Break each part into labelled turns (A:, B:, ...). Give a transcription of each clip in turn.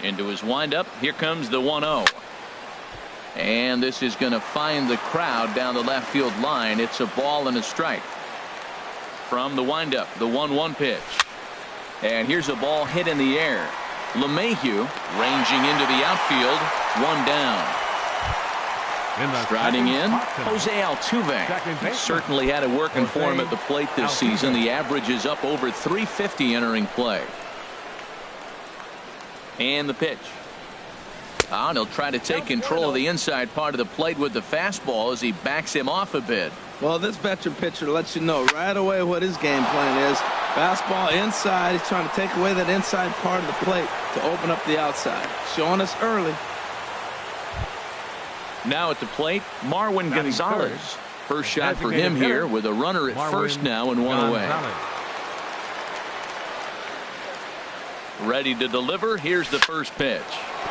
A: Into his windup. Here comes the 1-0. And this is going to find the crowd down the left field line. It's a ball and a strike. From the windup, the 1-1 pitch. And here's a ball hit in the air. LeMahieu ranging into the outfield. One down. Striding in, Jose Altuve. He certainly had it working for him at the plate this season. The average is up over 350 entering play. And the pitch. And he'll try to take control of the inside part of the plate with the fastball as he backs him off a bit.
B: Well, this veteran pitcher lets you know right away what his game plan is. Fastball inside. He's trying to take away that inside part of the plate to open up the outside. Showing us early.
A: Now at the plate, Marwin Gonzalez. First shot for him here with a runner at first now and one away. Ready to deliver. Here's the first pitch.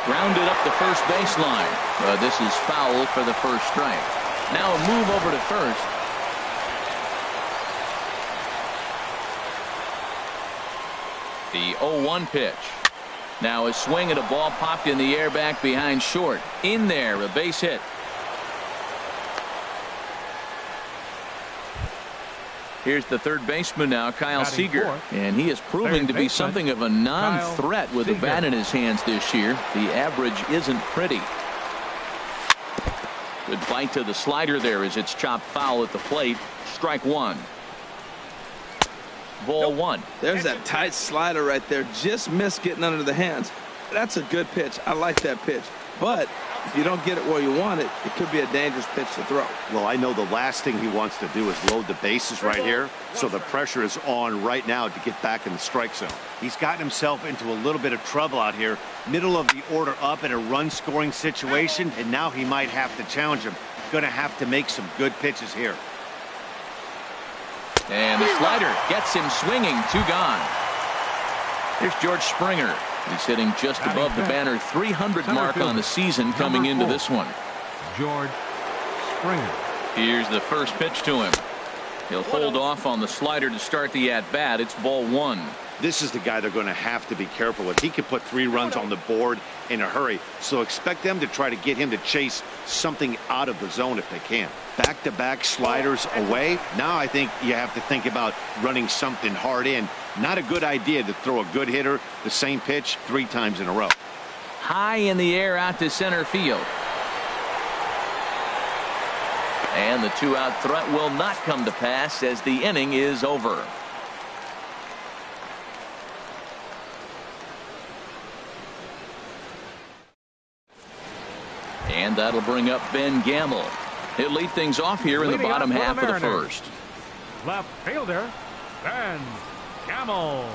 A: Grounded up the first baseline. But this is foul for the first strike. Now a move over to first. The 0-1 pitch. Now a swing at a ball popped in the air back behind short. In there, a base hit. Here's the third baseman now, Kyle Seager. And he is proving to be something of a non-threat with the bat in his hands this year. The average isn't pretty. Good bite to the slider there as it's chopped foul at the plate. Strike one. Ball one.
B: There's that tight slider right there. Just missed getting under the hands. That's a good pitch. I like that pitch. But if you don't get it where you want it, it could be a dangerous pitch to throw.
C: Well, I know the last thing he wants to do is load the bases right here. So the pressure is on right now to get back in the strike zone. He's gotten himself into a little bit of trouble out here. Middle of the order up in a run-scoring situation, and now he might have to challenge him. Going to have to make some good pitches here.
A: And the slider gets him swinging. Two gone. Here's George Springer. He's hitting just above the banner 300 mark on the season coming into this one.
D: George Springer.
A: Here's the first pitch to him. He'll hold off on the slider to start the at-bat. It's ball one.
C: This is the guy they're going to have to be careful with. He could put 3 runs on the board in a hurry. So expect them to try to get him to chase something out of the zone if they can. Back-to-back sliders away. Now I think you have to think about running something hard in. Not a good idea to throw a good hitter the same pitch 3 times in a row.
A: High in the air out to center field. And the 2-out threat will not come to pass as the inning is over. And that'll bring up Ben Gamble. He'll lead things off here in the bottom half of the first.
D: Left fielder, Ben Gamble.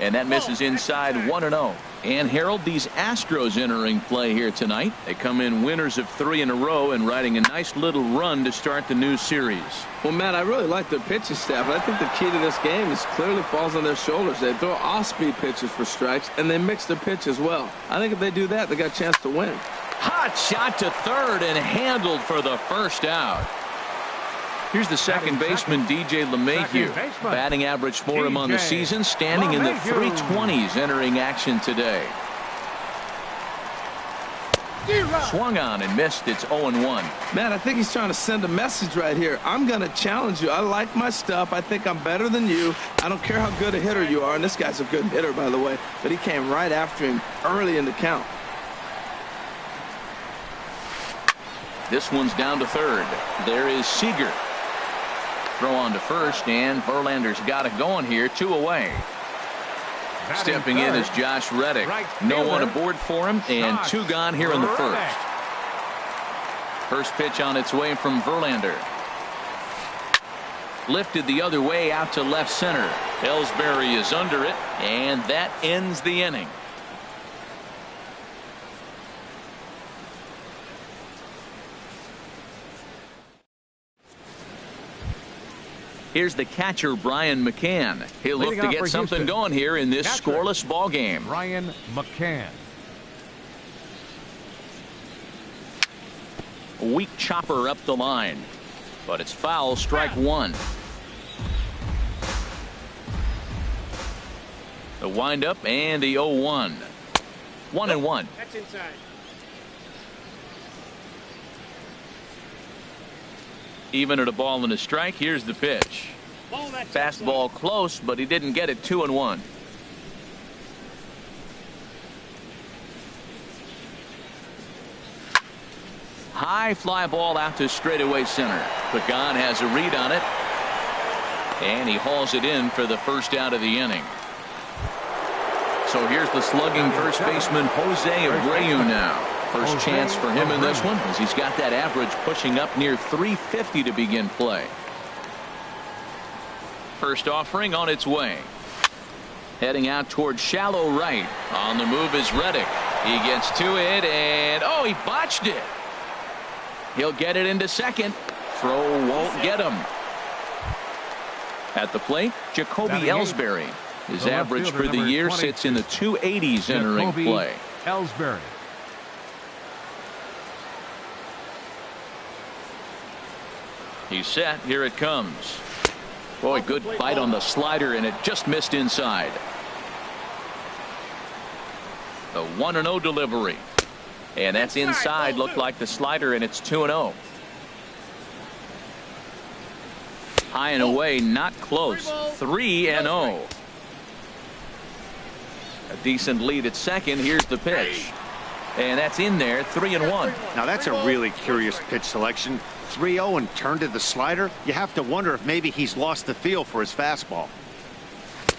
A: And that misses inside 1-0. And Harold, these Astros entering play here tonight. They come in winners of 3 in a row and riding a nice little run to start the new series.
B: Well, Matt, I really like their pitching staff. I think the key to this game is clearly falls on their shoulders. They throw off-speed pitches for strikes, and they mix their pitch as well. I think if they do that, they got a chance to win.
A: Hot shot to third and handled for the first out. Here's the second baseman, DJ LeMahieu. Batting average for him on the season, standing in the 320s entering action today. Swung on and missed. It's 0-1.
B: Man, I think he's trying to send a message right here. I'm going to challenge you. I like my stuff. I think I'm better than you. I don't care how good a hitter you are. And this guy's a good hitter, by the way. But he came right after him early in the count.
A: This one's down to third. There is Seager. Throw on to first, and Verlander's got it going here. 2 away. Stepping in is Josh Reddick. No one aboard for him, and 2 gone here in the first. First pitch on its way from Verlander. Lifted the other way out to left center. Ellsbury is under it, and that ends the inning. Here's the catcher, Brian McCann. He'll look to get something going here in this scoreless ball game.
D: Brian McCann.
A: A weak chopper up the line, but it's foul. Strike one. The windup and the 0-1. 1-1.
E: That's inside.
A: Even at a ball and a strike. Here's the pitch. Fastball close, but he didn't get it. 2-1. High fly ball out to straightaway center. Pagan has a read on it, and he hauls it in for the first out of the inning. So here's the slugging first baseman Jose Abreu now. First chance for him in this one, as he's got that average pushing up near 350 to begin play. First offering on its way. Heading out toward shallow right. On the move is Reddick. He gets to it, and oh, he botched it. He'll get it into second. Throw won't get him. At the plate, Jacoby Ellsbury. His average for the year sits in the 280s entering play.
D: Ellsbury.
A: He's set. Here it comes. Boy, good bite on the slider, and it just missed inside. The 1-0 delivery. And that's inside. Looked like the slider, and it's 2-0. High and away, not close. 3-0. A decent lead at second. Here's the pitch. And that's in there. 3-1.
C: Now that's a really curious pitch selection. 3-0 and turned to the slider. You have to wonder if maybe he's lost the feel for his fastball.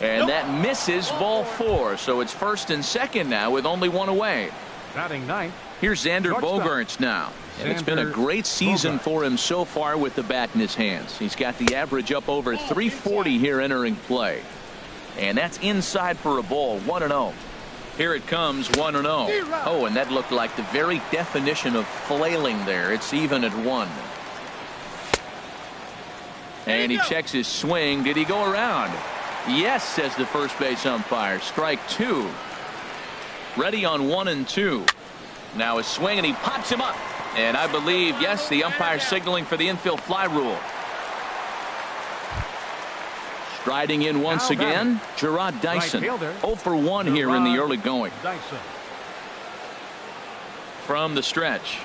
A: And that misses, ball 4. So it's first and second now with only one away.
D: Batting ninth.
A: Here's Xander Bogaerts now. And it's been a great season for him so far with the bat in his hands. He's got the average up over 340 here entering play. And that's inside for a ball. 1-0. Here it comes. 1-0. Oh, and that looked like the very definition of flailing there. It's even at 1. And he checks his swing. Did he go around? Yes, says the first base umpire. Strike 2. Ready on 1-2. Now a swing, and he pops him up. And I believe, yes, the umpire signaling for the infield fly rule. Striding in once again, Gerard Dyson. 0 for 1 here in the early going. From the stretch.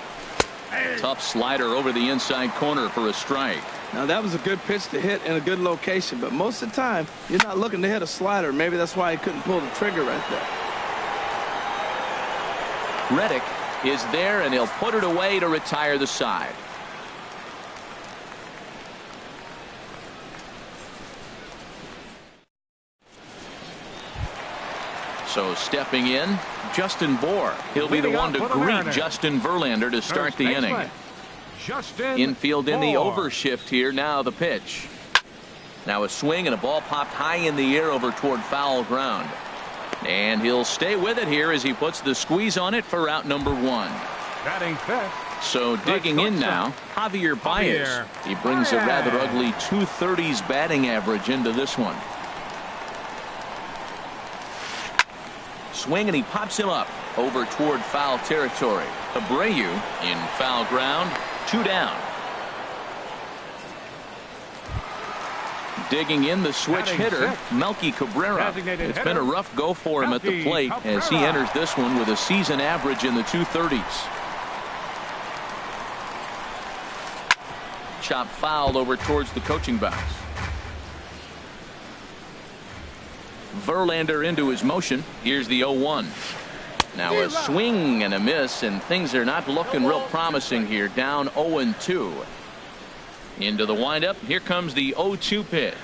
A: Tough slider over the inside corner for a strike.
B: Now that was a good pitch to hit in a good location, but most of the time you're not looking to hit a slider. Maybe that's why he couldn't pull the trigger right there.
A: Reddick is there, and he'll put it away to retire the side. So stepping in, Justin Bour. He'll be the one to greet Justin Verlander to start the inning. Infield in the overshift here. Now the pitch. Now a swing, and a ball popped high in the air over toward foul ground. And he'll stay with it here as he puts the squeeze on it for out number 1.
D: Batting fifth.
A: So digging in now, Javier Baez. He brings a rather ugly 230s batting average into this one. Swing, and he pops him up over toward foul territory. Abreu in foul ground. 2 down. Digging in the switch hitter, Melky Cabrera. It's been a rough go for him at the plate as he enters this one with a season average in the 230s. Chop foul over towards the coaching box. Verlander into his motion. Here's the 0-1. Now a swing and a miss, and things are not looking real promising here. Down 0-2. Into the windup. Here comes the 0-2 pitch.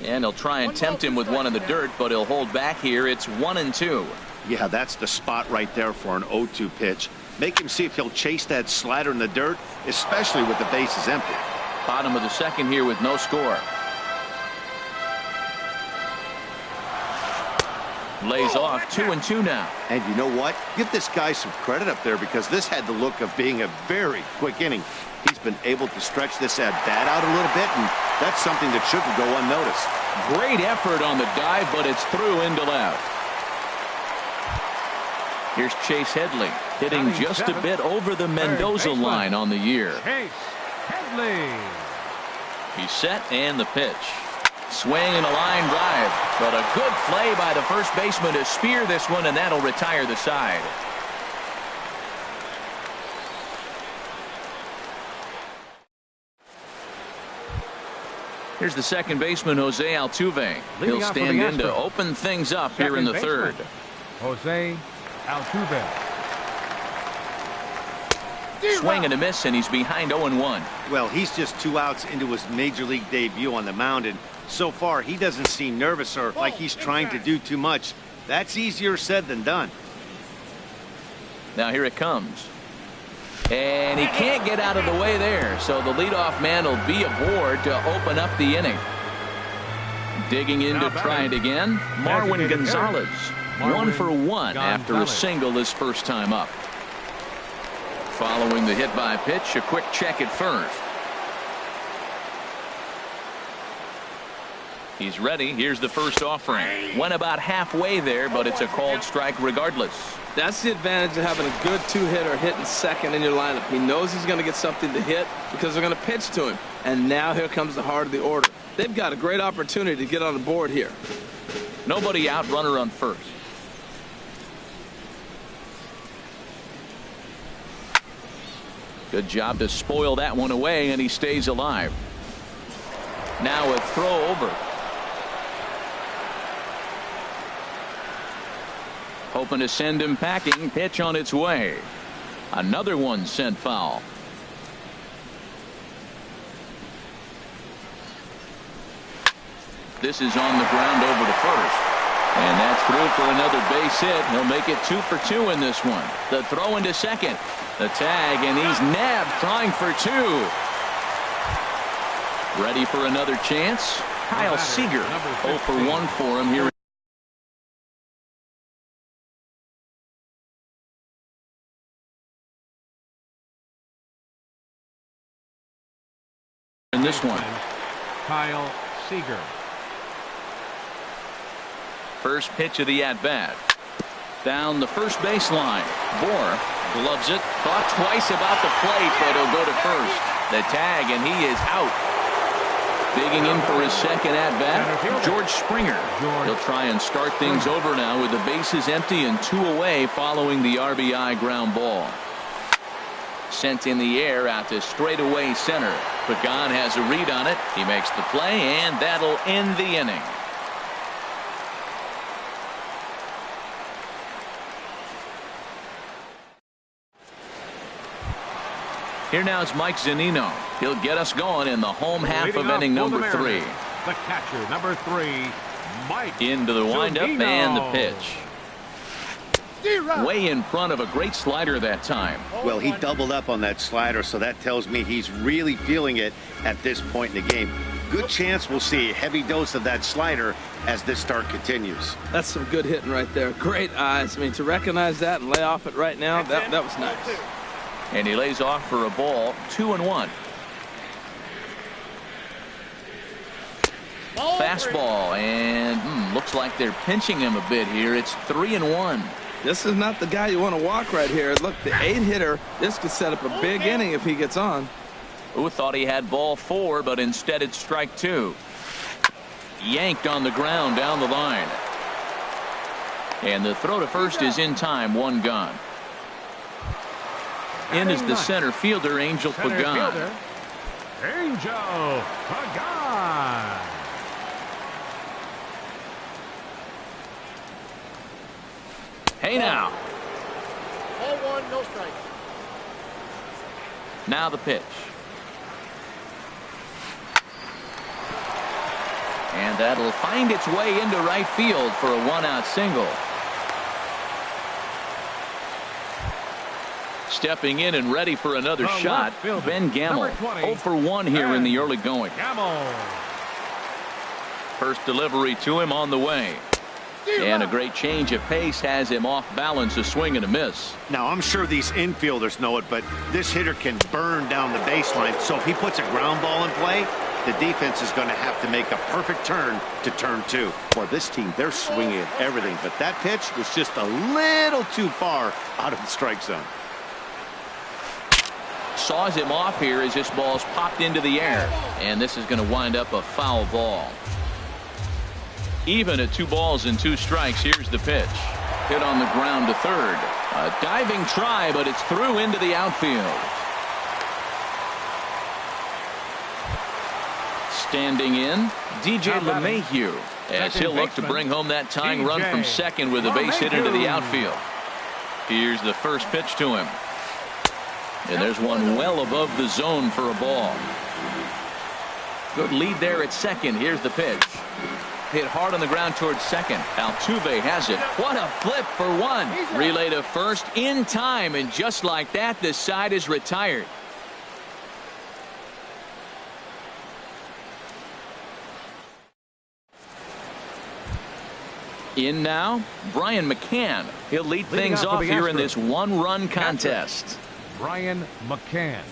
A: And he'll try and tempt him with one in the dirt, but he'll hold back here. It's 1-2.
C: Yeah, that's the spot right there for an 0-2 pitch. Make him see if he'll chase that slider in the dirt, especially with the bases empty.
A: Bottom of the second here with no score. Lays off. 2-2 now.
C: And you know what? Give this guy some credit up there, because this had the look of being a very quick inning. He's been able to stretch this at bat out a little bit, and that's something that shouldn't go unnoticed.
A: Great effort on the dive, but it's through into left. Here's Chase Headley hitting just a bit over the Mendoza line on the year.
D: Chase Headley.
A: He's set, and the pitch. Swing and a line drive, but a good play by the first baseman to spear this one, and that'll retire the side. Here's the second baseman, Jose Altuve. He'll stand in to open things up here in the third.
D: Jose Altuve.
A: Swing and a miss, and he's behind 0-1.
C: Well, he's just 2 outs into his major league debut on the mound, and so far he doesn't seem nervous or like he's trying to do too much. That's easier said than done.
A: Now here it comes. And he can't get out of the way there, so the leadoff man will be aboard to open up the inning. Digging in to try it again, Marwin Gonzalez. 1 for 1 after a single his first time up. Following the hit by pitch, a quick check at first. He's ready. Here's the first offering. Went about halfway there, but it's a called strike regardless.
B: That's the advantage of having a good two-hitter hitting second in your lineup. He knows he's going to get something to hit because they're going to pitch to him. And now here comes the heart of the order. They've got a great opportunity to get on the board here.
A: Nobody out, runner on first. Good job to spoil that one away, and he stays alive. Now a throw over. Hoping to send him packing. Pitch on its way. Another one sent foul. This is on the ground over to first. And that's through for another base hit. He'll make it 2 for 2 in this one. The throw into second. The tag, and he's nabbed trying for 2. Ready for another chance? Kyle Seager. 0 for 1 for him here. In this one.
D: Kyle Seager.
A: First pitch of the at-bat. Down the first baseline. Bohr gloves it. Thought twice about the plate, but he'll go to first. The tag, and he is out. Digging in for his second at-bat, George Springer. He'll try and start things over now with the bases empty and 2 away following the RBI ground ball. Sent in the air out to straightaway center. Pagan has a read on it. He makes the play, and that'll end the inning. Here now is Mike Zunino. He'll get us going in the home half of inning number 3.
D: The catcher, number 3, Mike.
A: Into the windup
D: Zunino.
A: and the pitch. Way in front of a great slider that time.
C: Well, he doubled up on that slider, so that tells me he's really feeling it at this point in the game. Good chance we'll see a heavy dose of that slider as this start continues.
B: That's some good hitting right there. Great eyes. I mean, to recognize that and lay off it right now, that was nice.
A: And he lays off for a ball. 2-1. Fastball, and looks like they're pinching him a bit here. It's 3-1.
B: This is not the guy you want to walk right here. Look, the 8-hitter, this could set up a big inning if he gets on.
A: Who thought he had ball 4, but instead it's strike 2. Yanked on the ground down the line. And the throw to first is in time. 1 gone. In is the center fielder, Angel Pagan.
D: Angel Pagan.
A: Hey now.
E: Ball 1, no strikes.
A: Now the pitch. And that'll find its way into right field for a 1-out single. Stepping in and ready for another shot, Ben Gamel. 0 for 1 here in the early going. First delivery to him on the way. And a great change of pace has him off balance, a swing and a miss.
C: Now, I'm sure these infielders know it, but this hitter can burn down the baseline. So if he puts a ground ball in play, the defense is going to have to make a perfect turn to turn 2. For this team, they're swinging at everything, but that pitch was just a little too far out of the strike zone.
A: Saws him off here as this ball's popped into the air. And this is going to wind up a foul ball. Even at 2 balls and 2 strikes. Here's the pitch. Hit on the ground to third. A diving try, but it's through into the outfield. Standing in, DJ LeMahieu, as he'll look to bring home that tying run from second with a base hit into the outfield. Here's the first pitch to him. And there's one well above the zone for a ball. Good lead there at second. Here's the pitch. Hit hard on the ground towards second. Altuve has it. What a flip for one. Relay to first in time, and just like that, the side is retired. In now, Brian McCann. He'll lead things off here in this 1-run contest.
D: Brian McCann.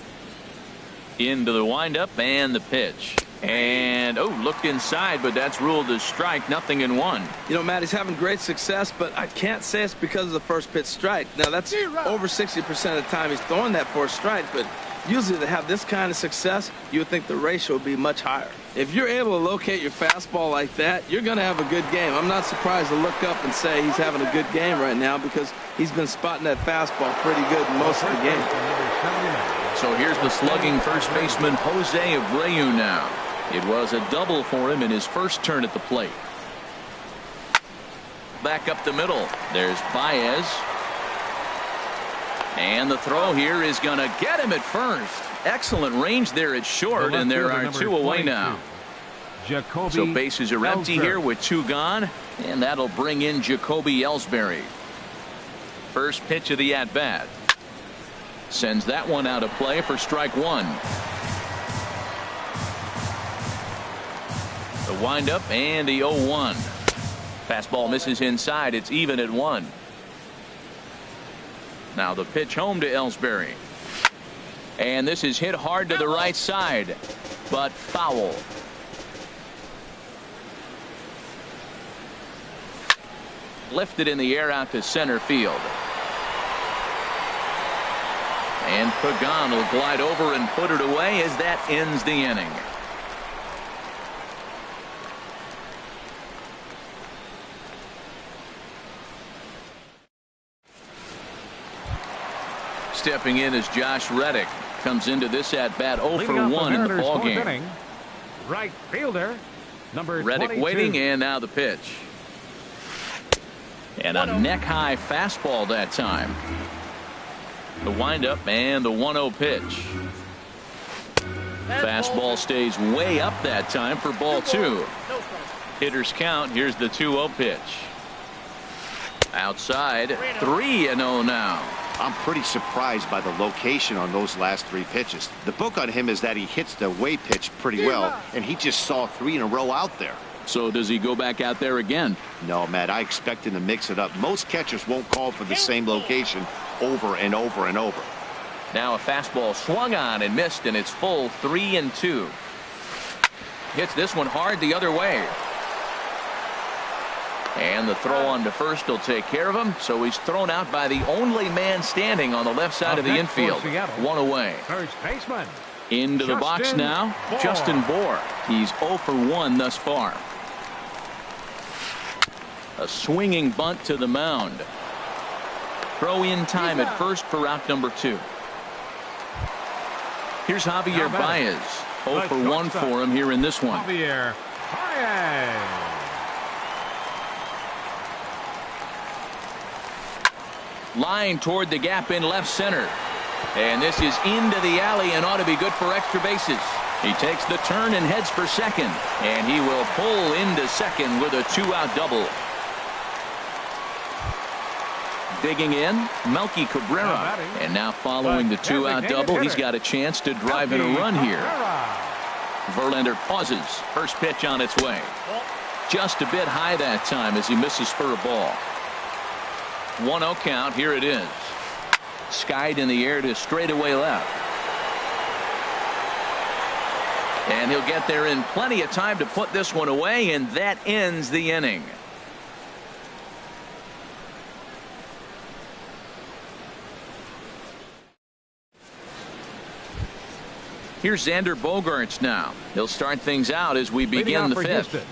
A: Into the windup and the pitch. And, looked inside, but that's ruled as strike. 0-1.
B: You know, Matt, he's having great success, but I can't say it's because of the first pitch strike. Now, that's over 60% of the time he's throwing that for a strike, but usually to have this kind of success, you would think the ratio would be much higher. If you're able to locate your fastball like that, you're going to have a good game. I'm not surprised to look up and say he's having a good game right now because he's been spotting that fastball pretty good most of the game.
A: So here's the slugging first baseman Jose Abreu now. It was a double for him in his first turn at the plate. Back up the middle. There's Baez. And the throw here is going to get him at first. Excellent range there at short, and there are 2 away now. So bases are empty here with 2 gone, and that'll bring in Jacoby Ellsbury. First pitch of the at-bat. Sends that one out of play for strike 1. The windup and the 0-1. Fastball misses inside. It's even at 1. Now the pitch home to Ellsbury. And this is hit hard to the right side, but foul. Lifted in the air out to center field. And Pagan will glide over and put it away as that ends the inning. Stepping in is Josh Reddick. Comes into this at bat 0 for 1 in the ball game.
D: Right fielder, number
A: Reddick
D: 22.
A: waiting, and now the pitch. And a neck high fastball that time. The windup and the 1-0 pitch. Fastball stays way up that time for ball 2. Hitters count. Here's the 2-0 pitch. Outside, 3-0 now.
C: I'm pretty surprised by the location on those last 3 pitches. The book on him is that he hits the away pitch pretty well, and he just saw 3 in a row out there.
A: So does he go back out there again?
C: No, Matt, I expect him to mix it up. Most catchers won't call for the same location over and over and over.
A: Now a fastball swung on and missed, and it's full 3-2. Hits this one hard the other way. And the throw on to first will take care of him, so he's thrown out by the only man standing on the left side of the infield. 1 away.
D: First baseman.
A: Into the box now, Justin Bour. He's 0 for 1 thus far. A swinging bunt to the mound. Throw in time at first for out number 2. Here's Javier Baez. 0 for 1 for him here in this one.
D: Javier Baez.
A: Line toward the gap in left center. And this is into the alley and ought to be good for extra bases. He takes the turn and heads for second. And he will pull into second with a 2-out double. Digging in, Melky Cabrera. And now following the 2-out double, he's got a chance to drive in a run here. Verlander pauses. First pitch on its way. Just a bit high that time as he misses for a ball. 1-0 count. Here it is. Skied in the air to straightaway left. And he'll get there in plenty of time to put this one away, and that ends the inning. Here's Xander Bogaerts now. He'll start things out as we begin the 5th.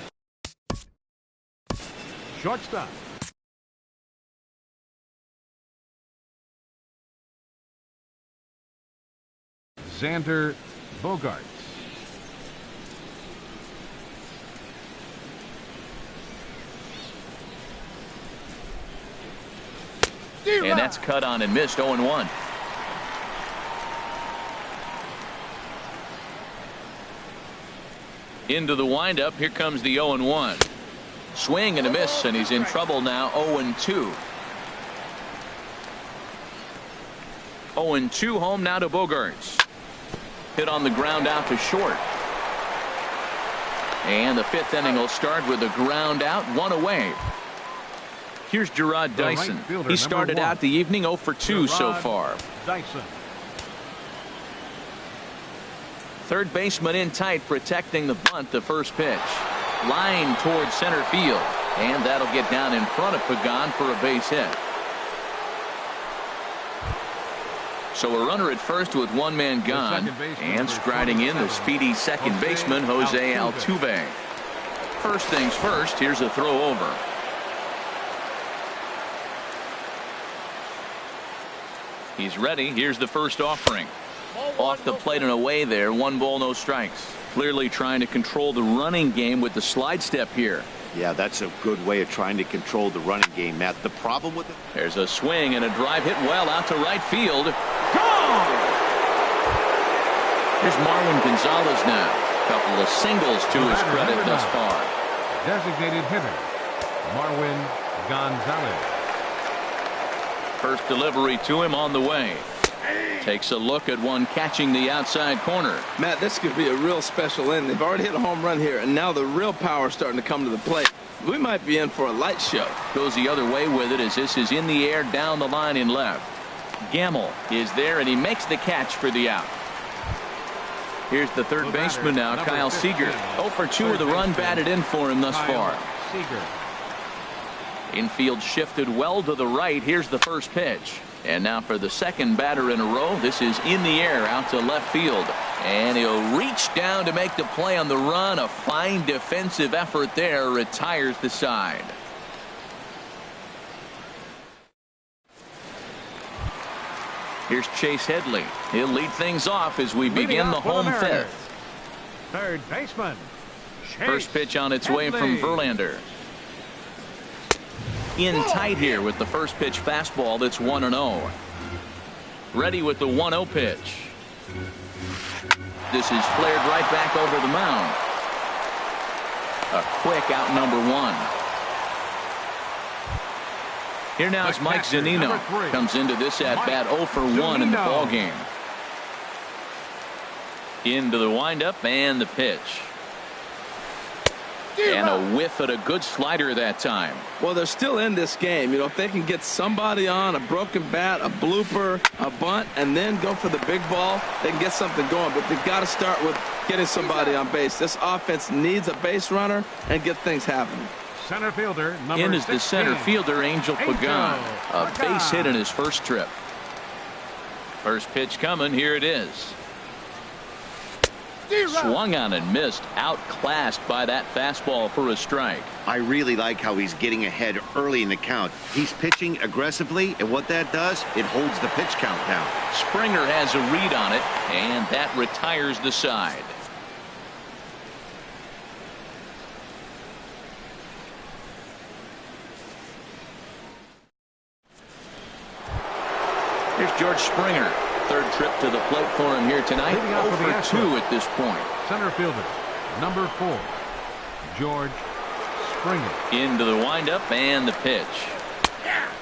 D: shortstop. Xander Bogaerts.
A: And that's cut on and missed. 0-1. Into the windup. Here comes the 0-1. Swing and a miss, and he's in trouble now. 0-2. 0-2 home now to Bogaerts. Hit on the ground out to short. And the fifth inning will start with a ground out, one away. Here's Gerard Dyson. He started out the evening 0 for 2 so far.
D: Dyson.
A: Third baseman in tight, protecting the bunt. The first pitch. Line towards center field. And that'll get down in front of Pagan for a base hit. So a runner at first with one man gone. And striding in the speedy second baseman, Jose Altuve. First things first, here's a throw over. He's ready. Here's the first offering. Off the plate and away there. 1 ball, no strikes. Clearly trying to control the running game with the slide step here.
C: Yeah, that's a good way of trying to control the running game, Matt. The problem with it.
A: There's a swing and a drive hit well out to right field. Gone! Here's Marwin Gonzalez now. Couple of singles to his credit thus far.
D: Designated hitter Marwin Gonzalez.
A: First delivery to him on the way. Takes a look at one catching the outside corner.
B: Matt, this could be a real special inning. They've already hit a home run here, and now the real power is starting to come to the plate. We might be in for a light show.
A: Goes the other way with it as this is in the air down the line in left. Gamble is there, and he makes the catch for the out. Here's the third baseman now, Kyle Seager. 0 for 2 with a run batted in for him thus far. Infield shifted well to the right. Here's the first pitch. And now for the second batter in a row. This is in the air out to left field. And he'll reach down to make the play on the run. A fine defensive effort there. Retires the side. Here's Chase Headley. He'll lead things off as we begin the home fifth.
D: Third baseman.
A: First pitch on its way from Verlander. In tight here with the first pitch fastball that's 1-0. Ready with the 1-0 pitch. This is flared right back over the mound. A quick out number 1. Here now is Mike Zunino. Comes into this at bat 0 for 1 in the ball game. Into the windup and the pitch. And a whiff at a good slider that time.
B: Well, they're still in this game. You know, if they can get somebody on, a broken bat, a blooper, a bunt, and then go for the big ball, they can get something going. But they've got to start with getting somebody on base. This offense needs a base runner and get things happening.
D: Center fielder, number
A: in is
D: 16.
A: the center fielder, Angel Pagan. A base hit in his first trip. First pitch coming. Here it is. Swung on and missed. Outclassed by that fastball for a strike.
C: I really like how he's getting ahead early in the count. He's pitching aggressively, and what that does, it holds the pitch count down.
A: Springer has a read on it, and that retires the side. Here's George Springer. Third trip to the plate for him here tonight. 0 for 2 at this point.
D: Center fielder, number 4, George Springer.
A: Into the windup and the pitch.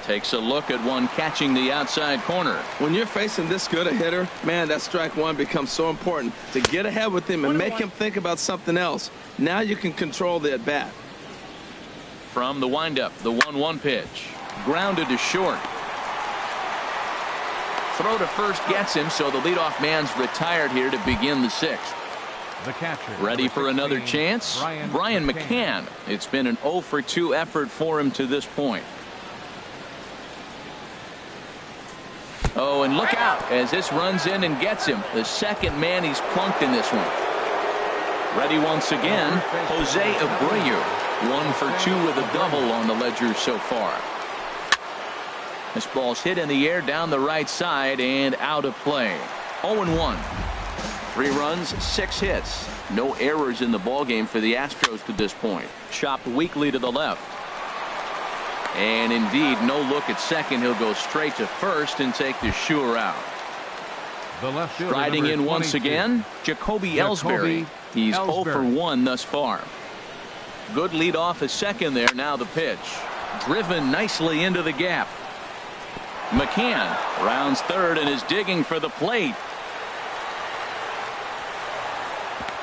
A: Takes a look at one catching the outside corner.
B: When you're facing this good a hitter, man, that strike one becomes so important to get ahead with him and make him think about something else. Now you can control the at bat.
A: From the windup, the 1-1 pitch. Grounded to short. Throw to first gets him, so the leadoff man's retired here to begin the sixth.
D: The catcher.
A: Ready for another chance? Brian McCann. It's been an 0 for 2 effort for him to this point. Oh, and look out as this runs in and gets him. The second man he's plunked in this one. Ready once again, Jose Abreu. 1 for 2 with a double on the ledger so far. This ball's hit in the air down the right side and out of play. 0-1. 3 runs, 6 hits. No errors in the ballgame for the Astros to this point. Chopped weakly to the left. And indeed, no look at second. He'll go straight to first and take the sure out.
D: The left fielder,
A: Riding in
D: 22.
A: once again, Jacoby Ellsbury. He's 0 for 1 thus far. Good lead off a second there. Now the pitch. Driven nicely into the gap. McCann rounds third and is digging for the plate.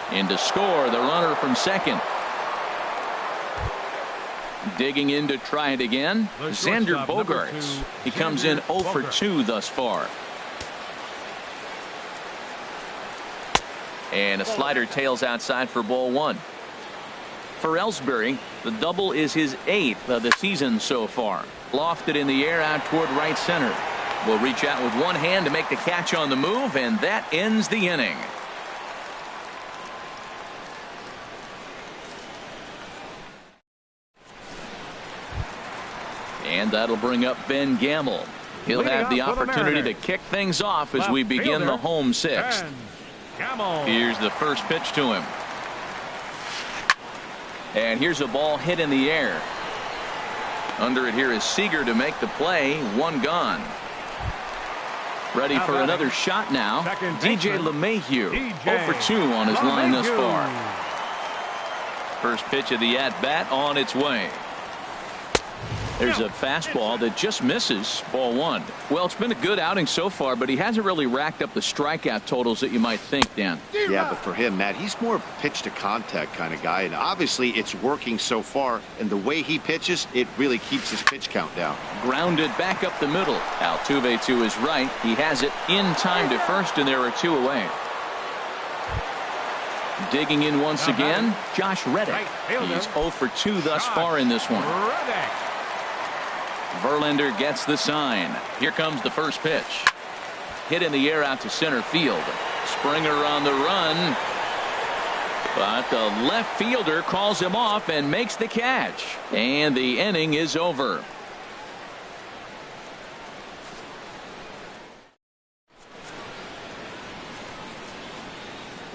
A: And to score, the runner from second. Digging in to try it again, Xander Bogaerts. He comes in 0 for 2 thus far. And a slider tails outside for ball 1. For Ellsbury, the double is his 8th of the season so far. Lofted in the air out toward right center. Will reach out with one hand to make the catch on the move, and that ends the inning. And that'll bring up Ben Gamble. He'll have the opportunity to kick things off as we begin the home 6th. Here's the first pitch to him. And here's a ball hit in the air. Under it here is Seager to make the play. 1 gone. Ready for another shot now. DJ LeMahieu. 0 for 2 on his line thus far. First pitch of the at-bat on its way. There's a fastball that just misses. Ball 1. Well, it's been a good outing so far, but he hasn't really racked up the strikeout totals that you might think, Dan.
C: Yeah, but for him, Matt, he's more of a pitch to contact kind of guy, and obviously it's working so far, and the way he pitches, it really keeps his pitch count down.
A: Grounded back up the middle. Altuve to his right. He has it in time to first, and there are 2 away. Digging in once again, Josh Reddick. He's 0 for 2 thus far in this one. Verlander gets the sign. Here comes the first pitch. Hit in the air out to center field. Springer on the run. But the left fielder calls him off and makes the catch. And the inning is over.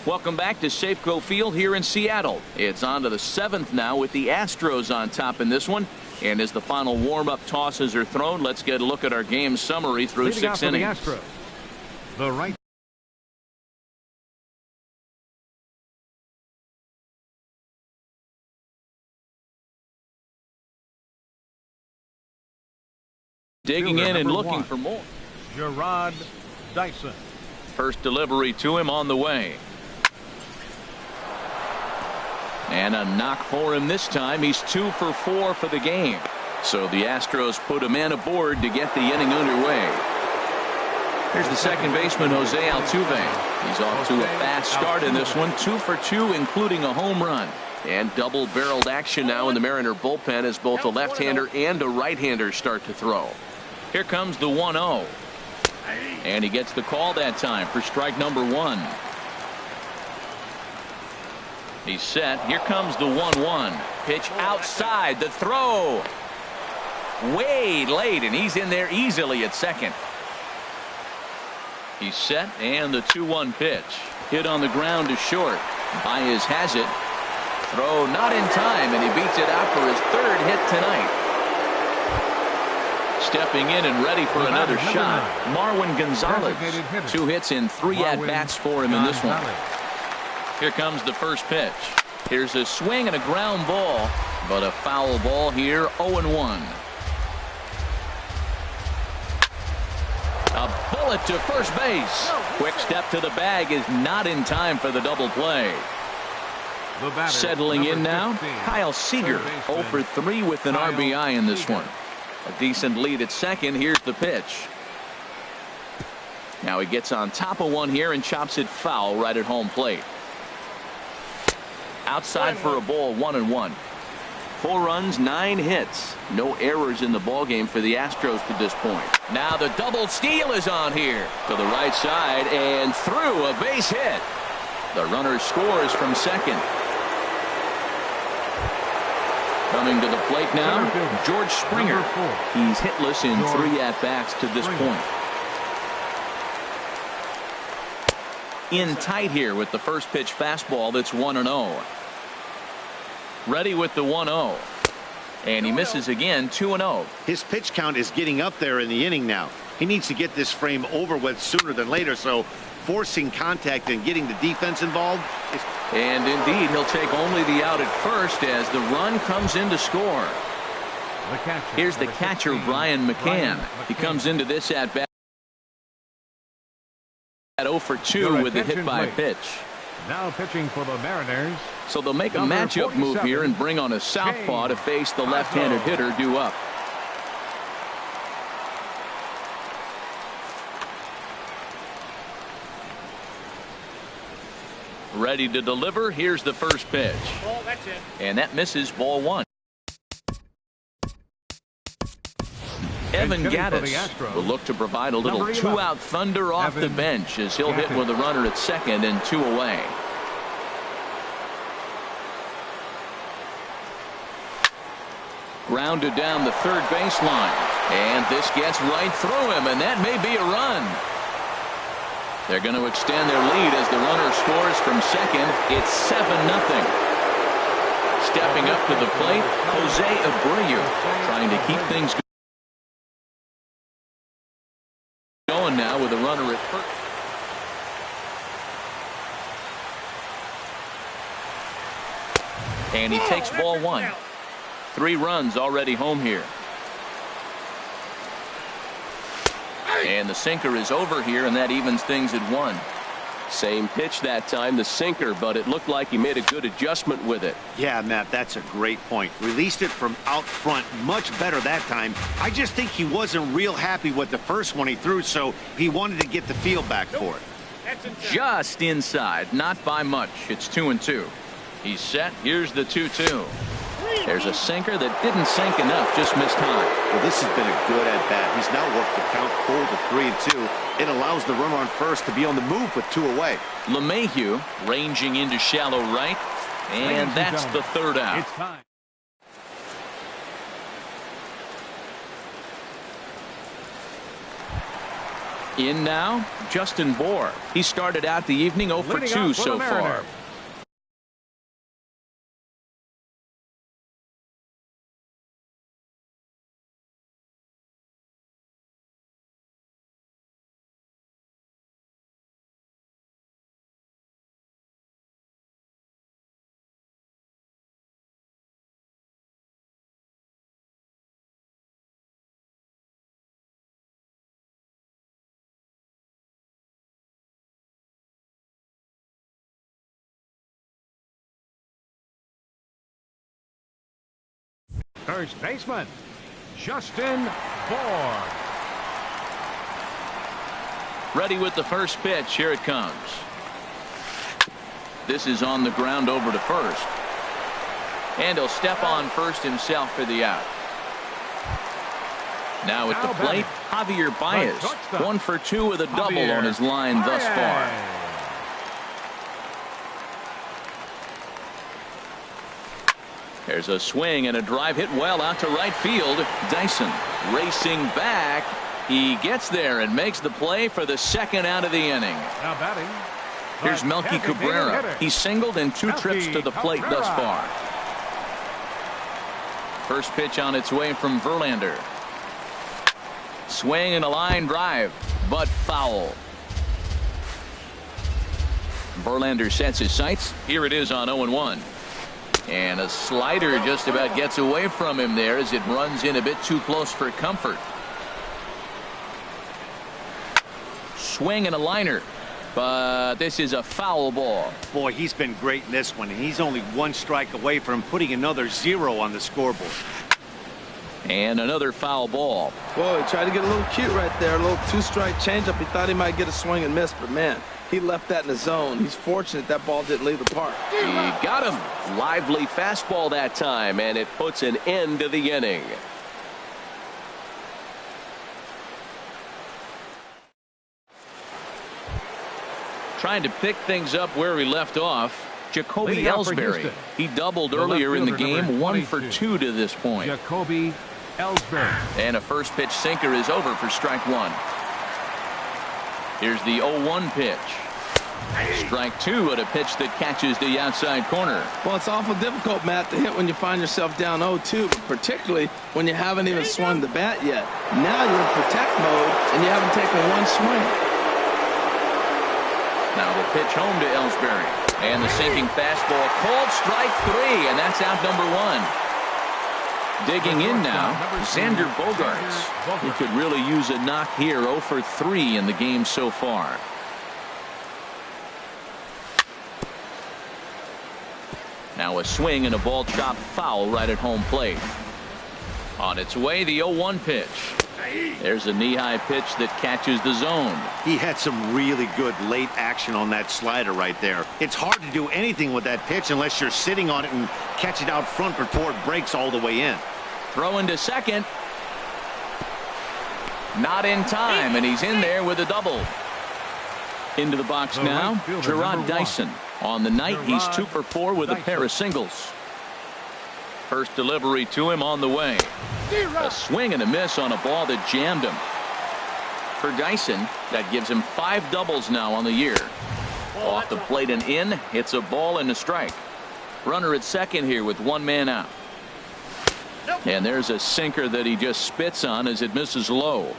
A: Welcome back to Safeco Field here in Seattle. It's on to the 7th now with the Astros on top in this one. And as the final warm-up tosses are thrown, let's get a look at our game summary through 6 innings.
D: The right.
A: Digging in and looking for more.
D: Gerard Dyson.
A: First delivery to him on the way. And a knock for him this time. He's 2 for 4 for the game. So the Astros put a man aboard to get the inning underway. Here's the second baseman, Jose Altuve. He's off to a fast start in this one. 2 for 2, including a home run. And double-barreled action now in the Mariner bullpen as both a left-hander and a right-hander start to throw. Here comes the 1-0. And he gets the call that time for strike number 1. He's set. Here comes the 1-1. Pitch outside. The throw. Way late, and he's in there easily at second. He's set, and the 2-1 pitch. Hit on the ground to short. Baez has it. Throw not in time, and he beats it out for his 3rd hit tonight. Stepping in and ready for another shot, Marwin Gonzalez. 2 hits in 3 at-bats for him in this one. Here comes the first pitch. Here's a swing and a ground ball, but a foul ball here. 0-1. A bullet to first base. Quick step to the bag is not in time for the double play. Settling in now, Kyle Seager. 0 for 3 with an RBI in this one. A decent lead at second. Here's the pitch. Now he gets on top of one here and chops it foul right at home plate. Outside for a ball. 1-1. 4 runs, 9 hits. No errors in the ballgame for the Astros to this point. Now the double steal is on here to the right side and through a base hit. The runner scores from second. Coming to the plate now, George Springer. He's hitless in 3 at-bats to this point. In tight here with the first pitch fastball that's 1-0. Ready with the 1-0. And he misses again, 2-0.
C: His pitch count is getting up there in the inning now. He needs to get this frame over with sooner than later, so forcing contact and getting the defense involved is...
A: And indeed, he'll take only the out at first as the run comes in to score. Here's the catcher, Brian McCann. He comes into this at-bat at 0 for 2 with a hit by pitch.
D: Now pitching for the Mariners.
A: So they'll make a matchup move here and bring on a southpaw to face the left-handed hitter due up. Ready to deliver. Here's the first pitch.
E: Oh, that's it.
A: And that misses, ball 1. Evan Gattis will look to provide a little 2-out thunder off the bench as he'll hit with a runner at second and 2 away. Grounded down the third baseline. And this gets right through him, and that may be a run. They're going to extend their lead as the runner scores from second. It's 7-0. Stepping up to the plate, Jose Abreu, trying to keep things going now with a runner at first. And he takes ball 1. 3 runs already home here. And the sinker is over here, and that evens things at 1. Same pitch that time, the sinker, but it looked like he made a good adjustment with it.
C: Yeah, Matt, that's a great point. Released it from out front much better that time. I just think he wasn't real happy with the first one he threw, so he wanted to get the feel back for it.
A: Just inside, not by much. It's 2-2. He's set. Here's the 2-2. There's a sinker that didn't sink enough, just missed high.
C: Well, this has been a good at-bat. He's now worked the count full to 3-2. It allows the runner on first to be on the move with 2 away.
A: LeMahieu ranging into shallow right, and that's the 3rd out.
D: It's time.
A: In now, Justin Bour. He started out the evening 0 for 2 so far.
D: First baseman, Justin Bour.
A: Ready with the first pitch. Here it comes. This is on the ground over to first. And he'll step on first himself for the out. Now at the plate, Javier Baez. 1 for 2 with a double on his line thus far. There's a swing and a drive hit well out to right field. Dyson racing back. He gets there and makes the play for the 2nd out of the inning.
D: Now batting.
A: Here's Melky Cabrera. He's singled in 2 trips to the plate thus far. First pitch on its way from Verlander. Swing and a line drive, but foul. Verlander sets his sights. Here it is on 0-1. And a slider just about gets away from him there as it runs in a bit too close for comfort. Swing and a liner. But this is a foul ball.
C: Boy, he's been great in this one. And he's only 1 strike away from putting another 0 on the scoreboard.
A: And another foul ball.
B: Boy, he tried to get a little cute right there. A little 2-strike changeup. He thought he might get a swing and miss, but man, he left that in the zone. He's fortunate that ball didn't leave the park.
A: He got him. Lively fastball that time, and it puts an end to the inning. Trying to pick things up where we left off. Jacoby
D: Leading off for
A: Ellsbury.
D: Houston,
A: He doubled
D: the
A: earlier in the
D: left fielder,
A: game,
D: number
A: 1 for
D: 22.
A: 2 to this point.
D: Jacoby Ellsbury.
A: And a first pitch sinker is over for strike 1. Here's the 0-1 pitch. Strike 2 at a pitch that catches the outside corner.
B: Well, it's awful difficult, Matt, to hit when you find yourself down 0-2, but particularly when you haven't even swung the bat yet. Now you're in protect mode, and you haven't taken one swing.
A: Now the pitch home to Ellsbury. And the sinking fastball called strike 3, and that's out number 1. Digging in now, Xander Bogaerts. He could really use a knock here. 0 for 3 in the game so far. Now a swing and a ball chopped foul right at home plate. On its way, the 0-1 pitch. There's a knee-high pitch that catches the zone.
C: He had some really good late action on that slider right there. It's hard to do anything with that pitch unless you're sitting on it and catch it out front before it breaks all the way in.
A: Throw into second. Not in time, and he's in there with a double. Into the box now, Gerard Dyson. On the night, he's 2 for 4 with a pair of singles. First delivery to him on the way. A swing and a miss on a ball that jammed him. For Dyson, that gives him 5 doubles now on the year. Off the plate and in, it's a ball and a strike. Runner at second here with 1 man out. And there's a sinker that he just spits on as it misses low.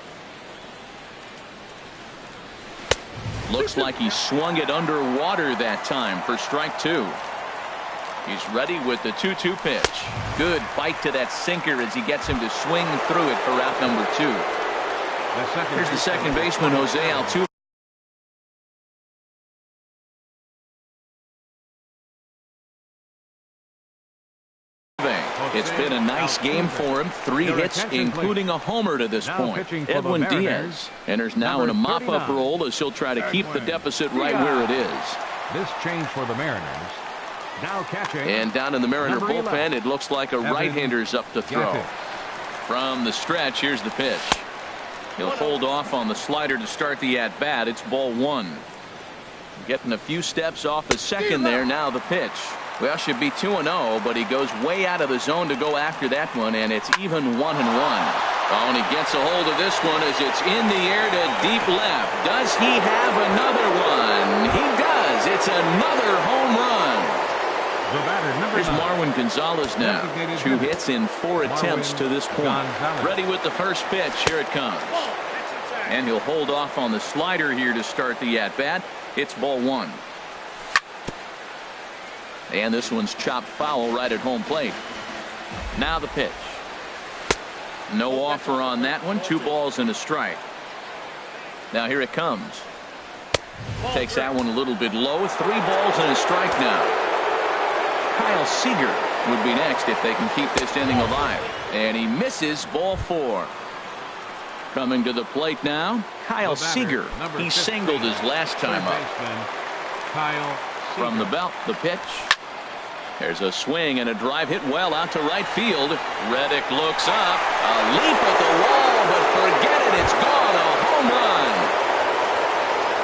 A: Looks like he swung it underwater that time for strike 2. He's ready with the 2-2 pitch. Good bite to that sinker as he gets him to swing through it for out number 2. Here's the second baseman, Jose Altuve. It's been a nice game for him. 3 hits, including a homer to this point. Edwin Diaz enters now in a mop-up role as he'll try to keep the deficit right where it is.
D: This change for the Mariners. Now catching.
A: And down in the Mariner bullpen, it looks like a right-hander's up to throw. From the stretch, here's the pitch. He'll hold off on the slider to start the at-bat. It's ball 1. Getting a few steps off the second there. Now the pitch. Well, should be 2-0, but he goes way out of the zone to go after that one, and it's even 1-1. Oh, and he gets a hold of this one as it's in the air to deep left. Does he have another one? He does. It's another home run. Here's Marwin Gonzalez now. 2 hits in 4 attempts to this point. Ready with the first pitch. Here it comes. And he'll hold off on the slider here to start the at-bat. It's ball 1. And this one's chopped foul right at home plate. Now the pitch. No offer on that one. 2 balls and a strike. Now here it comes. Takes that one a little bit low. 3 balls and a strike now. Kyle Seager would be next if they can keep this inning alive. And he misses ball 4. Coming to the plate now, Kyle Seager. He singled his last time up. From the belt, the pitch. There's a swing and a drive hit well out to right field. Reddick looks up. A leap at the wall, but forget it. It's gone. A home run.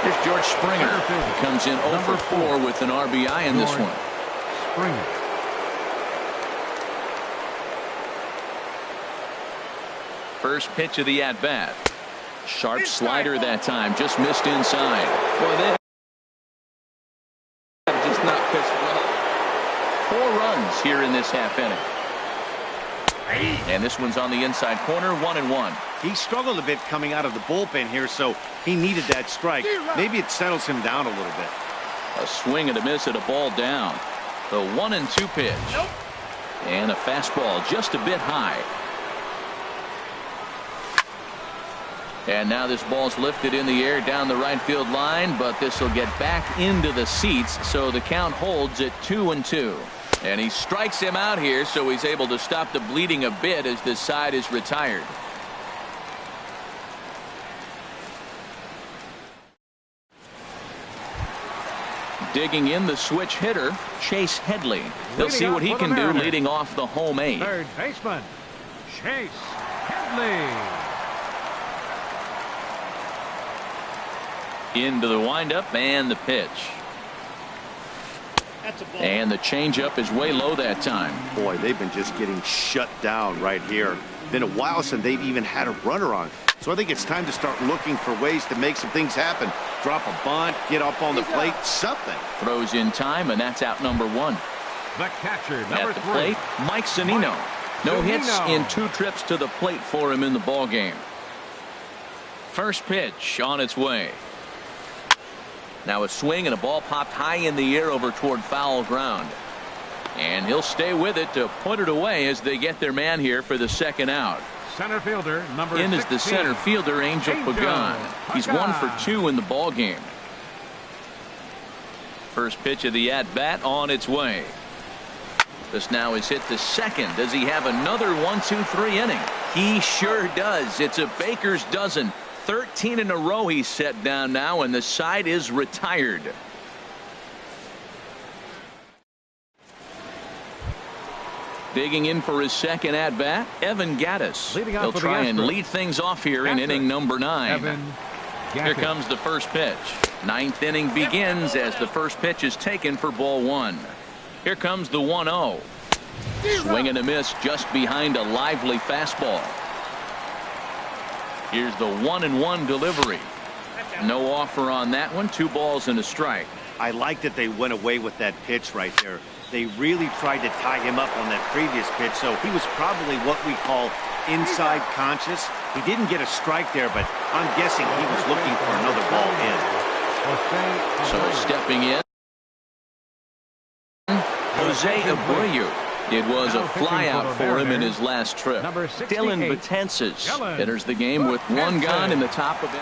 A: Here's George Springer. He comes in 0 for 4 with an RBI in this one.
D: Springer.
A: First pitch of the at-bat. Sharp slider that time. Just missed inside.
B: Boy, they have just not pitched well.
A: 4 runs here in this half inning. And this one's on the inside corner. 1-1.
C: He struggled a bit coming out of the bullpen here, so he needed that strike. Maybe it settles him down a little bit.
A: A swing and a miss at a ball down. The 1-2 pitch. And a fastball just a bit high. And now this ball's lifted in the air down the right field line, but this will get back into the seats, so the count holds at 2-2. And he strikes him out here, so he's able to stop the bleeding a bit as this side is retired. Digging in the switch hitter, Chase Headley. They'll see what he can do leading off the home 8.
D: Third baseman, Chase Headley.
A: Into the windup and the pitch. And the changeup is way low that time.
C: Boy, they've been just getting shut down right here. Been a while since they've even had a runner on. So I think it's time to start looking for ways to make some things happen. Drop a bunt, get up on the plate, something.
A: Throws in time, and that's out number one.
D: The catcher, number
A: At the
D: 3.
A: plate, Mike Zunino. No hits in 2 trips to the plate for him in the ballgame. First pitch on its way. Now a swing and a ball popped high in the air over toward foul ground. And he'll stay with it to put it away as they get their man here for the second out.
D: Center fielder, number 16.
A: In is the center fielder, Angel Pagan. He's 1 for 2 in the ball game. First pitch of the at-bat on its way. This now is hit to second. Does he have another 1-2-3 inning? He sure does. It's a baker's dozen. 13 in a row he's set down now, and the side is retired. Digging in for his second at-bat, Evan Gattis. He'll try and lead things off here in inning number 9. Here comes the first pitch. 9th inning begins as the first pitch is taken for ball 1. Here comes the 1-0. Swing and a miss just behind a lively fastball. Here's the 1-1 delivery. No offer on that one. 2 balls and a strike.
C: I like that they went away with that pitch right there. They really tried to tie him up on that previous pitch, so he was probably what we call inside conscious. He didn't get a strike there, but I'm guessing he was looking for another ball in.
A: So stepping in, Jose Abreu. It was a flyout for him in his last trip. Dylan Betances enters the game with 1 gone in the top of it.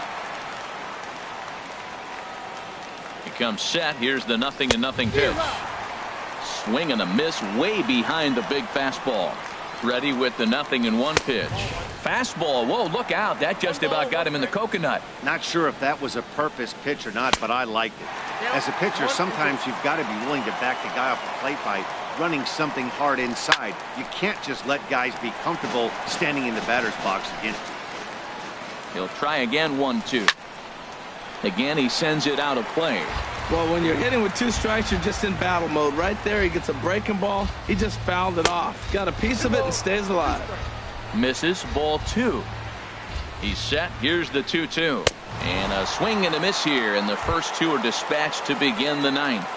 A: He comes set. Here's the 0-0 pitch. Swing and a miss way behind the big fastball. Ready with the 0-1 pitch. Fastball. Whoa, look out. That just about got him in the coconut.
C: Not sure if that was a purpose pitch or not, but I liked it. As a pitcher, sometimes you've got to be willing to back the guy off the plate by running something hard inside. You can't just let guys be comfortable standing in the batter's box against you.
A: He'll try again. 1-2. Again, he sends it out of play.
B: Well, when you're hitting with 2 strikes, you're just in battle mode. Right there, he gets a breaking ball. He just fouled it off. Got a piece of it and stays alive.
A: Misses. Ball 2. He's set. Here's the 2-2. And a swing and a miss here, and the first 2 are dispatched to begin the 9th.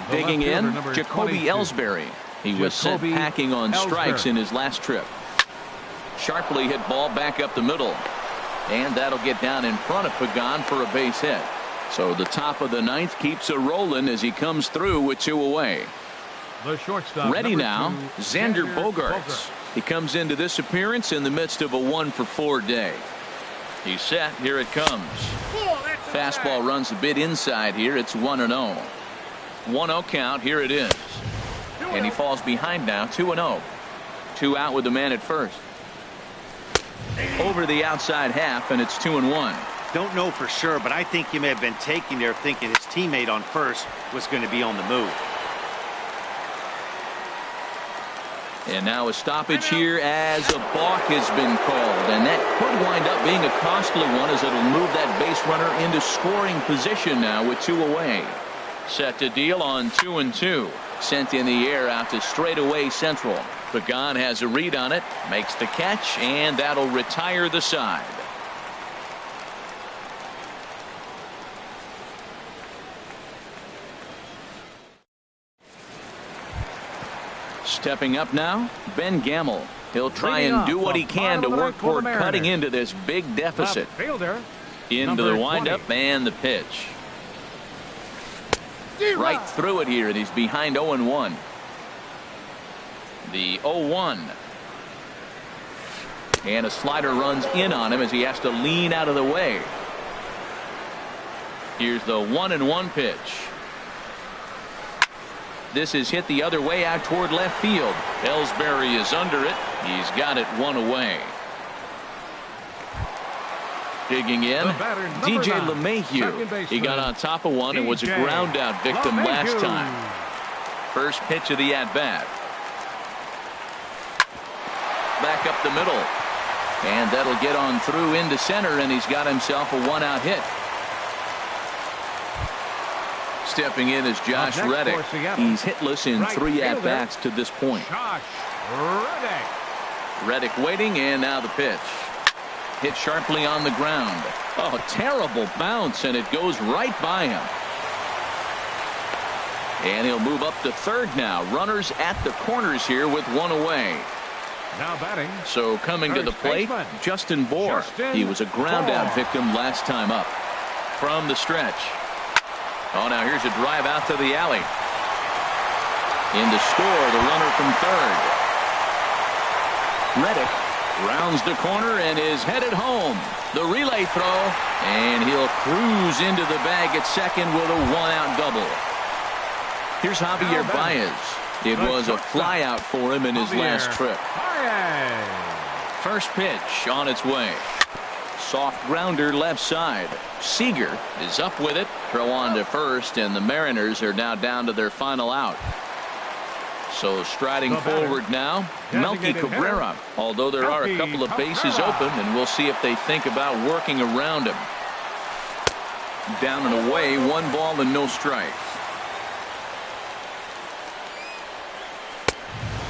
A: Digging in, Jacoby Ellsbury. He was sent packing on strikes in his last trip. Sharply hit ball back up the middle. And that'll get down in front of Pagan for a base hit. So the top of the 9th keeps a rolling as he comes through with 2 away.
D: The shortstop,
A: ready now,
D: 2,
A: Xander Bogaerts. He comes into this appearance in the midst of a 1-for-4 day. He's set. Here it comes. Fastball runs a bit inside here. It's 1-0. 1-0 count. Here it is. And he falls behind now. 2-0. 2 out with the man at first. Over the outside half, and it's 2-1.
C: Don't know for sure, but I think he may have been taking there thinking his teammate on first was going to be on the move.
A: And now a stoppage here as a balk has been called, and that could wind up being a costly one as it'll move that base runner into scoring position now with 2 away. Set to deal on 2-2. Sent in the air out to straightaway central. Pagan has a read on it, makes the catch, and that'll retire the side. Stepping up now, Ben Gamel. He'll try and do what he can to work toward cutting into this big deficit. Into the windup and the pitch. Right through it here, and he's behind 0-1. The 0-1. And a slider runs in on him as he has to lean out of the way. Here's the 1-1 pitch. This is hit the other way out toward left field. Ellsbury is under it. He's got it 1 away. Digging in, DJ LeMahieu. He got on top of one and was a ground out victim last time. First pitch of the at-bat. Back up the middle. And that'll get on through into center, and he's got himself a 1-out hit. Stepping in is Josh
D: Up next
A: Reddick.
D: for Seattle.
A: He's hitless in
D: Right
A: 3
D: fielder,
A: at-bats to this point.
D: Josh Reddick.
A: Reddick waiting, and now the pitch. Hit sharply on the ground. Oh, terrible bounce, and it goes right by him. And he'll move up to third now. Runners at the corners here with 1 away.
D: Now batting.
A: So coming to the
D: First
A: plate,
D: baseman,
A: Justin Bohr.
D: Justin
A: He was a ground-out
D: Bohr.
A: victim last time up. From the stretch. Oh, now here's a drive out to the alley. In to score, the runner from third. Reddick rounds the corner and is headed home. The relay throw, and he'll cruise into the bag at second with a 1-out double. Here's Javier Baez. It was a flyout for him in his last trip. First pitch on its way. Soft grounder left side. Seager is up with it. Throw on to first, and the Mariners are now down to their final out. So striding forward now, Melky Cabrera. Although there are a couple of bases open, and we'll see if they think about working around him. Down and away, 1 ball and no strikes.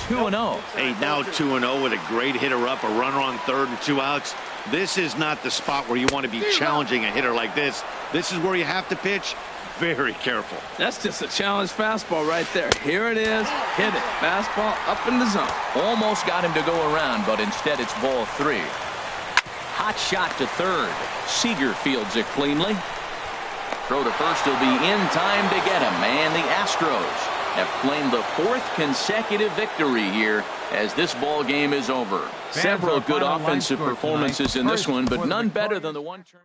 A: 2-0.
C: Hey, now 2-0 with a great hitter up, a runner on third and 2 outs. This is not the spot where you want to be challenging a hitter like this. This is where you have to pitch very careful.
B: That's just a challenge fastball right there. Here it is. Hit it. Fastball up in the zone.
A: Almost got him to go around, but instead it's ball 3. Hot shot to third. Seager fields it cleanly. Throw to first will be in time to get him. And the Astros have claimed the 4th consecutive victory here as this ball game is over. Several good offensive performances in this one, but none better than the one turn.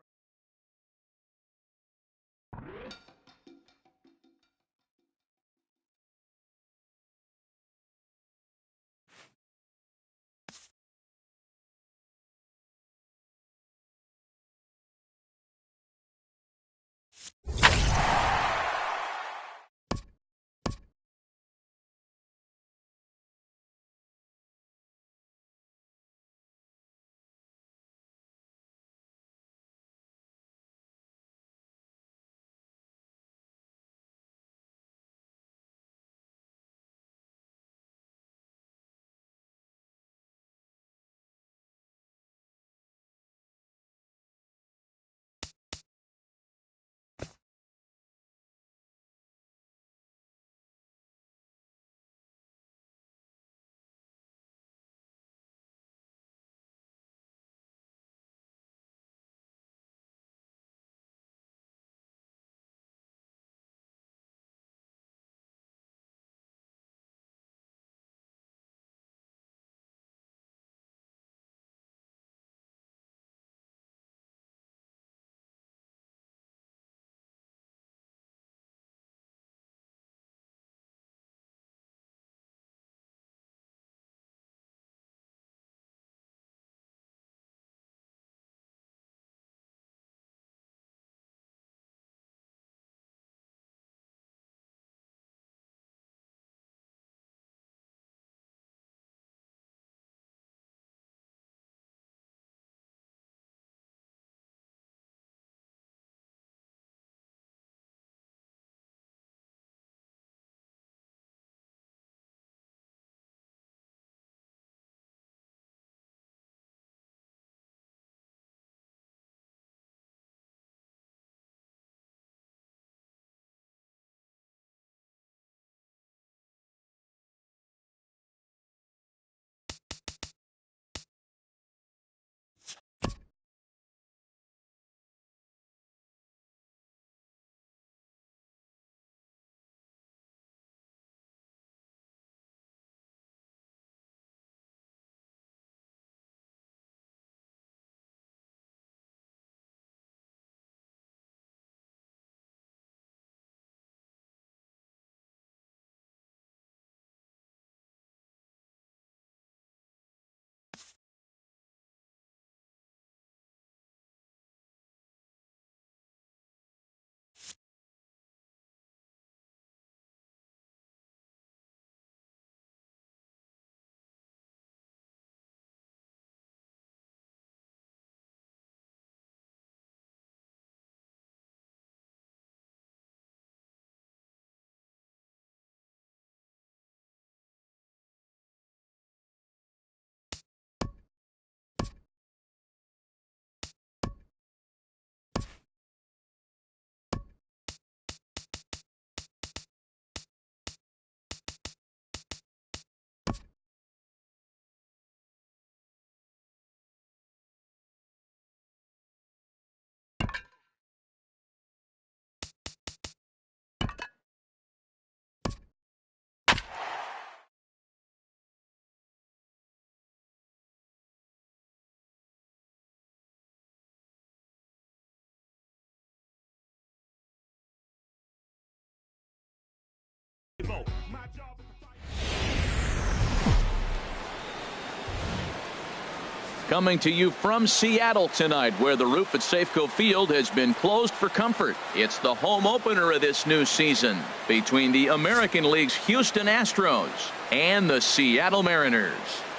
A: Coming to you from Seattle tonight, where the roof at Safeco Field has been closed for comfort. It's the home opener of this new season between the American League's Houston Astros and the Seattle Mariners.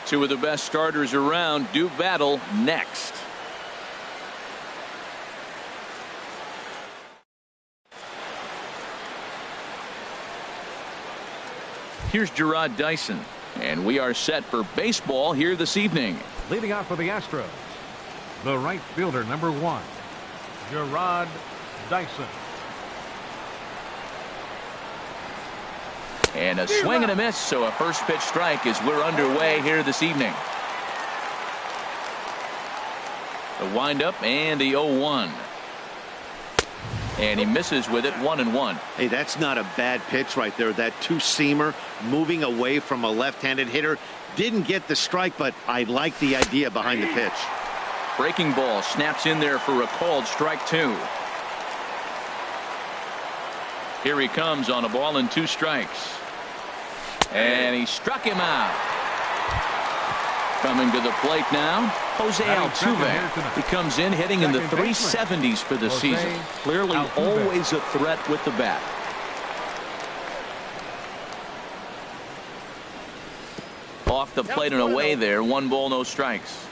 A: Two of the best starters around do battle next. Here's Gerard Dyson, and we are set for baseball here this evening.
D: Leading off for the Astros, the right fielder, number 1, Gerard Dyson.
A: And a swing and a miss, so a first pitch strike as we're underway here this evening. The windup and the 0-1. And he misses with it, 1-1.
C: Hey, that's not a bad pitch right there. That two-seamer moving away from a left-handed hitter. Didn't get the strike, but I like the idea behind the pitch.
A: Breaking ball snaps in there for a called strike 2. Here he comes on a ball and 2 strikes. And he struck him out. Coming to the plate now, Jose Altuve. He comes in hitting in the 370s for the season. Clearly always a threat with the bat. Off the plate and away there. 1 ball, no strikes.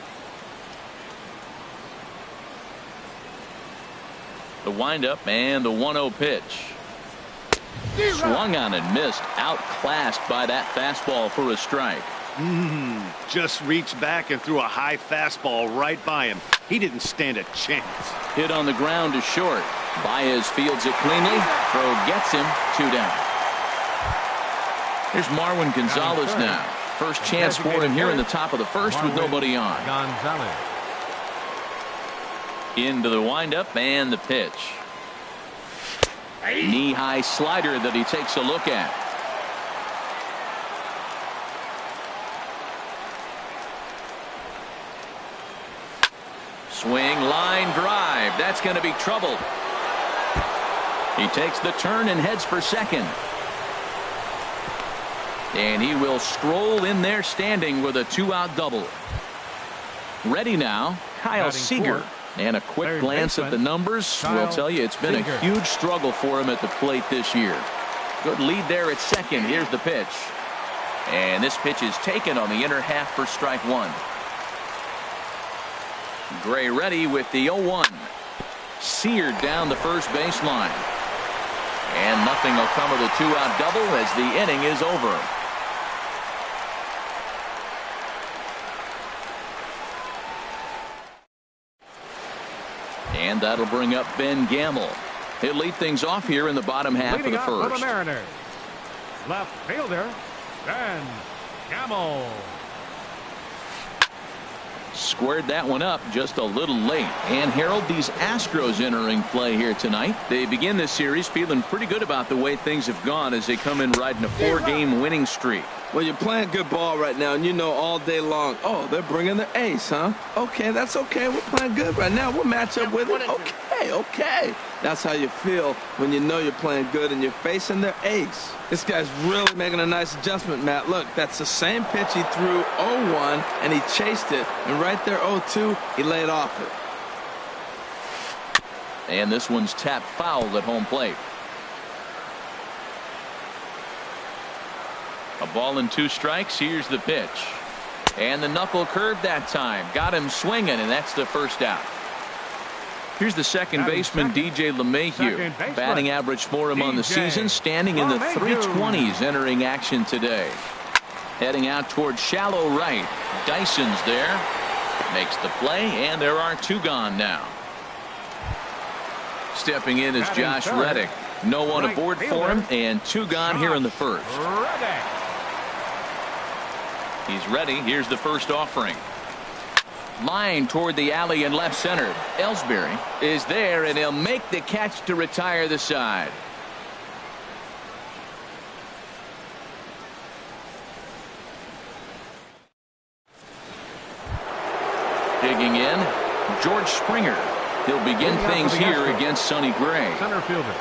A: The windup and the 1-0 pitch. Swung on and missed. Outclassed by that fastball for a strike.
C: Just reached back and threw a high fastball right by him. He didn't stand a chance.
A: Hit on the ground to short. Baez fields it cleanly. Throw gets him. 2 down. Here's Marwin Gonzalez now. First chance for him here in the top of the first with nobody on.
D: Gonzalez.
A: Into the windup and the pitch. Knee-high slider that he takes a look at. Swing, line drive. That's going to be trouble. He takes the turn and heads for second. And he will stroll in there standing with a 2-out double. Ready now, Kyle Seager. And a quick glance at the numbers will tell you it's been a huge struggle for him at the plate this year. Good lead there at second. Here's the pitch. And this pitch is taken on the inner half for strike 1. Gray ready with the 0-1. Seared down the first baseline. And nothing will come of the 2-out double as the inning is over. And that'll bring up Ben Gamble. He'll lead things off here in the bottom half of the first.
D: For the Mariners, left fielder Ben Gamble.
A: Squared that one up just a little late. And Harold, these Astros entering play here tonight. They begin this series feeling pretty good about the way things have gone as they come in riding a 4-game winning streak.
B: Well, you're playing good ball right now, and you know all day long, oh, they're bringing their ace, huh? Okay, that's okay. We're playing good right now. We'll match up with it. Okay. That's how you feel when you know you're playing good and you're facing their ace. This guy's really making a nice adjustment, Matt. Look, that's the same pitch he threw 0-1, and he chased it. And right there, 0-2, he laid off it.
A: And this one's tapped foul at home plate. A ball and 2 strikes. Here's the pitch. And the knuckle curve that time. Got him swinging, and that's the first out. Here's the second baseman, DJ LeMahieu. Batting average for him on the season, standing in the 320s entering action today. Heading out towards shallow right. Dyson's there. Makes the play, and there are 2 gone now. Stepping in is Josh Reddick. No one aboard for him, and 2 gone here in the first. He's ready. Here's the first offering. Line toward the alley in left center. Ellsbury is there, and he'll make the catch to retire the side. Digging in, George Springer. He'll begin things here against Sonny Gray.
D: Center fielder,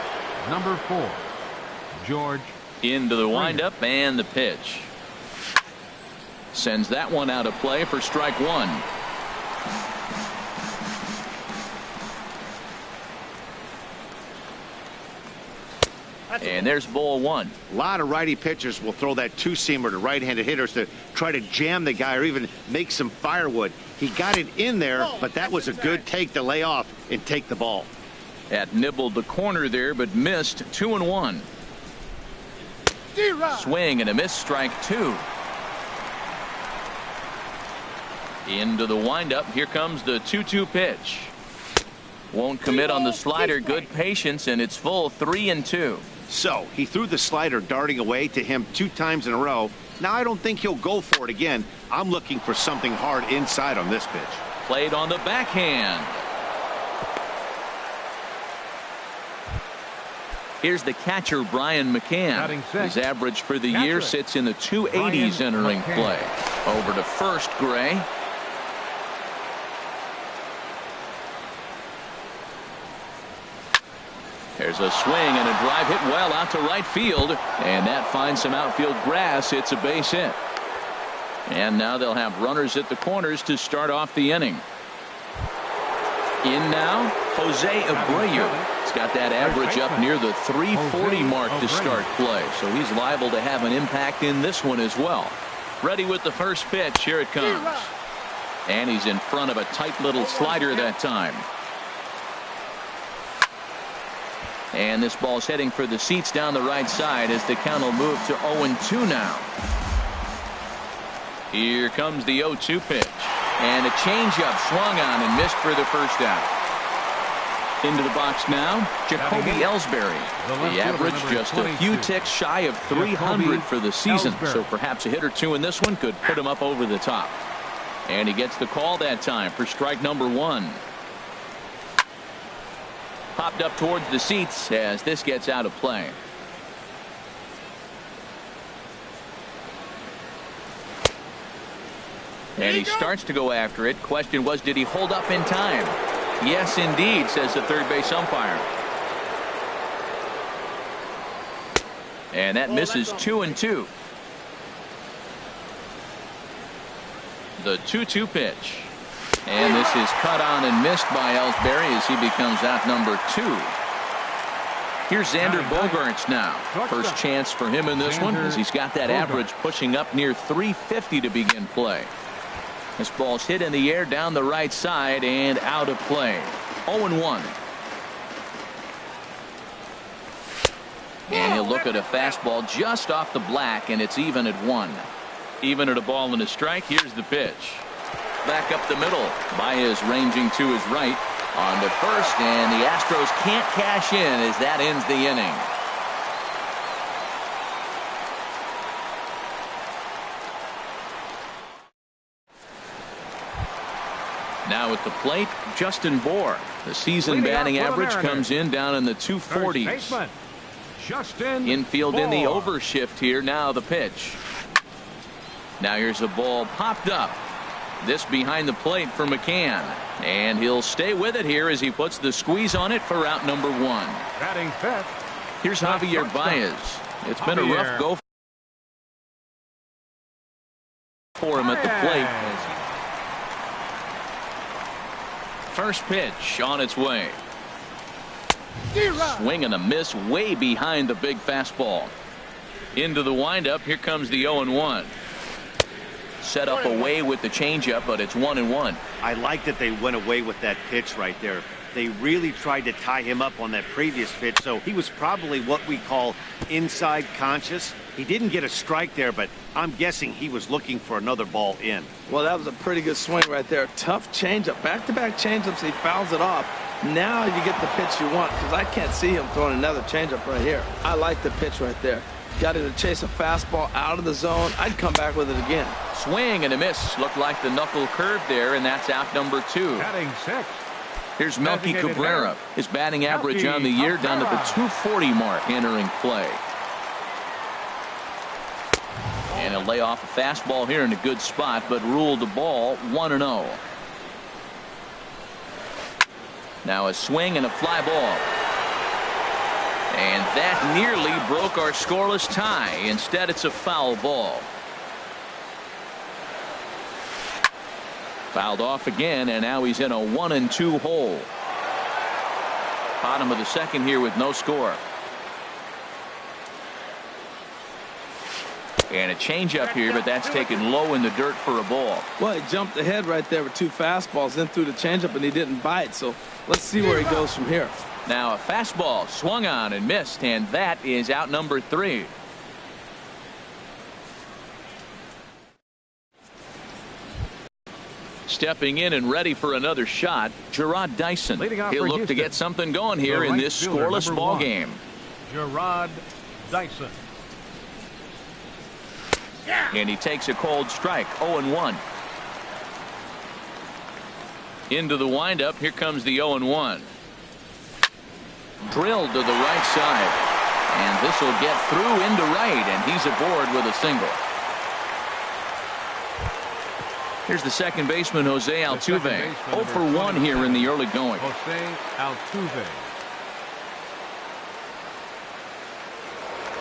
D: number 4, George.
A: Into the windup and the pitch. Sends that one out of play for strike 1. And there's ball one.
C: A lot of righty pitchers will throw that two-seamer to right-handed hitters to try to jam the guy or even make some firewood. He got it in there, but that was a good take to lay off and take the ball.
A: That nibbled the corner there, but missed. 2-1. Swing and a miss, strike two. Into the windup. Here comes the 2-2 pitch. Won't commit on the slider. Good patience, and it's full. 3-2.
C: So he threw the slider darting away to him 2 times in a row. Now I don't think he'll go for it again. I'm looking for something hard inside on this pitch.
A: Played on the backhand. Here's the catcher, Brian McCann. His average for the year sits in the 280s entering play. Over to first, Gray. There's a swing and a drive hit well out to right field, and that finds some outfield grass. It's a base hit. And now they'll have runners at the corners to start off the inning. In now, Jose Abreu. He's got that average up near the 340 mark to start play, so he's liable to have an impact in this one as well. Ready with the first pitch. Here it comes. And he's in front of a tight little slider that time. And this ball's heading for the seats down the right side as the count will move to 0-2 now. Here comes the 0-2 pitch. And a changeup swung on and missed for the first out. Into the box now, Jacoby Ellsbury. The average just a few ticks shy of 300 for the season. So perhaps a hit or two in this one could put him up over the top. And he gets the call that time for strike number one. Popped up towards the seats as this gets out of play. And he starts to go after it. Question was, did he hold up in time? Yes, indeed, says the third base umpire. And that misses 2-2. The 2-2 pitch. And this is cut on and missed by Ellsbury as he becomes out number 2. Here's Xander Bogaerts now. First chance for him in this one as he's got that average pushing up near 350 to begin play. This ball's hit in the air down the right side and out of play. 0-1. And he'll look at a fastball just off the black, and it's even at 1. Even at a ball and a strike. Here's the pitch. Back up the middle. Baez ranging to his right. On to first, and the Astros can't cash in as that ends the inning. Now at the plate, Justin Bour. The season batting average comes in down in the 240s. Infield in the overshift here. Now the pitch. Now here's a ball popped up. This behind the plate for McCann. And he'll stay with it here as he puts the squeeze on it for out number 1.
D: Batting fifth.
A: Here's Javier Baez. It's been a rough go for him at the plate. First pitch on its way. Swing and a miss way behind the big fastball. Into the windup. Here comes the 0-1. Set up away with the changeup, but it's 1-1.
C: I like that they went away with that pitch right there. They really tried to tie him up on that previous pitch, so he was probably what we call inside conscious. He didn't get a strike there, but I'm guessing he was looking for another ball in.
B: Well, that was a pretty good swing right there. Tough changeup. Back-to-back changeups. He fouls it off. Now you get the pitch you want, because I can't see him throwing another changeup right here. I like the pitch right there. Got him to chase a fastball out of the zone. I'd come back with it again.
A: Swing and a miss. Looked like the knuckle curve there, and that's out number 2.
D: Batting sixth.
A: Here's Melky Cabrera. His batting average on the year down to the 240 mark entering play. And he'll lay off a fastball here in a good spot, but ruled the ball 1-0. Now a swing and a fly ball. And that nearly broke our scoreless tie. Instead, it's a foul ball. Fouled off again, and now he's in a 1-2 hole. Bottom of the second here with no score. And a changeup here, but that's taken low in the dirt for a ball.
B: Well, he jumped ahead right there with two fastballs, then threw the changeup, and he didn't bite. So let's see where he goes from here.
A: Now a fastball swung on and missed, and that is out number 3. Stepping in and ready for another shot, Gerard Dyson. He'll look to get something going here in this scoreless ball game.
D: Gerard Dyson.
A: And he takes a cold strike, 0-1. Into the windup, here comes the 0-1. Drilled to the right side. And this will get through into right, and he's aboard with a single. Here's the second baseman, Jose Altuve. 0 for 1 here in the early going.
D: Jose Altuve.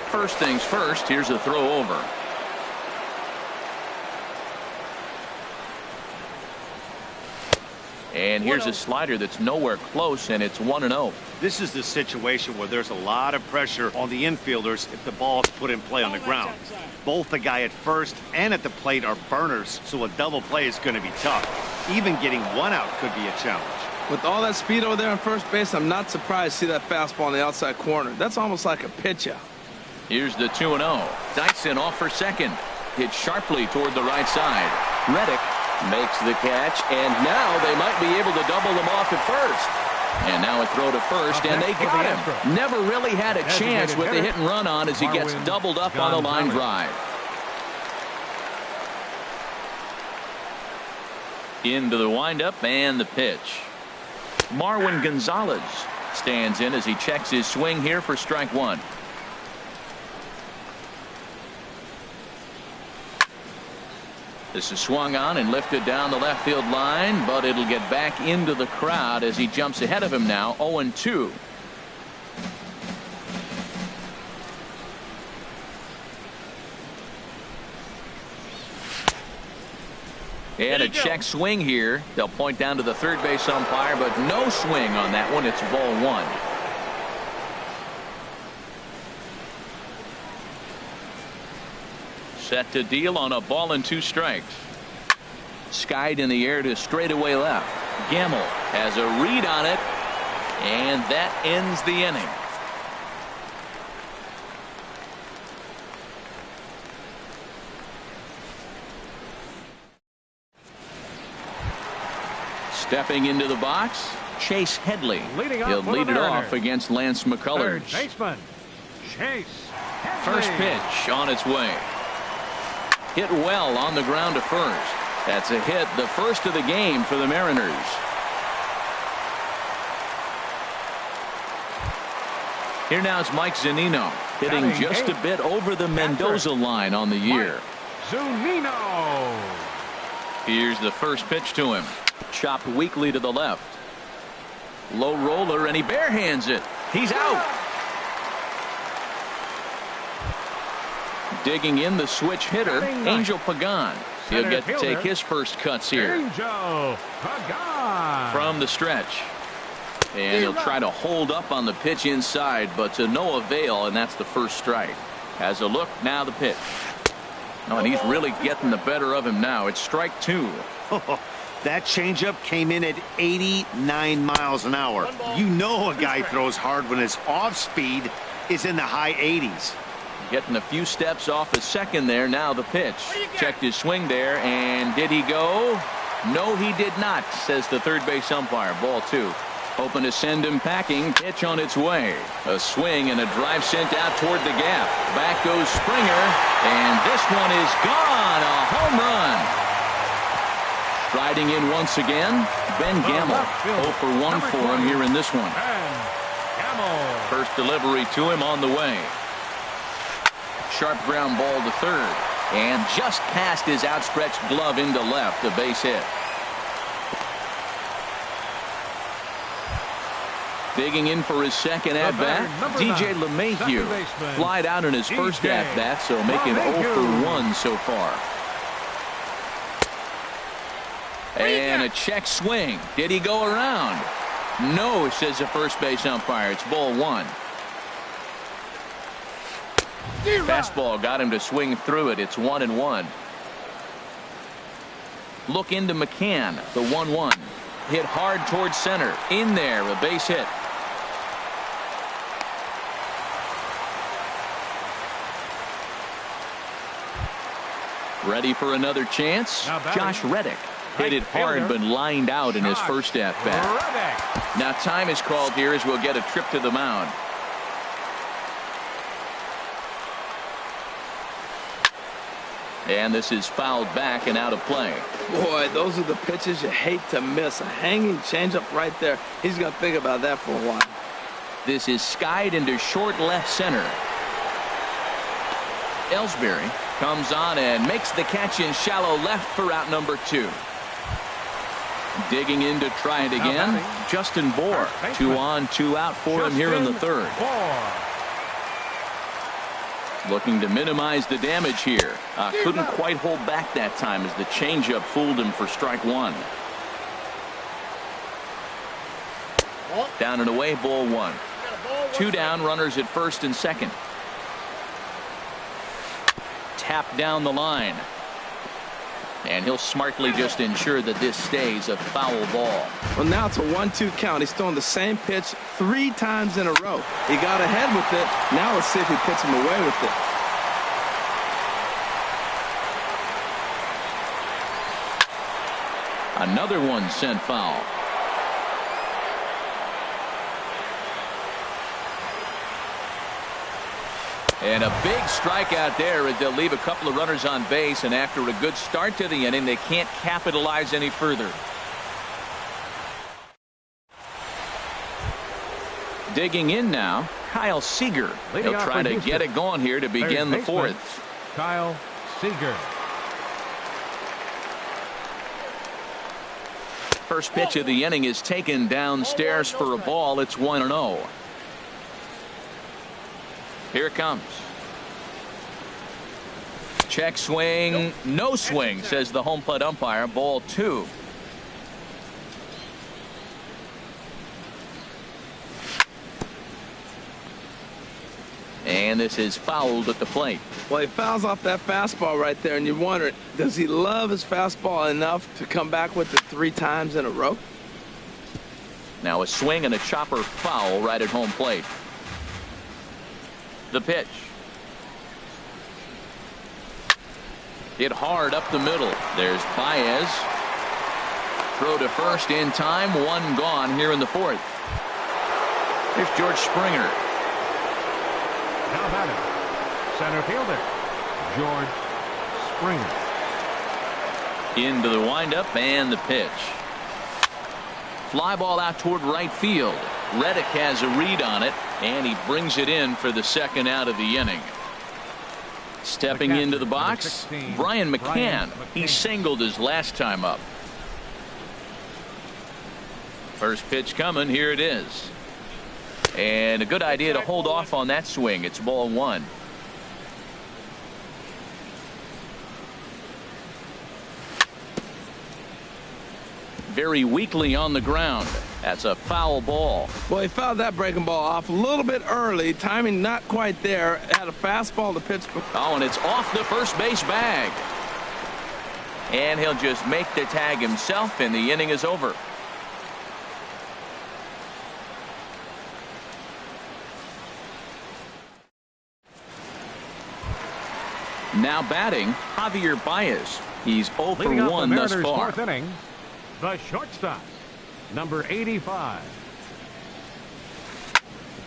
A: First things first, here's a throw over. And here's a slider that's nowhere close, and it's 1-0.
C: This is the situation where there's a lot of pressure on the infielders if the ball's put in play on the ground. Both the guy at first and at the plate are burners, so a double play is going to be tough. Even getting one out could be a challenge.
B: With all that speed over there on first base, I'm not surprised to see that fastball on the outside corner. That's almost like a pitch out.
A: Here's the 2-0. Dyson off for second. Hit sharply toward the right side. Reddick makes the catch, and now they might be able to double them off at first. And now a throw to first, and they got him. Never really had a chance with the hit and run on as he gets doubled up on the line drive. Into the windup and the pitch. Marwin Gonzalez stands in as he checks his swing here for strike 1. This is swung on and lifted down the left field line, but it'll get back into the crowd as he jumps ahead of him now, 0-2. And a check swing here. They'll point down to the third base umpire, but no swing on that one. It's ball 1. Set to deal on a ball and 2 strikes. Skied in the air to straightaway left. Gamble has a read on it, and that ends the inning. Stepping into the box, Chase Headley. He'll lead it off against Lance McCullers.
D: Third baseman, Chase Headley.
A: First pitch on its way. Hit well on the ground to first. That's a hit, the first of the game for the Mariners. Here now is Mike Zunino, hitting just a bit over the Mendoza line on the year.
D: Zunino.
A: Here's the first pitch to him. Chopped weakly to the left. Low roller, and he barehands it. He's out. Digging in the switch hitter, Angel Pagan. He'll get to take his first cuts here.
D: Angel Pagan.
A: From the stretch. And he'll try to hold up on the pitch inside, but to no avail, and that's the first strike. Has a look, now the pitch. Oh, and he's really getting the better of him now. It's strike 2.
C: That changeup came in at 89 miles an hour. You know a guy throws hard when his off speed is in the high 80s.
A: Getting a few steps off the second there. Now the pitch. Checked his swing there, and did he go? No, he did not, says the third base umpire. Ball 2. Hoping to send him packing. Pitch on its way. A swing and a drive sent out toward the gap. Back goes Springer, and this one is gone. A home run. Striding in once again, Ben Gamble. 0 for 1 for him here in this one. First delivery to him on the way. Sharp ground ball to third, and just past his outstretched glove into left, a base hit. Digging in for his second at-bat, DJ LeMahieu flied out in his first at-bat, so making 0 for 1 so far. And a check swing. Did he go around? No, says the first base umpire. It's ball one. Fastball got him to swing through it. It's 1-1. Look into McCann. The 1-1. Hit hard towards center. In there, a base hit. Ready for another chance? Josh Reddick. Hit it hard but lined out in his first at-bat. Now time is called here as we'll get a trip to the mound. And this is fouled back and out of play.
B: Boy, those are the pitches you hate to miss. A hanging changeup right there. He's going to think about that for a while.
A: This is skied into short left center. Ellsbury comes on and makes the catch in shallow left for out number 2. Digging in to try it again. Justin Bohr. 2 on, 2 out for him here in the third. Looking to minimize the damage here. Couldn't quite hold back that time as the changeup fooled him for strike 1. Down and away, ball 1. 2 down, runners at first and second. Tap down the line. And he'll smartly just ensure that this stays a foul ball.
B: Well, now it's a 1-2 count. He's throwing the same pitch 3 times in a row. He got ahead with it. Now let's see if he puts him away with it.
A: Another one sent foul. And a big strikeout there as they'll leave a couple of runners on base, and after a good start to the inning, they can't capitalize any further. Digging in now, Kyle Seager. He'll try to get it going here to begin the fourth.
D: Kyle Seager.
A: First pitch of the inning is taken downstairs for a ball. It's 1-0. Here it comes. Check swing. No swing, says the home plate umpire. Ball 2. And this is fouled at the plate.
B: Well, he fouls off that fastball right there, and you wonder, does he love his fastball enough to come back with it 3 times in a row?
A: Now a swing and a chopper foul right at home plate. The pitch. Hit hard up the middle. There's Baez. Throw to first in time. 1 gone here in the fourth. Here's George Springer.
D: Now batting, center fielder George Springer.
A: Into the windup and the pitch. Fly ball out toward right field. Reddick has a read on it, and he brings it in for the second out of the inning. Stepping into the box, Brian McCann. He singled his last time up. First pitch coming. Here it is. And a good idea to hold off on that swing. It's ball 1. Very weakly on the ground. That's a foul ball.
B: Well, he fouled that breaking ball off a little bit early. Timing not quite there. Had a fastball to pitch.
A: Oh, and it's off the first base bag. And he'll just make the tag himself, and the inning is over. Now batting, Javier Baez. He's 0 for 1 thus far.
D: Fourth inning, the shortstop, number 85.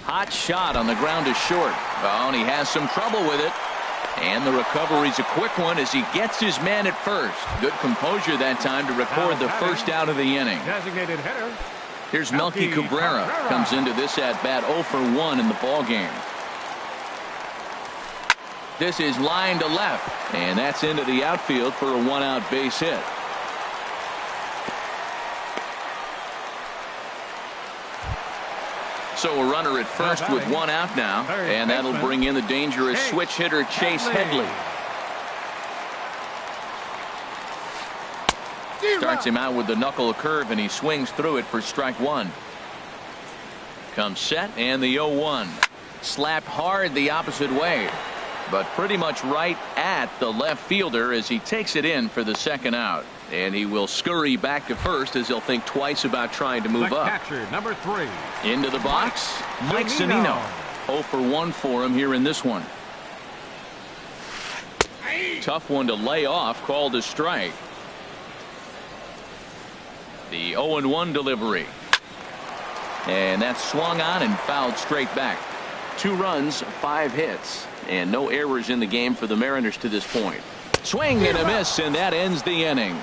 A: Hot shot on the ground to short. Oh, and he has some trouble with it. And the recovery's a quick one as he gets his man at first. Good composure that time to record the first out of the inning.
D: Designated hitter.
A: Here's Melky Cabrera. Comes into this at bat 0 for 1 in the ball game. This is line to left, and that's into the outfield for a 1-out base hit. So a runner at first with 1 out now, and that'll bring in the dangerous switch hitter Chase Headley. Starts him out with the knuckle curve, and he swings through it for strike one. Comes set, and the 0-1. Slapped hard the opposite way, but pretty much right at the left fielder as he takes it in for the second out. And he will scurry back to first as he'll think twice about trying to move up.
D: Catcher, number 3.
A: Into the box, Mike Zunino. 0 for 1 for him here in this one. Tough one to lay off, called a strike. The 0-1 delivery. And that's swung on and fouled straight back. 2 runs, 5 hits, and no errors in the game for the Mariners to this point. Swing and a miss, and that ends the inning.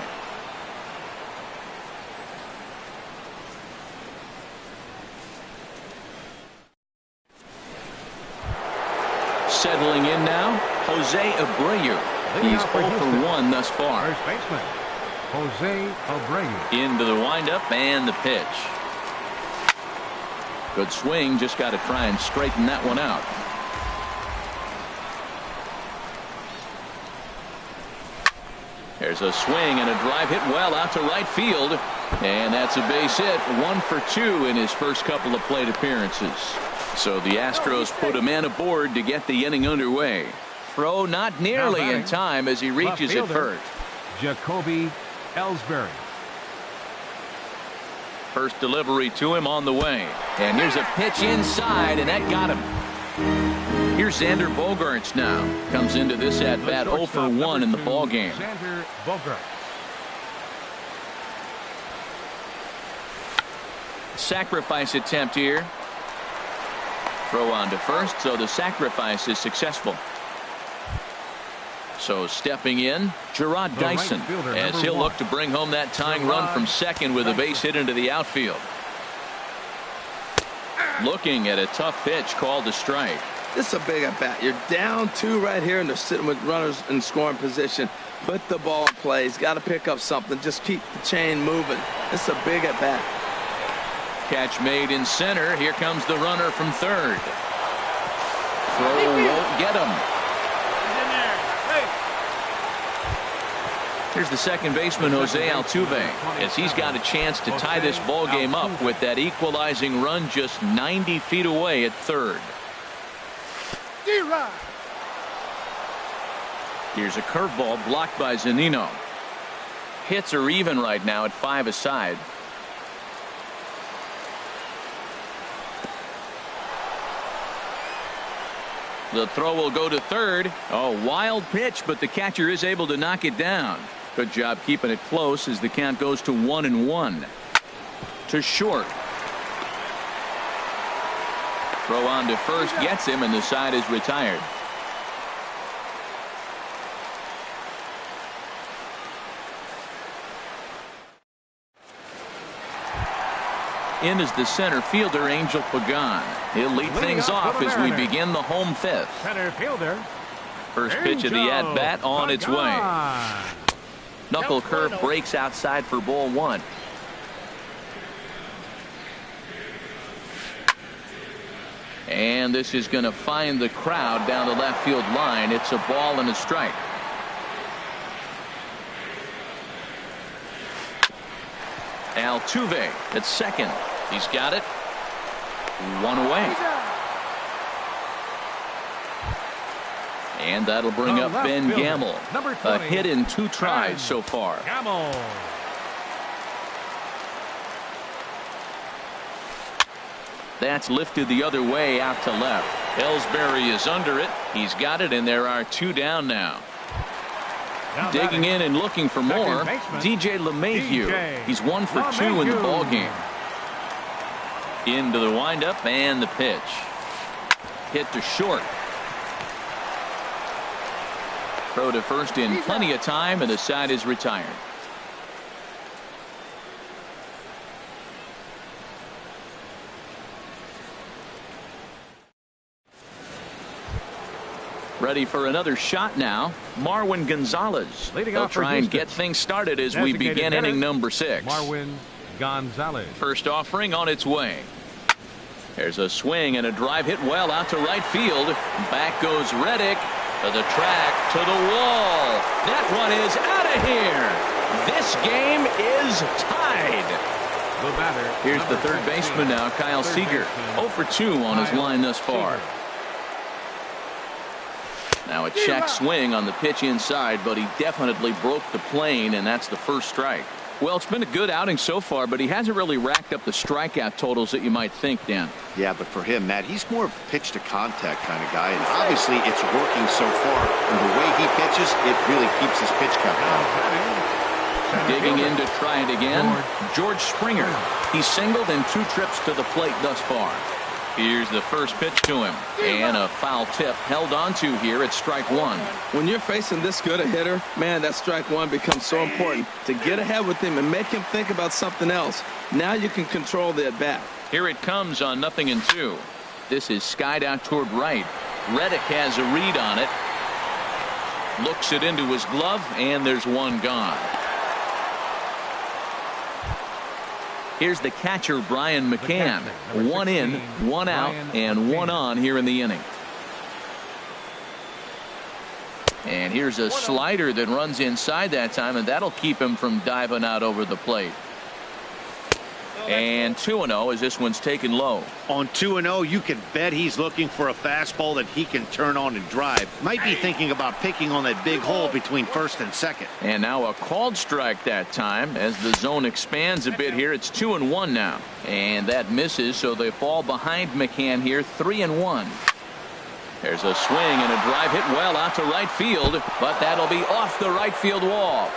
A: Settling in now, Jose Abreu. He's 0 for 1 thus far.
D: First baseman, Jose Abreu.
A: Into the windup and the pitch. Good swing, just got to try and straighten that one out. There's a swing and a drive hit well out to right field. And that's a base hit. 1 for 2 in his first couple of plate appearances. So the Astros put a man aboard to get the inning underway. Throw not nearly in time as he reaches it first.
D: Jacoby Ellsbury.
A: First delivery to him on the way. And here's a pitch inside, and that got him. Here's Xander Bogaerts now. Comes into this at bat 0 for 1 in the ball game.
D: Xander Bogaerts.
A: Sacrifice attempt here. Throw on to first, so the sacrifice is successful. So stepping in, Gerard Dyson, as he'll look to bring home that tying run from second with a base hit into the outfield. Looking at a tough pitch called a strike.
B: This is a big at bat. You're down 2 right here, and they're sitting with runners in scoring position. Put the ball in play. He's got to pick up something. Just keep the chain moving. This is a big at bat.
A: Catch made in center. Here comes the runner from third. Throw won't get him. Here's the second baseman, Jose Altuve, as he's got a chance to tie this ball game up with that equalizing run just 90 feet away at third. Here's a curveball blocked by Zunino. Hits are even right now at 5 aside. The throw will go to third. A wild pitch, but the catcher is able to knock it down. Good job keeping it close as the count goes to 1-1. To short. Throw on to first gets him, and the side is retired. In is the center fielder, Angel Pagan. He'll lead things off as we begin the home fifth.
D: Center fielder.
A: First pitch of the at-bat on its way. Knuckle curve breaks outside for ball 1. And this is going to find the crowd down the left field line. It's a ball and a strike. Altuve at second. He's got it. 1 away. And that'll bring up Ben Gamel. A hit in 2 tries so far.
D: Gamel.
A: That's lifted the other way out to left. Ellsbury is under it. He's got it, and there are 2 down now. Digging in and looking for more, DJ LeMahieu. He's 1 for 2 in the ball game. Into the windup and the pitch. Hit to short. Throw to first in plenty of time, and the side is retired. Ready for another shot now. Marwin Gonzalez. They'll try and get things started as we begin inning number 6.
D: Marwin Gonzalez.
A: First offering on its way. There's a swing and a drive hit well out to right field. Back goes Reddick to the track, to the wall. That one is out of here. this game is tied.
D: The batter.
A: Here's the third baseman now, Kyle Seager. 0 for 2 on his line thus far. Now a check swing on the pitch inside, but he definitely broke the plane, and that's the first strike. Well, it's been a good outing so far, but he hasn't really racked up the strikeout totals that you might think, Dan.
C: Yeah, but for him, Matt, he's more of a pitch to contact kind of guy, and obviously it's working so far. And the way he pitches, it really keeps his pitch count down.
A: Digging in to try it again, George Springer. He's singled in 2 trips to the plate thus far. Here's the first pitch to him, and a foul tip held on to here at strike 1.
B: When you're facing this good a hitter, man, that strike 1 becomes so important to get ahead with him and make him think about something else. Now you can control the at-bat.
A: Here it comes on 0-2. This is skied out toward right. Reddick has a read on it. Looks it into his glove, and there's one gone. Here's the catcher, Brian McCann. 1 in, 1 out, and 1 on here in the inning. And here's a slider that runs inside that time, and that'll keep him from diving out over the plate. And 2-0 as this one's taken low.
C: On 2-0, you can bet he's looking for a fastball that he can turn on and drive. Might be thinking about picking on that big hole between first and second.
A: And now a called strike that time as the zone expands a bit here. It's 2-1 now. And that misses, so they fall behind McCann here, 3-1. There's a swing and a drive hit well out to right field, but that'll be off the right field wall.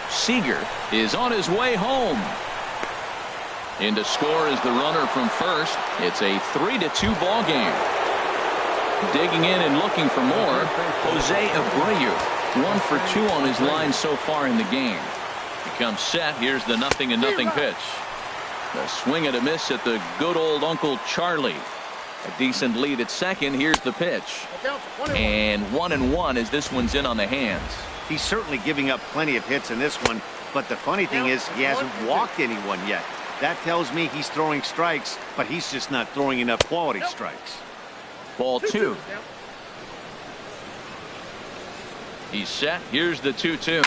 A: Seager is on his way home. In to score is the runner from first. It's a 3-2 ball game. Digging in and looking for more, Jose Abreu. 1 for 2 on his line so far in the game. He comes set. Here's the 0-0 pitch. A swing and a miss at the good old Uncle Charlie. A decent lead at second. Here's the pitch. And 1-1 as this one's in on the hands.
C: He's certainly giving up plenty of hits in this one, but the funny thing is he hasn't walked anyone yet. That tells me he's throwing strikes, but he's just not throwing enough quality strikes.
A: Ball 2. He's set. Here's the 2-2.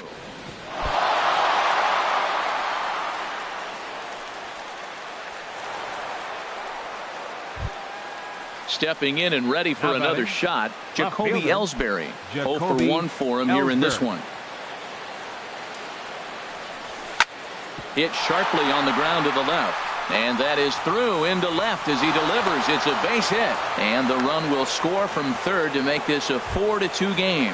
A: Stepping in and ready for another shot, Jacoby Ellsbury. 0 for 1 for him here in this one. Hit sharply on the ground to the left. And that is through into left as he delivers. It's a base hit. And the run will score from third to make this a 4-2 game.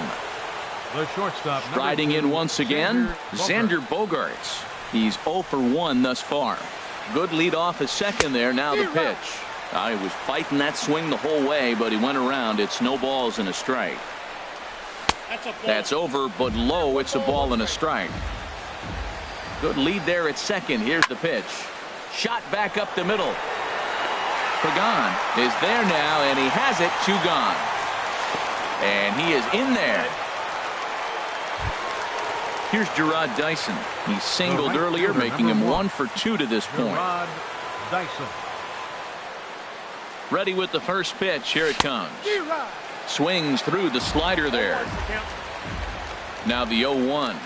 D: The shortstop.
A: Striding in once again, Xander Bogaerts. He's 0 for 1 thus far. Good lead off a second there. Now the pitch. He was fighting that swing the whole way, but he went around. It's no balls and a strike. That's over, but low. It's a ball and a strike. Good lead there at second. Here's the pitch. Shot back up the middle. Pagan is there now, and he has it. 2 gone. And he is in there. Here's Gerard Dyson. He singled earlier, making him 1 for 2 to this point.
D: Gerard Dyson.
A: Ready with the first pitch. Here it comes. Swings through the slider there. Now the 0-1.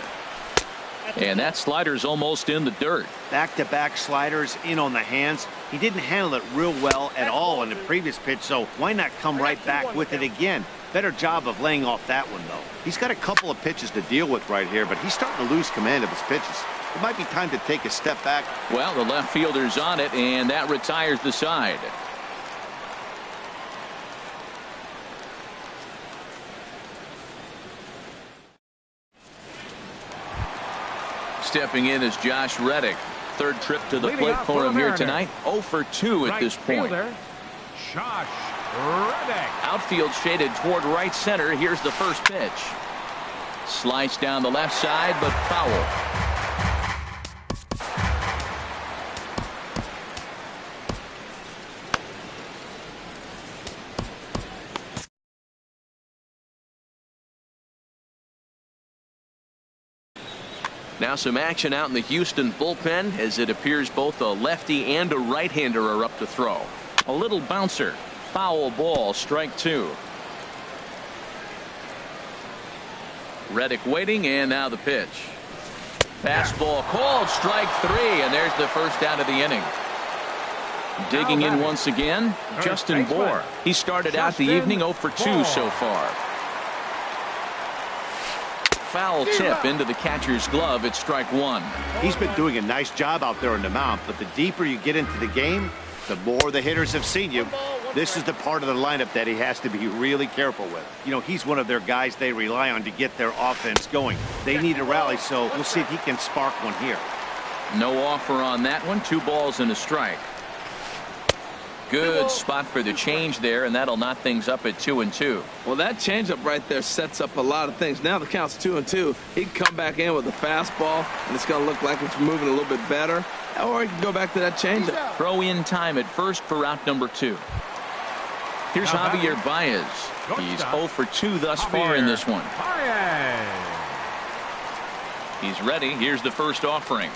A: And that slider's almost in the dirt.
C: Back-to-back sliders in on the hands. He didn't handle it real well at all in the previous pitch, so why not come right back with it again? Better job of laying off that one, though. He's got a couple of pitches to deal with right here, but he's starting to lose command of his pitches. It might be time to take a step back.
A: Well, the left fielder's on it, and that retires the side. Stepping in is Josh Reddick. Third trip to the plate for him here tonight. 0 for 2 at this point.
D: Josh Reddick.
A: Outfield shaded toward right center. Here's the first pitch. Sliced down the left side, but foul. Now some action out in the Houston bullpen as it appears both a lefty and a right-hander are up to throw. A little bouncer. Foul ball, strike 2. Reddick waiting, and now the pitch. Fastball called, strike 3, and there's the first out of the inning. Digging in once again, Justin Bohr. He started out the evening 0 for 2 so far. Foul tip into the catcher's glove. It's strike 1.
C: He's been doing a nice job out there on the mound, but the deeper you get into the game, the more the hitters have seen you. This is the part of the lineup that he has to be really careful with. You know, he's one of their guys they rely on to get their offense going. They need a rally, so we'll see if he can spark one here.
A: No offer on that one. 2 balls and a strike. Good spot for the change there, and that'll knot things up at 2-2.
B: Well, that changeup right there sets up a lot of things. Now the count's 2-2. He can come back in with a fastball, and it's going to look like it's moving a little bit better. Or he can go back to that changeup.
A: Throw in time at first for out number 2. Here's Javier Baez. He's 0 for 2 thus far in this one. He's ready. Here's the first offering.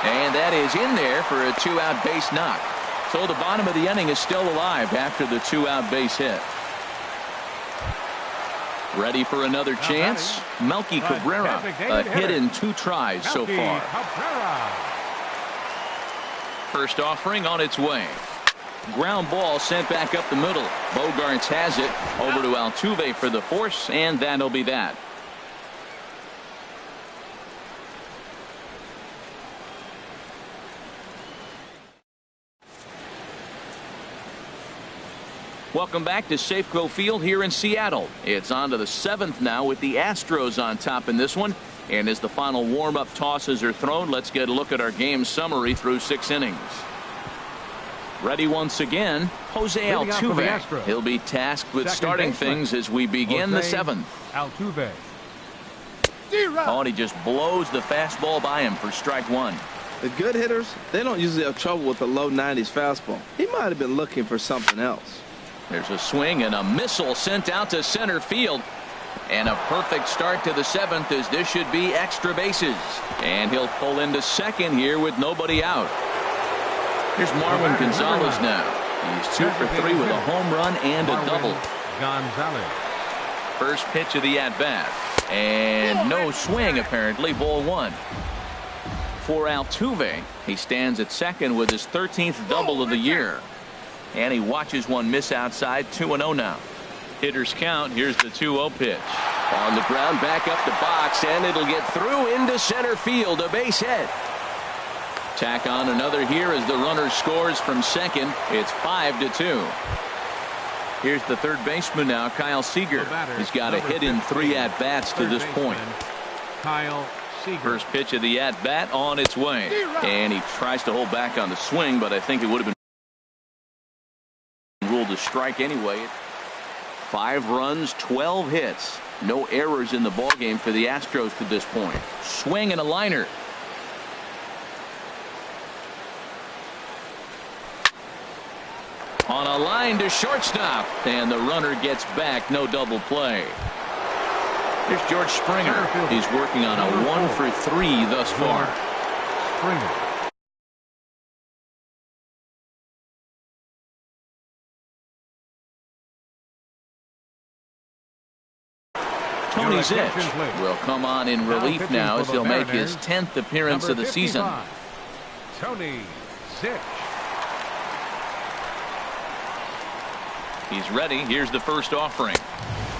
A: And that is in there for a 2-out base knock. So the bottom of the inning is still alive after the 2-out base hit. Ready for another chance? Melky Cabrera. A hit in 2 tries so far. First offering on its way. Ground ball sent back up the middle. Bogarts has it over to Altuve for the force, and that'll be that. Welcome back to Safeco Field here in Seattle. It's on to the 7th now with the Astros on top in this one. And as the final warm-up tosses are thrown, let's get a look at our game summary through 6 innings. Ready once again, Jose Altuve. He'll be tasked with starting things as we begin the 7th.
D: Altuve.
A: Oh, and he just blows the fastball by him for strike 1.
B: The good hitters, they don't usually have trouble with the low 90s fastball. He might have been looking for something else.
A: There's a swing and a missile sent out to center field. And a perfect start to the 7th as this should be extra bases. And he'll pull into second here with nobody out. Here's Marwin Gonzalez now. He's 2 for 3 with a home run and a double.
D: Gonzalez.
A: First pitch of the at-bat. And no swing apparently. Ball 1. For Altuve, he stands at second with his 13th double of the year. And he watches one miss outside. 2-0 now. Hitters count. Here's the 2-0 pitch. On the ground, back up the box, and it'll get through into center field. A base hit. Tack on another here as the runner scores from second. It's 5-2. Here's the third baseman now, Kyle Seager. He's got a hit in 3 at-bats to this point.
D: Kyle Seager.
A: First pitch of the at-bat on its way. And he tries to hold back on the swing, but I think it would have been ruled a strike anyway. 5 runs, 12 hits. No errors in the ballgame for the Astros to this point. Swing and a liner. On a line to shortstop. And the runner gets back. No double play. Here's George Springer. He's working on a 1 for 3 thus far.
D: Springer.
A: Tony Zitch will come on in relief now as he'll make his 10th appearance of the season.
D: Tony Zitch.
A: He's ready. Here's the first offering.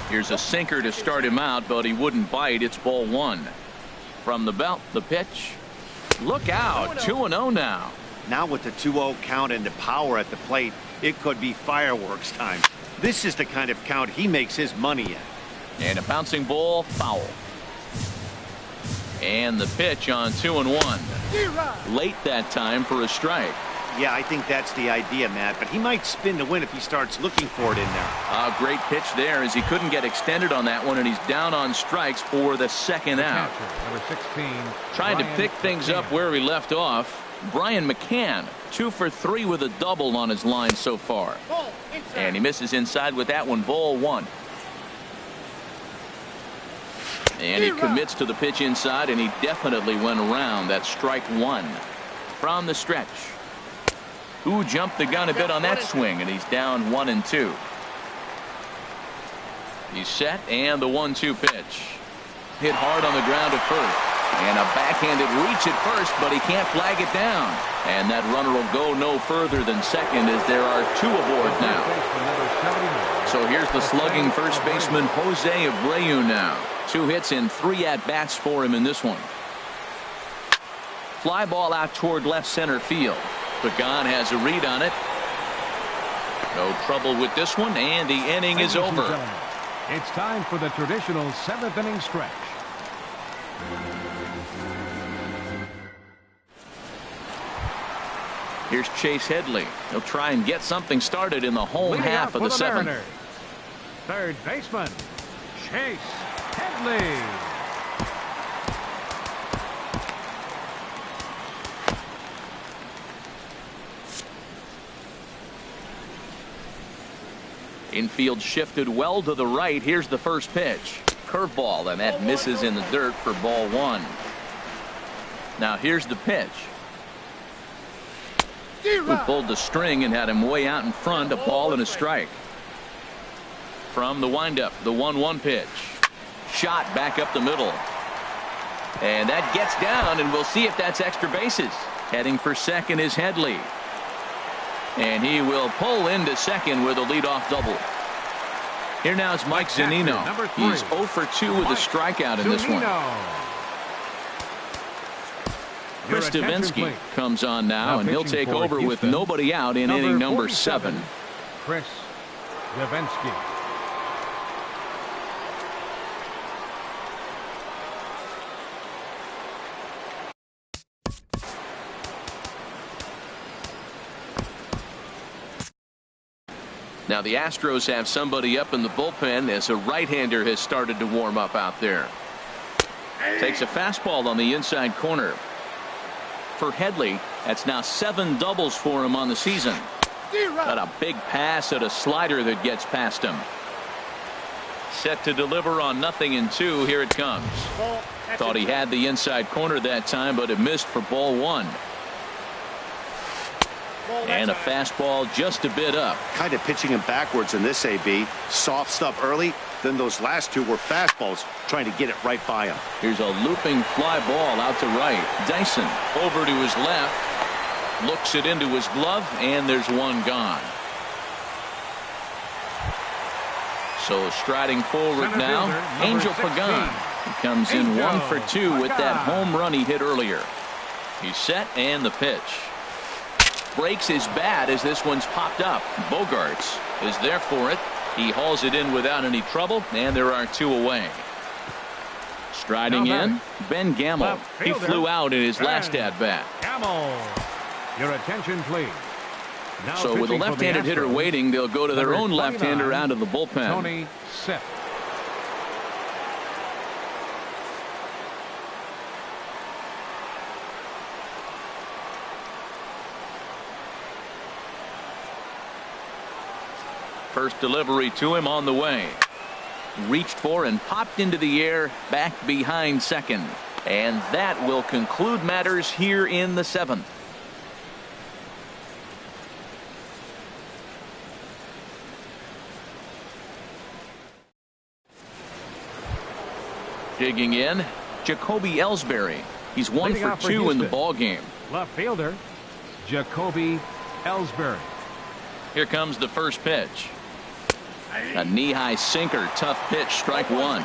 A: Here's a sinker to start him out, but he wouldn't bite. It's ball 1. From the belt, the pitch. Look out. 2-0 now.
C: Now with the 2-0 count and the power at the plate, it could be fireworks time. This is the kind of count he makes his money in.
A: And a bouncing ball, foul. And the pitch on 2-1. Late that time for a strike.
C: Yeah, I think that's the idea, Matt, but he might spin to win if he starts looking for it in there.
A: A great pitch there as he couldn't get extended on that one, and he's down on strikes for the second out.
D: Number 16.
A: Trying to pick things up where we left off. Brian McCann, 2 for 3 with a double on his line so far. And he misses inside with that one. Ball 1. And he commits to the pitch inside, and he definitely went around. That strike 1 from the stretch. Who jumped the gun a bit on that swing, and he's down 1-2. He's set, and the 1-2 pitch. Hit hard on the ground at first. And a backhanded reach at first, but he can't flag it down. And that runner will go no further than second as there are two aboard now. So here's the slugging first baseman Jose Abreu now. 2 hits and 3 at-bats for him in this one. Fly ball out toward left center field. Pagan has a read on it. No trouble with this one, and the inning is over.
D: It's time for the traditional 7th inning stretch.
A: Here's Chase Headley. He'll try and get something started in the home half of the 7th.
D: Mariners. Third baseman, Chase Headley.
A: Infield shifted well to the right. Here's the first pitch. Curveball, and that misses in the dirt for ball 1. Now here's the pitch. We pulled the string and had him way out in front. A ball and a strike. From the windup, the 1-1 pitch. Shot back up the middle. And that gets down, and we'll see if that's extra bases. Heading for second is Headley. And he will pull into second with a leadoff double. Here now is Mike Zunino. He's 0 for 2 with a strikeout in this one. Chris Davinsky comes on now, and he'll take over with nobody out in inning number 7.
D: Chris Davinsky.
A: Now the Astros have somebody up in the bullpen as a right-hander has started to warm up out there. Takes a fastball on the inside corner. For Headley, that's now 7 doubles for him on the season. Got a big pass at a slider that gets past him. Set to deliver on 0-2. Here it comes. Thought he had the inside corner that time, but it missed for ball 1. And a fastball just a bit up.
C: Kind of pitching him backwards in this AB. Soft stuff early. Then those last 2 were fastballs, trying to get it right by him.
A: Here's a looping fly ball out to right. Dyson over to his left. Looks it into his glove, and there's one gone. So striding forward now, Angel Pagan. He comes in 1 for 2 with that home run he hit earlier. He's set, and the pitch. Breaks his bat as this one's popped up. Bogarts is there for it. He hauls it in without any trouble, and there are 2 away. Striding in, Ben Gamel. He flew out in his last at-bat.
D: Gamel, your attention, please. Now
A: so with a left-handed hitter waiting, they'll go to their own left-hander out of the bullpen.
D: Tony Sipp.
A: First delivery to him on the way. Reached for and popped into the air back behind second. And that will conclude matters here in the 7th. Digging in, Jacoby Ellsbury. He's 1 for 2 in the ball game.
D: Left fielder, Jacoby Ellsbury.
A: Here comes the first pitch. A knee-high sinker, tough pitch, strike 1.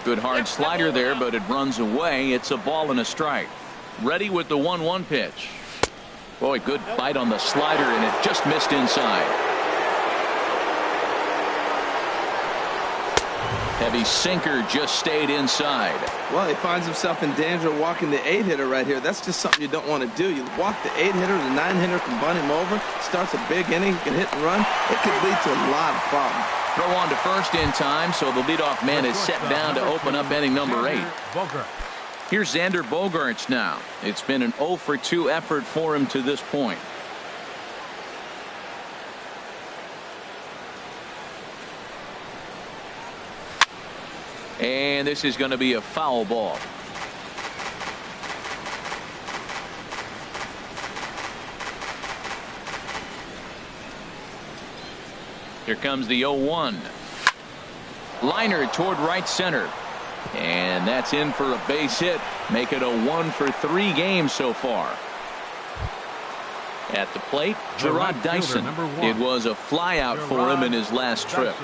A: Good hard slider there, but it runs away. It's a ball and a strike. Ready with the 1-1 pitch. Boy, good bite on the slider, and it just missed inside. Heavy sinker just stayed inside.
B: Well, he finds himself in danger of walking the 8-hitter right here. That's just something you don't want to do. You walk the 8-hitter, the 9-hitter can bunt him over. Starts a big inning, can hit and run. It could lead to a lot of problems.
A: Throw on to first in time, so the leadoff man is set down to open up inning number 8. Here's Xander Bogaerts now. It's been an 0 for 2 effort for him to this point. And this is going to be a foul ball. Here comes the 0-1. Liner toward right center. And that's in for a base hit. Make it a 1 for 3 games so far. At the plate, Gerard Dyson. It was a flyout for him in his last trip.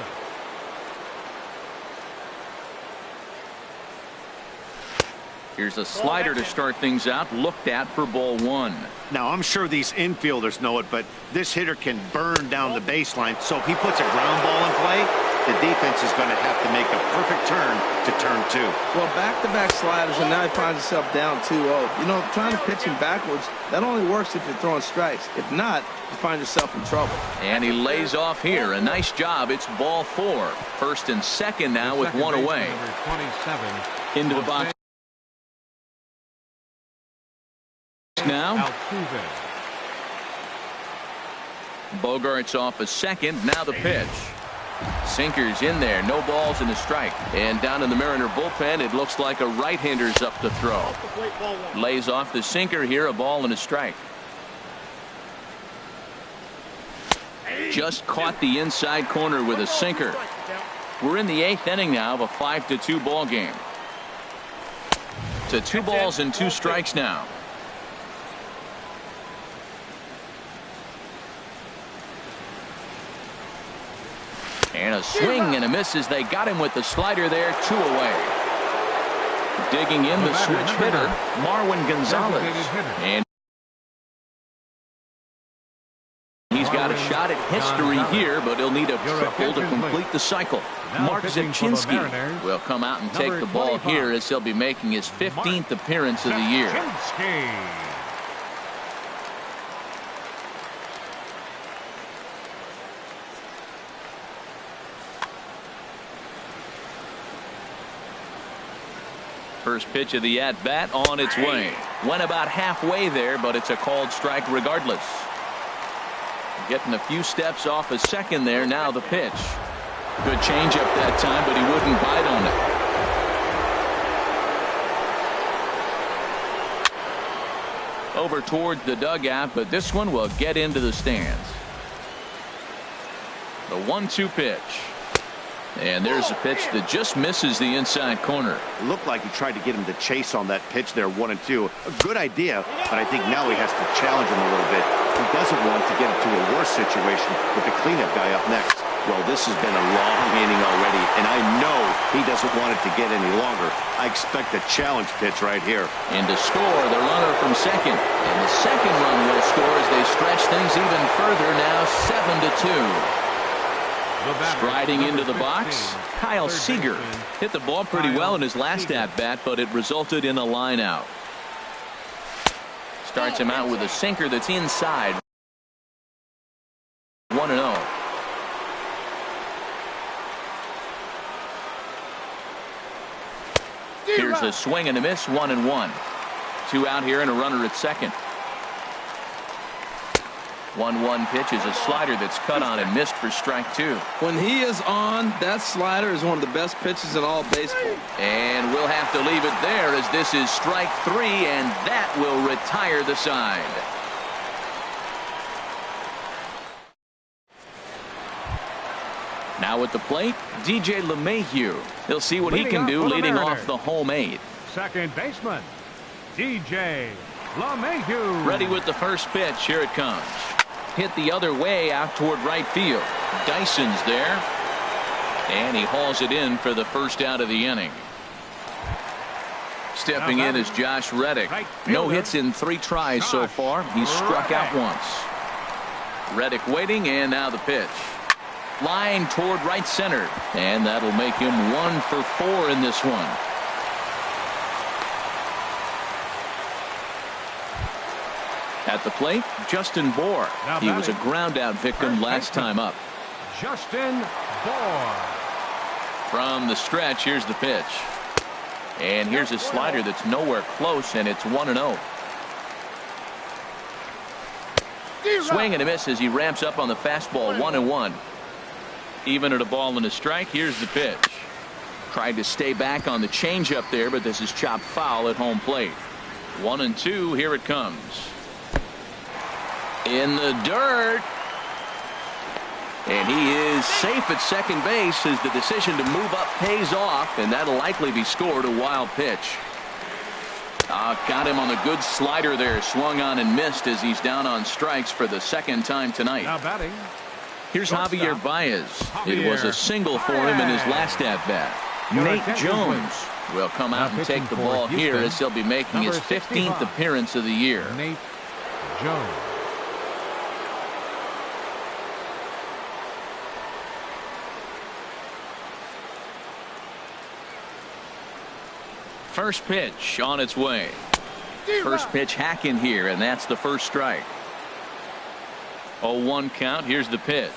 A: Here's a slider to start things out. Looked at for ball 1.
C: Now, I'm sure these infielders know it, but this hitter can burn down the baseline. So if he puts a ground ball in play, the defense is going to have to make a perfect turn to turn 2.
B: Well, back-to-back sliders, and now he finds himself down 2-0. You know, trying to pitch him backwards, that only works if you're throwing strikes. If not, you find yourself in trouble.
A: And he lays off here. A nice job. It's ball 4. First and second now with 1 away. Into the box now. Bogart's off a second. Now the pitch. Sinkers in there. No balls and a strike. And down in the Mariner bullpen, it looks like a right-hander's up to throw. Lays off the sinker here. A ball and a strike. Just caught the inside corner with a sinker. We're in the 8th inning now of a 5-2 ball game. To 2 balls and 2 strikes now. And a swing and a miss as they got him with the slider there. 2 away. Digging in the switch hitter, Marwin Gonzalez. And he's got a shot at history here, but he'll need a triple to complete the cycle. Mark Zaczynski will come out and take the ball here as he'll be making his 15th appearance of the year. First pitch of the at-bat on its way. Went about halfway there, but it's a called strike regardless. Getting a few steps off a second there. Now the pitch. Good changeup that time, but he wouldn't bite on it. Over towards the dugout, but this one will get into the stands. The 1-2 pitch. And there's a pitch that just misses the inside corner.
C: It looked like he tried to get him to chase on that pitch there, 1-2. A good idea, but I think now he has to challenge him a little bit. He doesn't want to get into a worse situation with the cleanup guy up next. Well, this has been a long inning already, and I know he doesn't want it to get any longer. I expect a challenge pitch right here.
A: And to score, the runner from second. And the second run will score as they stretch things even further now, 7-2. Striding into the box, Kyle Seager hit the ball pretty well in his last at-bat, but it resulted in a line out. Starts him out with a sinker that's inside. 1-0. Here's a swing and a miss, 1-1. 2 out here and a runner at second. 1-1 pitch is a slider that's cut on and missed for strike 2.
B: When he is on, that slider is one of the best pitches in all baseball.
A: And we'll have to leave it there as this is strike 3, and that will retire the side. Now at the plate, DJ LeMahieu. He'll see what he can do leading off the home 8.
D: Second baseman, DJ LeMahieu.
A: Ready with the first pitch. Here it comes. Hit the other way out toward right field. Dyson's there. And he hauls it in for the first out of the inning. Stepping in is Josh Reddick. No hits in 3 tries so far. He's struck out once. Reddick waiting, and now the pitch. Line toward right center. And that'll make him 1 for 4 in this one. At the plate, Justin Bour. He was a ground-out victim last time up.
D: Justin Bour.
A: From the stretch, here's the pitch. And here's a slider that's nowhere close, and it's 1-0. Swing and a miss as he ramps up on the fastball, 1-1. Even at a ball and a strike, here's the pitch. Tried to stay back on the changeup there, but this is chopped foul at home plate. 1-2, here it comes. In the dirt. And he is safe at second base as the decision to move up pays off, and that'll likely be scored. A wild pitch. Got him on the good slider there. Swung on and missed as he's down on strikes for the second time tonight.
D: Now batting.
A: Here's Javier Baez. It was a single for him in his last at-bat. Nate Jones will come out and take the ball here as he'll be making his 15th appearance of the year.
D: Nate Jones.
A: First pitch on its way. First pitch hacking here, and that's the first strike. 0-1 count. Here's the pitch.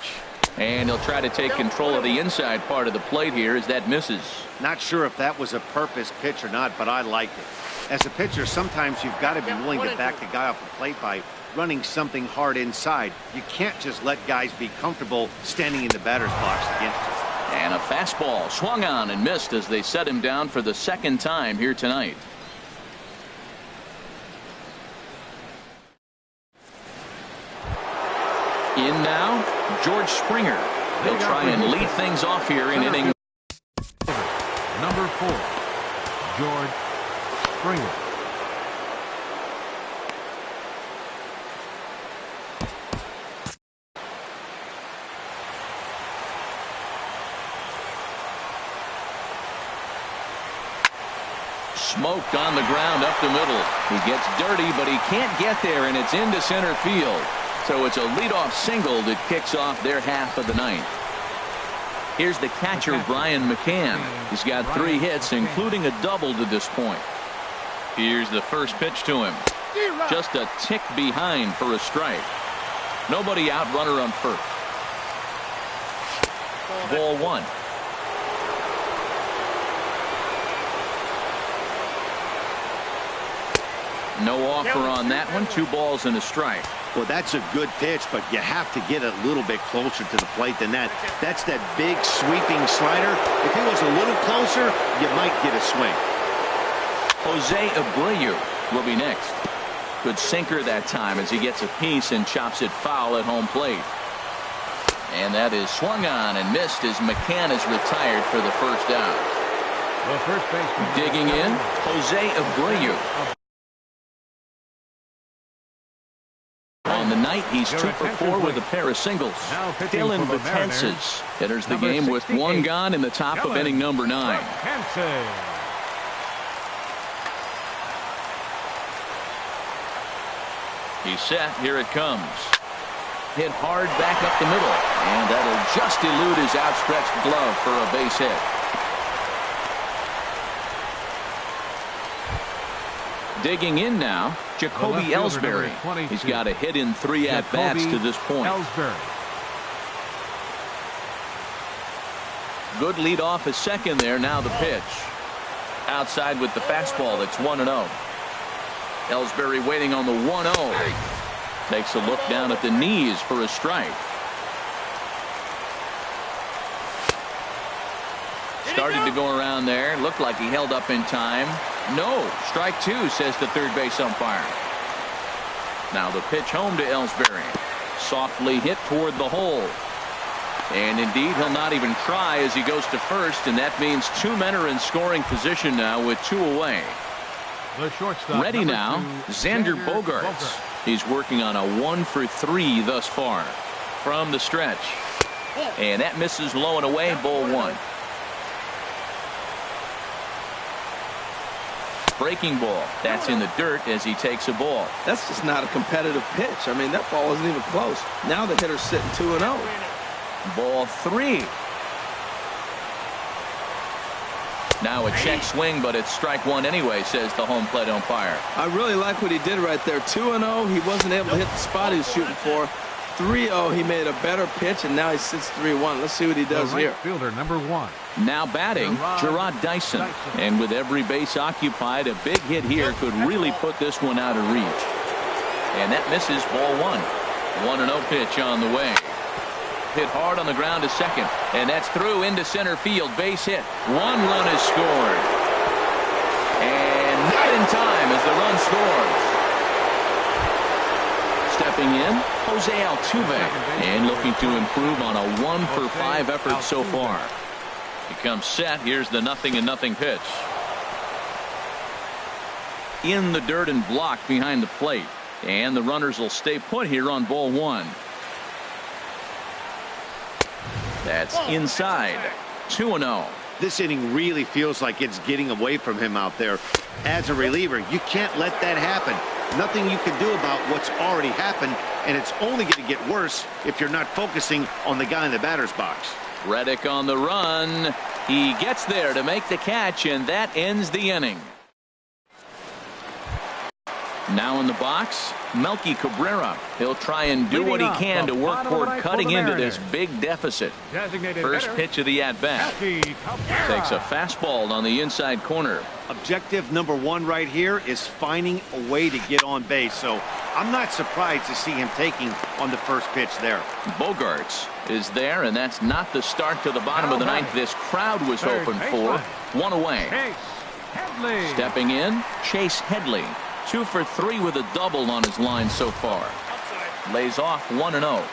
A: And he'll try to take control of the inside part of the plate here as that misses.
C: Not sure if that was a purpose pitch or not, but I liked it. As a pitcher, sometimes you've got to be willing to back the guy off the plate by running something hard inside. You can't just let guys be comfortable standing in the batter's box against you.
A: And a fastball swung on and missed as they set him down for the second time here tonight. In now, George Springer. He'll try and lead things off here in inning
D: number 4, George Springer.
A: Smoked on the ground up the middle. He gets dirty, but he can't get there, and it's into center field. So it's a leadoff single that kicks off their half of the ninth. Here's the catcher, Brian McCann. He's got 3 hits, including a double to this point. Here's the first pitch to him. Just a tick behind for a strike. Nobody out, runner on first. Ball 1. No offer on that one. 2 balls and a strike.
C: Well, that's a good pitch, but you have to get a little bit closer to the plate than that. That's that big sweeping slider. If it was a little closer, you might get a swing.
A: Jose Abreu will be next. Good sinker that time as he gets a piece and chops it foul at home plate. And that is swung on and missed as McCann is retired for the first out.
D: The first baseman
A: digging in, Jose Abreu. On the night, he's 2 for 4 with a pair of singles. Dylan Betances enters the game with 1 gone in the top of inning number 9. He's set. Here it comes. Hit hard back up the middle, and that'll just elude his outstretched glove for a base hit. Digging in now, Jacoby Ellsbury. He's got a hit in 3 at-bats to this point. Good lead off his second there. Now the pitch. Outside with the fastball. That's 1-0. Ellsbury waiting on the 1-0. Takes a look down at the knees for a strike. Started to go around there. Looked like he held up in time. No. Strike 2, says the third base umpire. Now the pitch home to Ellsbury. Softly hit toward the hole. And indeed, he'll not even try as he goes to first, and that means 2 men are in scoring position now with 2 away.
D: The shortstop,
A: ready now, Xander Bogaerts. He's working on a 1 for 3 thus far from the stretch. And that misses low and away, ball 1. Breaking ball. That's in the dirt as he takes a ball.
B: That's just not a competitive pitch. I mean, that ball isn't even close. Now the hitter's sitting 2-0.
A: Ball 3. Now a check swing, but it's strike 1 anyway, says the home plate umpire.
B: I really like what he did right there. 2-0. He wasn't able to hit the spot he was shooting for. 3-0. He made a better pitch, and now he sits 3-1. Let's see what he does here.
D: Fielder number 1.
A: Now batting, Gerard Dyson. And with every base occupied, a big hit here could really put this one out of reach. And that misses, ball 1. 1-0 pitch on the way. Hit hard on the ground to second. And that's through into center field. Base hit. 1 run is scored. And not in time as the run scores. Step Stepping in, Jose Altuve, and looking to improve on a 1-for-5 effort so far. He comes set. Here's the 0-0 pitch. In the dirt and blocked behind the plate. And the runners will stay put here on ball 1. That's inside. 2-0.
C: This inning really feels like it's getting away from him out there. As a reliever, you can't let that happen. Nothing you can do about what's already happened, and it's only going to get worse if you're not focusing on the guy in the batter's box.
A: Reddick on the run. He gets there to make the catch, and that ends the inning. Now in the box, Melky Cabrera. He'll try and do what he can to work toward cutting into this big deficit. First pitch of the at-bat. Takes a fastball on the inside corner.
C: Objective number 1 right here is finding a way to get on base. So I'm not surprised to see him taking on the first pitch there.
A: Bogarts is there, and that's not the start to the bottom of the ninth this crowd was hoping for. 1 away. Stepping in, Chase Headley. 2 for 3 with a double on his line so far. Lays off 1-0.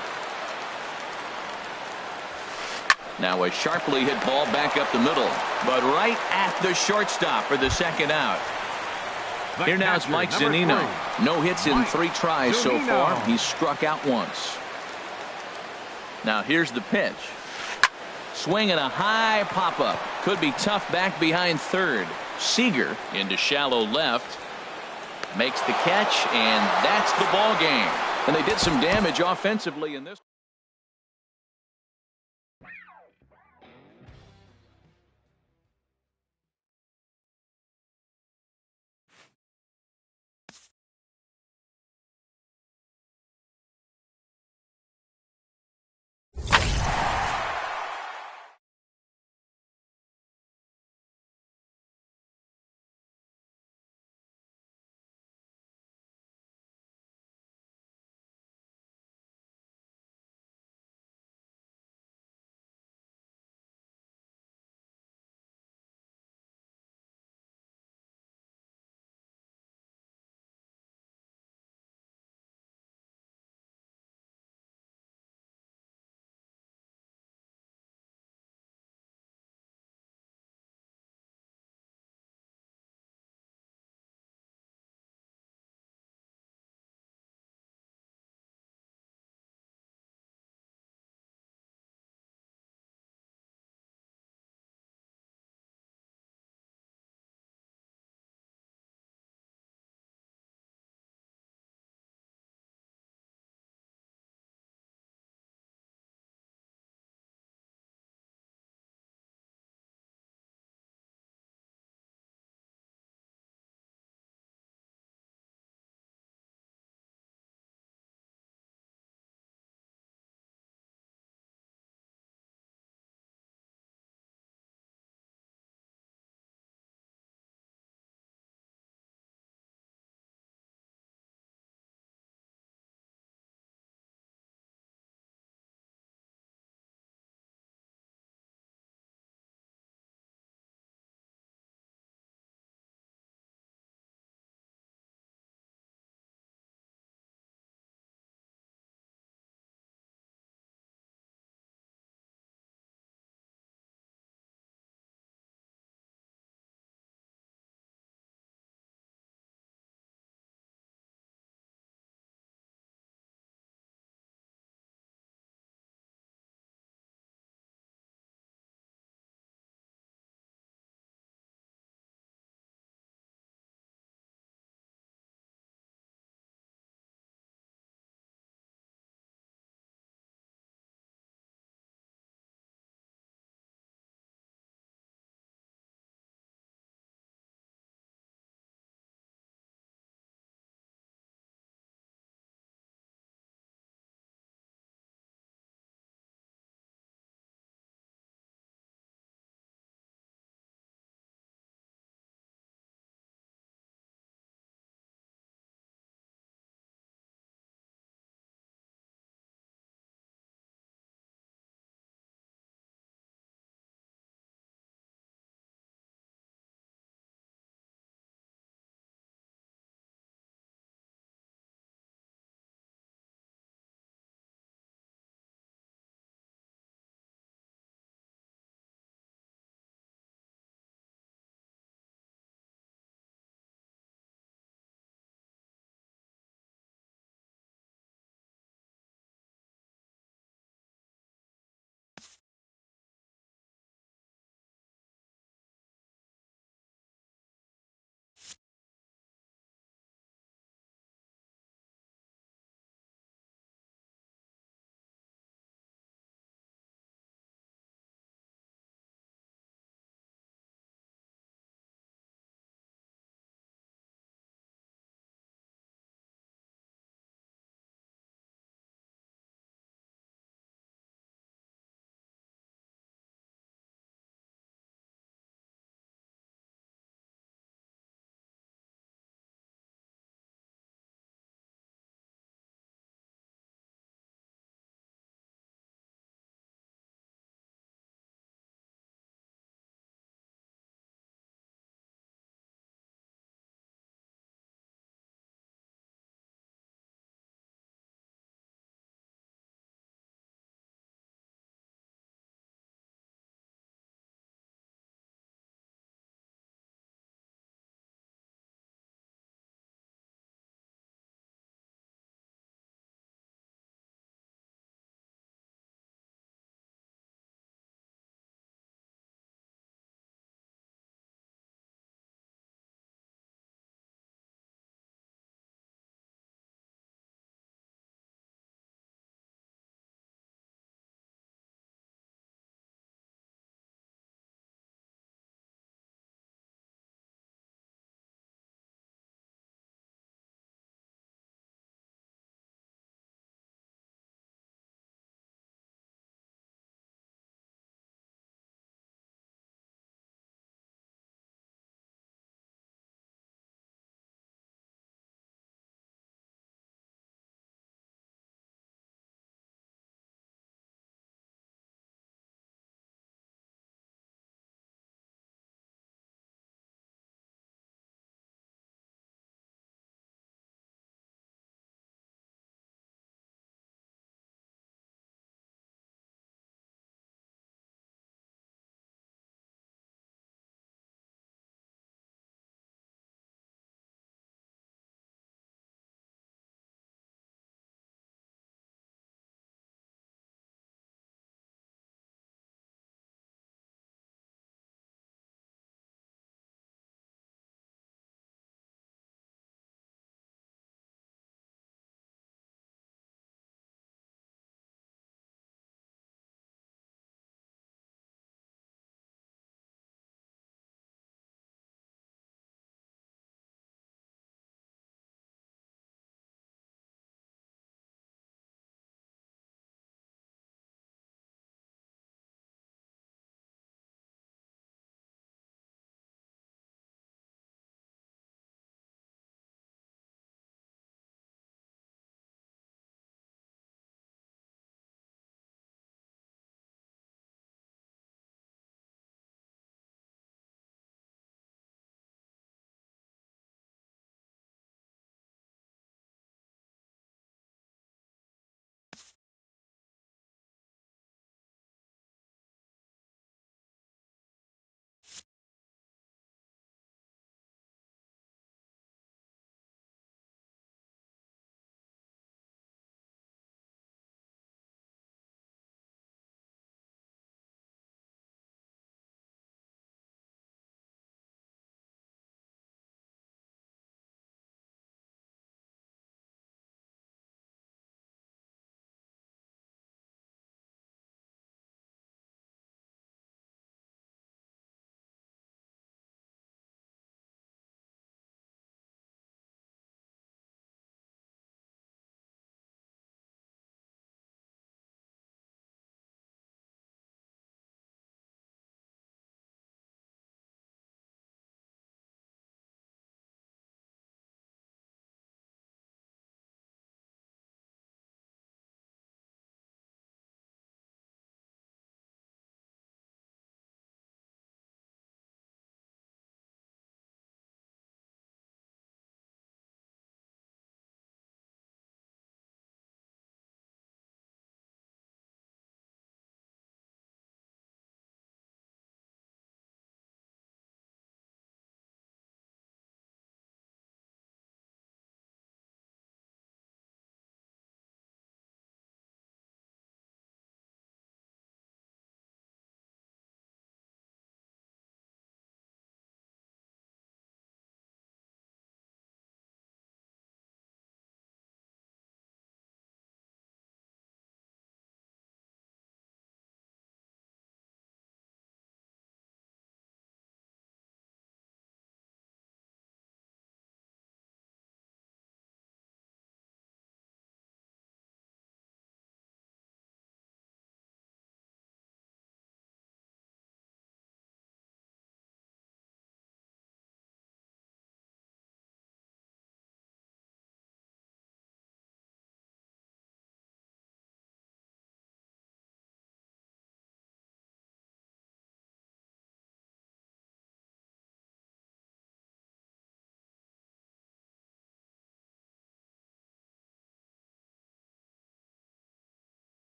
A: Now a sharply hit ball back up the middle, but right at the shortstop for the second out. Here now is Mike Zunino. No hits in 3 tries so far. He's struck out once. Now here's the pitch. Swing and a high pop-up. Could be tough back behind third. Seager into shallow left. Makes the catch, and that's the ball game. And they did some damage offensively in this.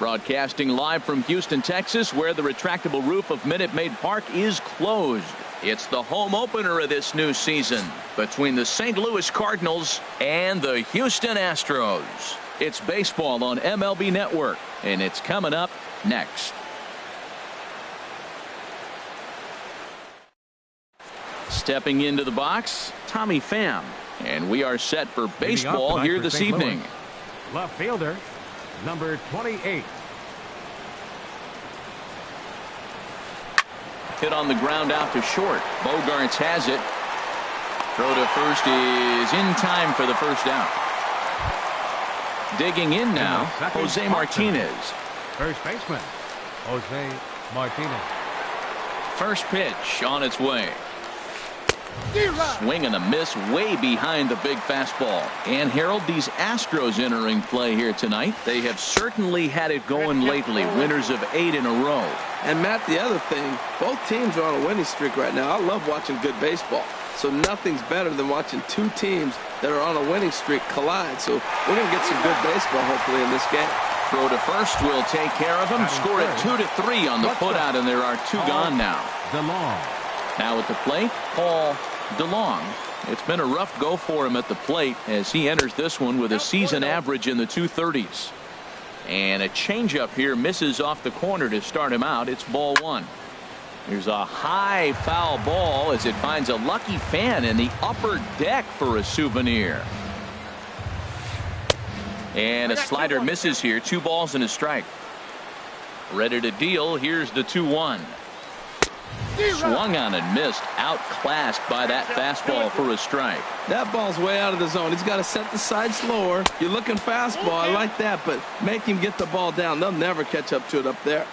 A: Broadcasting live from Houston, Texas, where the retractable roof of Minute Maid Park is closed. It's the home opener of this new season between the St. Louis Cardinals and the Houston Astros. It's baseball on MLB Network, and it's coming up next. Stepping into the box, Tommy Pham. And we are set for baseball here this evening.
D: Left fielder, number 28.
A: Hit on the ground out to short. Bogarts has it. Throw to first is in time for the first out. Digging in now, Jose Martinez.
D: First baseman, Jose Martinez.
A: First pitch on its way. Swing and a miss way behind the big fastball. And Harold, these Astros entering play here tonight. They have certainly had it going lately. Winners of 8 in a row.
B: And Matt, the other thing, both teams are on a winning streak right now. I love watching good baseball. So nothing's better than watching two teams that are on a winning streak collide. So we're going to get some good baseball hopefully in this game.
A: Throw to first will take care of him. Score it 2-3 on the putout, and there are 2 gone now. Now at the plate, Paul DeLong. It's been a rough go for him at the plate as he enters this one with a season average in the 230s. And a changeup here misses off the corner to start him out. It's ball 1. Here's a high foul ball as it finds a lucky fan in the upper deck for a souvenir. And a slider misses here. 2 balls and a strike. Ready to deal. Here's the 2-1. Swung on and missed. Outclassed by that fastball for a strike.
B: That ball's way out of the zone. He's got to set the side slower. You're looking fastball. I like that, but make him get the ball down. They'll never catch up to it up there.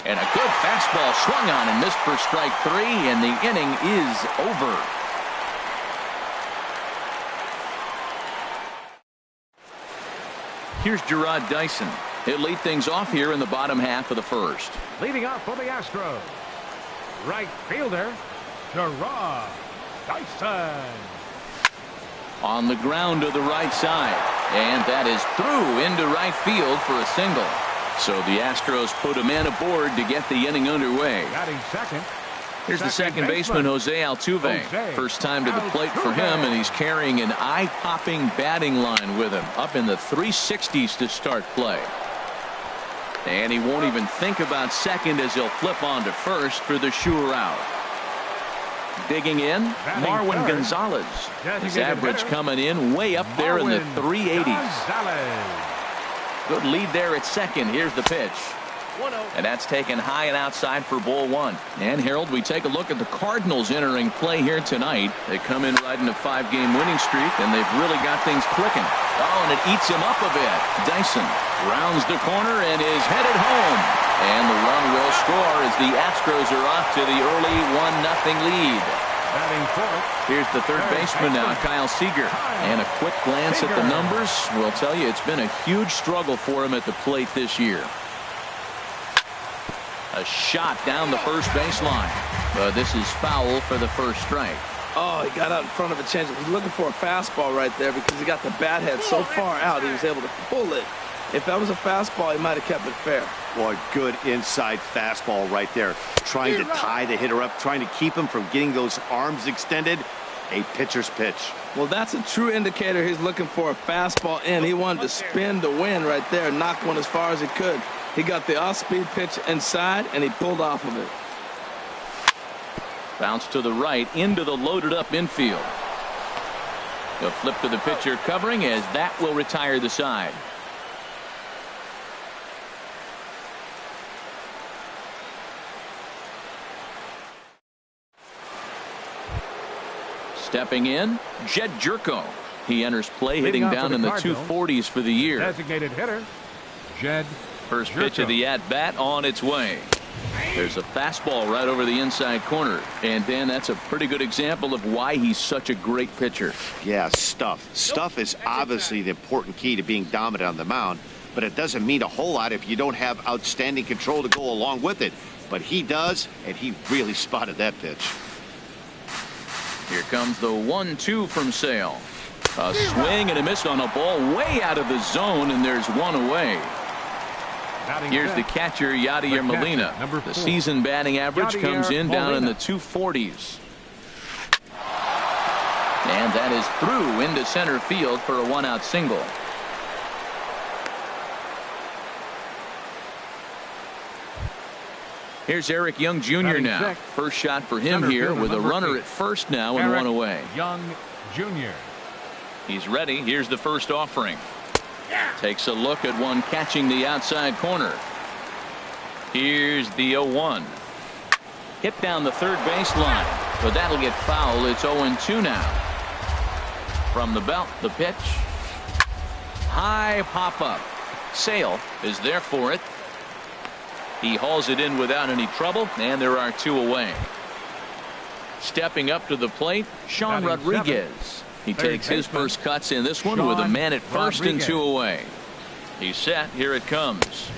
A: And a good fastball swung on and missed for strike 3, and the inning is over. Here's Gerard Dyson. He'll lead things off here in the bottom half of the first.
D: Leading off for the Astros, right fielder, Gerard Dyson.
A: On the ground to the right side. And that is through into right field for a single. So the Astros put a man aboard to get the inning underway.
D: Batting second.
A: Here's the second baseman, Jose Altuve. First time to the plate for him, and he's carrying an eye-popping batting line with him. Up in the 360s to start play. And he won't even think about second as he'll flip on to first for the sure out. Digging in, Marwin Gonzalez. His average coming in way up there in the 380s. Good lead there at second. Here's the pitch. And that's taken high and outside for ball 1. And Harold, we take a look at the Cardinals entering play here tonight. They come in riding a 5-game winning streak, and they've really got things clicking. Oh, and it eats him up a bit. Dyson rounds the corner and is headed home. And the run will score as the Astros are off to the early 1-0 lead. Here's the third baseman now, Kyle Seager. And a quick glance at the numbers will tell you it's been a huge struggle for him at the plate this year. A shot down the first baseline. But this is foul for the first strike.
B: Oh, he got out in front of a changeup. He's looking for a fastball right there because he got the bat head so far out he was able to pull it. If that was a fastball, he might have kept it fair.
C: Boy, good inside fastball right there. Trying to tie the hitter up, trying to keep him from getting those arms extended. A pitcher's pitch.
B: Well, that's a true indicator he's looking for a fastball in. He wanted to spin to win right there, knock one as far as he could. He got the off-speed pitch inside, and he pulled off of it.
A: Bounce to the right into the loaded-up infield. The flip to the pitcher covering as that will retire the side. Stepping in, Jed Jerko. He enters play hitting down in the 240s for the year.
D: Designated hitter, Jed
A: First pitch of the at-bat on its way. There's a fastball right over the inside corner. And, Dan, that's a pretty good example of why he's such a great pitcher.
C: Yeah, stuff. Stuff is obviously the important key to being dominant on the mound, but it doesn't mean a whole lot if you don't have outstanding control to go along with it. But he does, and he really spotted that pitch.
A: Here comes the 1-2 from Sale. A swing and a miss on a ball way out of the zone, and there's one away. Here's the catcher, Yadier Molina. The season batting average comes in down in the 240s. And that is through into center field for a one-out single. Here's Eric Young Jr. now. First shot for him here with a runner at first now and one away.
D: Young Jr.
A: He's ready. Here's the first offering. Takes a look at one catching the outside corner. Here's the 0-1. Hit down the third baseline, but that'll get foul. It's 0-2 now. From the belt, the pitch. High pop-up. Sale is there for it. He hauls it in without any trouble, and there are two away. Stepping up to the plate, Sean Rodriguez. He takes his first cuts in this one with a man at first and two away. He's set. Here it comes.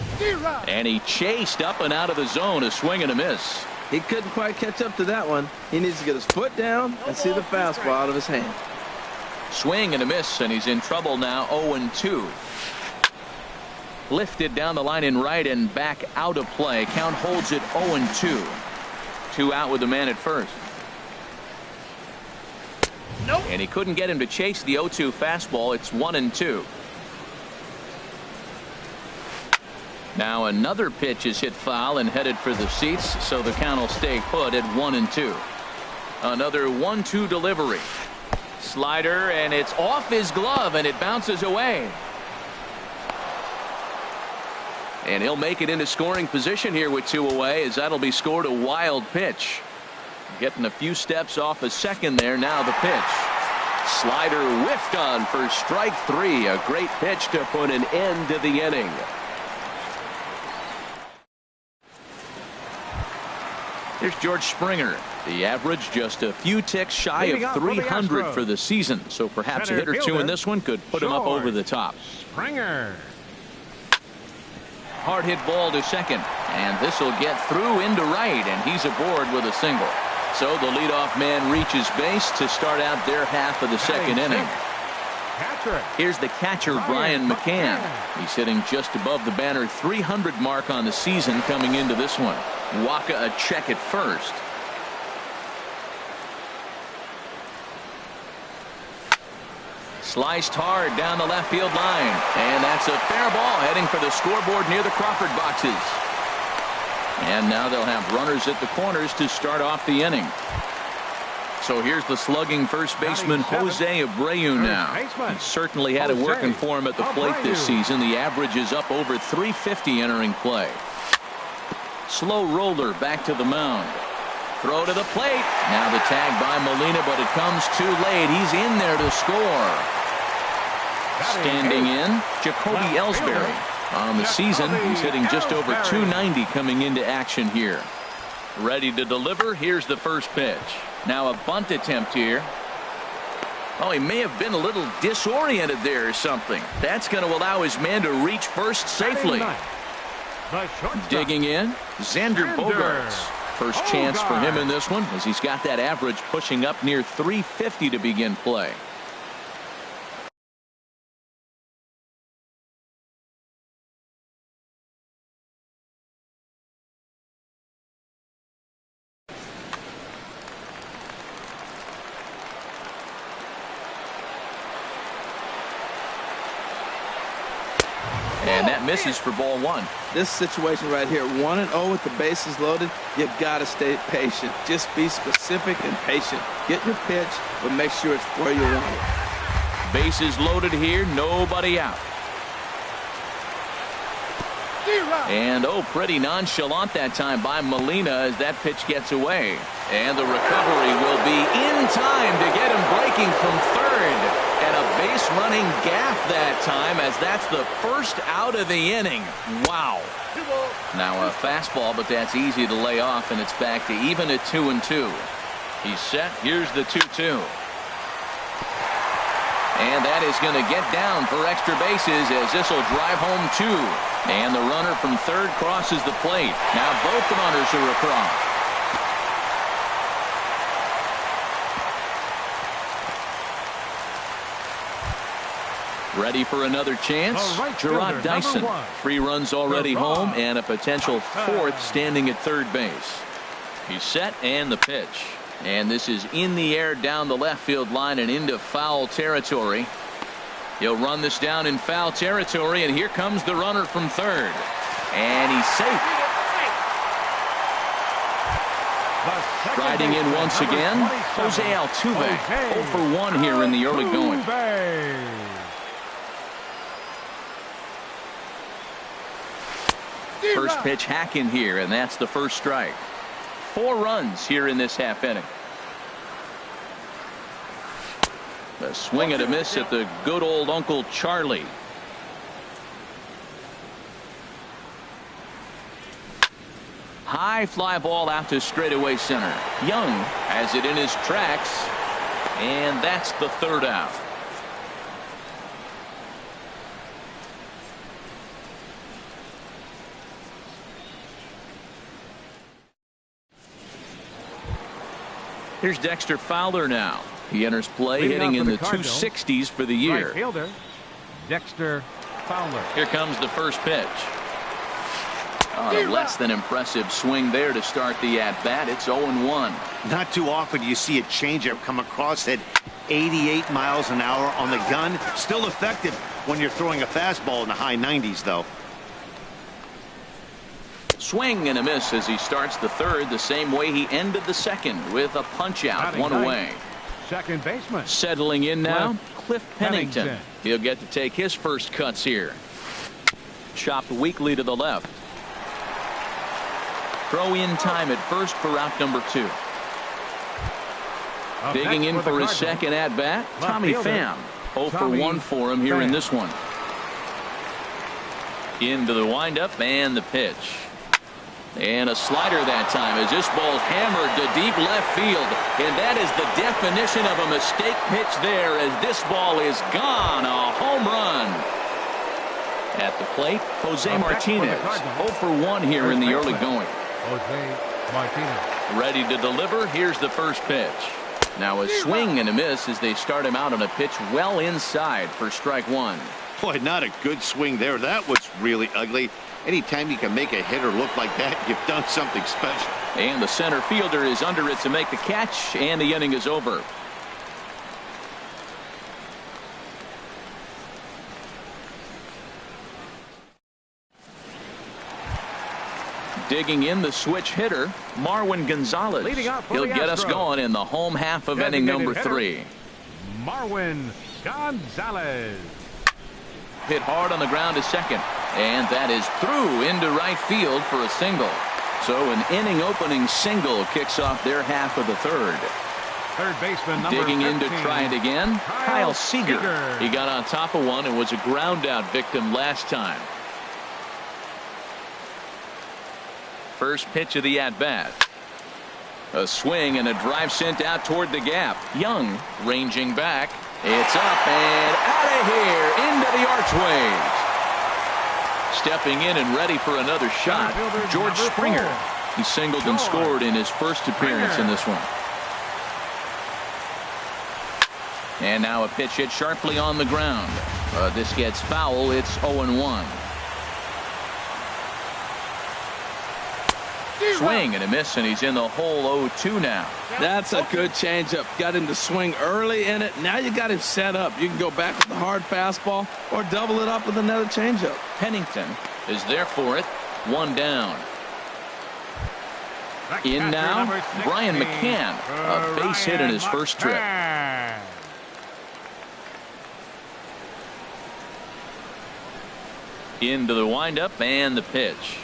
A: And he chased up and out of the zone. A swing and a miss.
B: He couldn't quite catch up to that one. He needs to get his foot down and see the fastball out of his hand.
A: Swing and a miss, and he's in trouble now. 0-2. Lifted down the line in right and back out of play. Count holds it 0-2. Two out with the man at first.
E: Nope.
A: And he couldn't get him to chase the 0-2 fastball. It's 1-2. Now another pitch is hit foul and headed for the seats, so the count will stay put at 1-2. Another 1-2 delivery. Slider, and it's off his glove, and it bounces away. And he'll make it into scoring position here with two away, as that'll be scored a wild pitch. Getting a few steps off a second there. Now the pitch. Slider whiffed on for strike three. A great pitch to put an end to the inning. Here's George Springer. The average just a few ticks shy of 300 for the season. So perhaps a hit or two in this one could put him up over the top.
D: Springer.
A: Hard hit ball to second. And this will get through into right. And he's aboard with a single. So the leadoff man reaches base to start out their half of the second inning. Here's the catcher, Brian McCann. He's hitting just above the banner 300 mark on the season coming into this one. Waka a check at first. Sliced hard down the left field line. And that's a fair ball heading for the scoreboard near the Crawford boxes. And now they'll have runners at the corners to start off the inning. So here's the slugging first baseman Jose Abreu now. He certainly had it working for him at the plate this season. The average is up over 350 entering play. Slow roller back to the mound. Throw to the plate. Now the tag by Molina, but it comes too late. He's in there to score. Standing in, Jacoby Ellsbury. On the season, he's hitting just over 290 coming into action here. Ready to deliver. Here's the first pitch. Now a bunt attempt here. Oh, he may have been a little disoriented there or something. That's going to allow his man to reach first safely. Digging in, Xander Bogaerts. First chance for him in this one, as he's got that average pushing up near 350 to begin play. And that misses for ball one.
B: This situation right here, 1-0 with the bases loaded, you got to stay patient. Just be specific and patient. Get your pitch, but make sure it's where you want it.
A: Bases loaded here, nobody out. And pretty nonchalant that time by Molina as that pitch gets away. And the recovery will be in time to get him breaking from third. And a base running gaff that time, as that's the first out of the inning. Wow. Now a fastball, but that's easy to lay off, and it's back to even at 2-2. He's set. Here's the 2-2. And that is going to get down for extra bases, as this will drive home two. And the runner from third crosses the plate. Now both the runners are across. Ready for another chance. Gerard Dyson. 3 runs already home and a potential 4th standing at third base. He's set and the pitch. And this is in the air down the left field line and into foul territory. He'll run this down in foul territory, and here comes the runner from third. And he's safe. Riding in once again, Jose Altuve. 0 for 1 here in the early going. First pitch hacking here, and that's the first strike. 4 runs here in this half inning. A swing and a miss at the good old Uncle Charlie. High fly ball out to straightaway center. Young has it in his tracks, and that's the 3rd out. Here's Dexter Fowler now. He enters play hitting in the 260s for the year.
D: Right fielder, Dexter Fowler.
A: Here comes the first pitch. On a less than impressive swing there to start the at-bat. It's 0-1.
C: Not too often you see a changeup come across at 88 miles an hour on the gun. Still effective when you're throwing a fastball in the high 90s, though.
A: Swing and a miss as he starts the 3rd the same way he ended the 2nd with a punch out. 1 away.
D: Second baseman.
A: Settling in now, Cliff Pennington. He'll get to take his first cuts here. Chopped weakly to the left. Throw in time at first for out number 2. Digging in for his second at bat, Tommy Pham. 0 for 1 for him here in this one. Into the windup and the pitch. And a slider that time as this ball's hammered to deep left field. And that is the definition of a mistake pitch there as this ball is gone. A home run. At the plate, Jose Martinez. 0 for 1 here in the early going.
D: Jose Martinez.
A: Ready to deliver. Here's the first pitch. Now a swing and a miss as they start him out on a pitch well inside for strike 1.
C: Boy, not a good swing there. That was really ugly. Anytime you can make a hitter look like that, you've done something special.
A: And the center fielder is under it to make the catch, and the inning is over. Digging in the switch hitter, Marwin Gonzalez. He'll get us going in the home half of inning number 3.
D: Marwin Gonzalez.
A: Hit hard on the ground to second, and that is through into right field for a single. So an inning opening single kicks off their half of the 3rd.
D: Third baseman number
A: Digging
D: 15,
A: in to try it again, Kyle Seager. He got on top of one and was a ground out victim last time. First pitch of the at bat. A swing and a drive sent out toward the gap. Young ranging back. It's up and out of here into the archways. Stepping in and ready for another shot, George Springer. He singled and scored in his first appearance in this one. And now a pitch hit sharply on the ground. This gets foul. It's 0-1. Swing and a miss, and he's in the hole 0-2 now.
B: That's a good changeup. Got him to swing early in it. Now you got him set up. You can go back with the hard fastball or double it up with another changeup.
A: Pennington is there for it. 1 down. In now, Brian McCann. A base hit in his first trip. Into the windup and the pitch.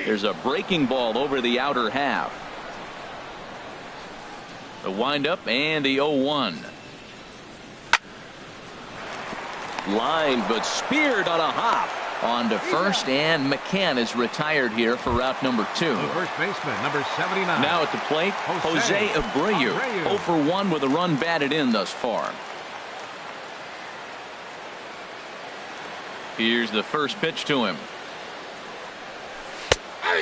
A: There's a breaking ball over the outer half. The windup and the 0-1. Line but speared on a hop. On to first, and McCann is retired here for route number 2.
D: The first baseman, number 79.
A: Now at the plate, Jose Abreu. 0 for 1 with a run batted in thus far. Here's the first pitch to him.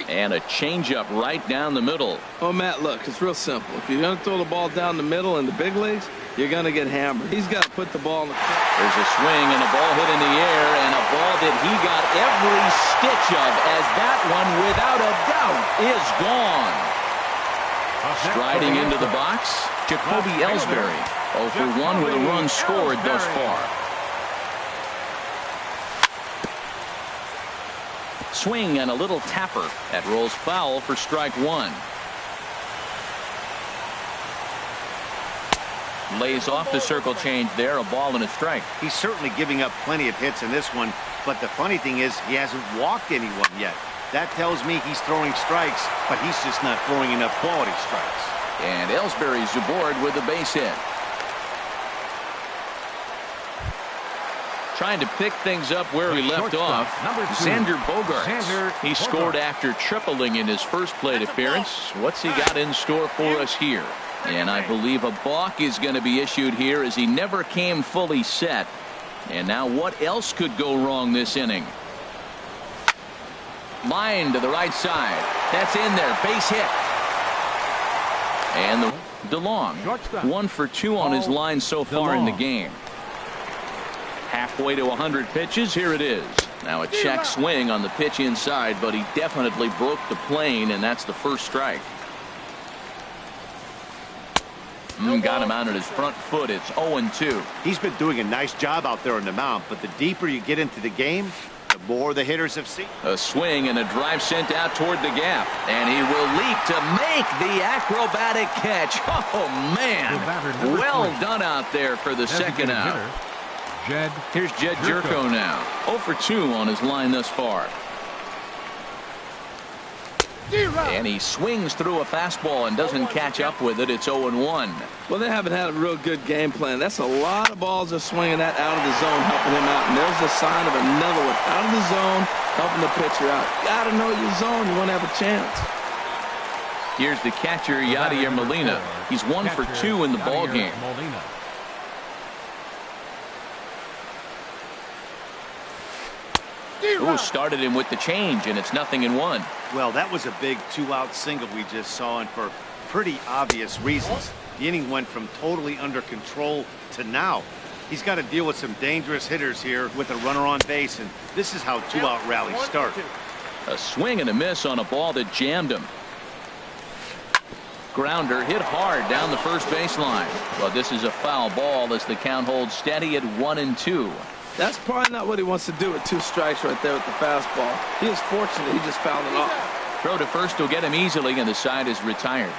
A: And a changeup right down the middle.
B: Oh, Matt, look, it's real simple. If you're going to throw the ball down the middle in the big leagues, you're going to get hammered. He's got to put the ball in the
A: There's a swing and a ball hit in the air, and a ball that he got every stitch of, as that one, without a doubt, is gone. Striding into the box, Jacoby Ellsbury, 0 for 1 with a run scored thus far. Swing and a little tapper. That rolls foul for strike one. Lays off the circle change there, a ball and a strike.
C: He's certainly giving up plenty of hits in this one, but the funny thing is he hasn't walked anyone yet. That tells me he's throwing strikes, but he's just not throwing enough quality strikes.
A: And Ellsbury's aboard with a base hit. Trying to pick things up where he left off. Xander Bogaerts. He scored after tripling in his first plate appearance. What's he got in store for us here? And I believe a balk is going to be issued here, as he never came fully set. And now what else could go wrong this inning? Line to the right side. That's in there. Base hit. And the DeLong. 1 for 2 on his line so far in the game. Halfway to 100 pitches. Here it is. Now a check swing on the pitch inside, but he definitely broke the plane, and that's the first strike. Got him out on his front foot. It's 0-2.
C: He's been doing a nice job out there on the mound, but the deeper you get into the game, the more the hitters have seen.
A: A swing and a drive sent out toward the gap, and he will leap to make the acrobatic catch. Oh, man. Well done out there for the second out. Here's Jed Jerko now. 0 for 2 on his line thus far. And he swings through a fastball and doesn't catch up with it. It's 0-1.
B: Well, they haven't had a real good game plan. That's a lot of balls they're swinging that out of the zone, helping him out. And there's a sign of another one out of the zone, helping the pitcher out. You got to know your zone. You want to have a chance.
A: Here's the catcher, Yadier Molina. He's 1 for 2 in the ball game. Ooh, started him with the change, and it's 0-1.
C: Well, that was a big 2-out single we just saw, and for pretty obvious reasons. The inning went from totally under control to now. He's got to deal with some dangerous hitters here with a runner on base, and this is how 2-out rallies start.
A: A swing and a miss on a ball that jammed him. Grounder hit hard down the first baseline. Well, this is a foul ball as the count holds steady at 1-2.
B: That's probably not what he wants to do with 2 strikes right there with the fastball. He is fortunate he just fouled it off.
A: Throw to first will get him easily, and the side is retired.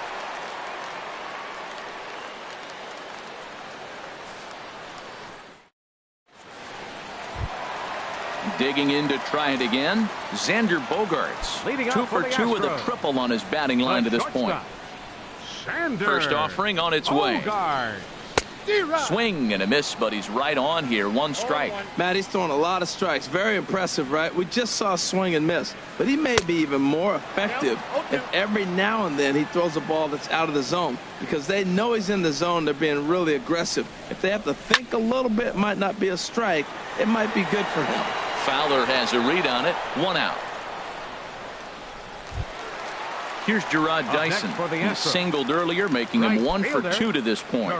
A: Digging in to try it again, Xander Bogaerts. 2 for 2 with a triple on his batting line to this point. First offering on its way. Swing and a miss, but he's right on here. 1 strike.
B: Matt, he's throwing a lot of strikes. Very impressive, right? We just saw a swing and miss, but he may be even more effective if every now and then he throws a ball that's out of the zone, because they know he's in the zone. They're being really aggressive. If they have to think a little bit, it might not be a strike. It might be good for him.
A: Fowler has a read on it. 1 out. Here's Gerard Dyson. He singled earlier, making him 1 for 2 to this point.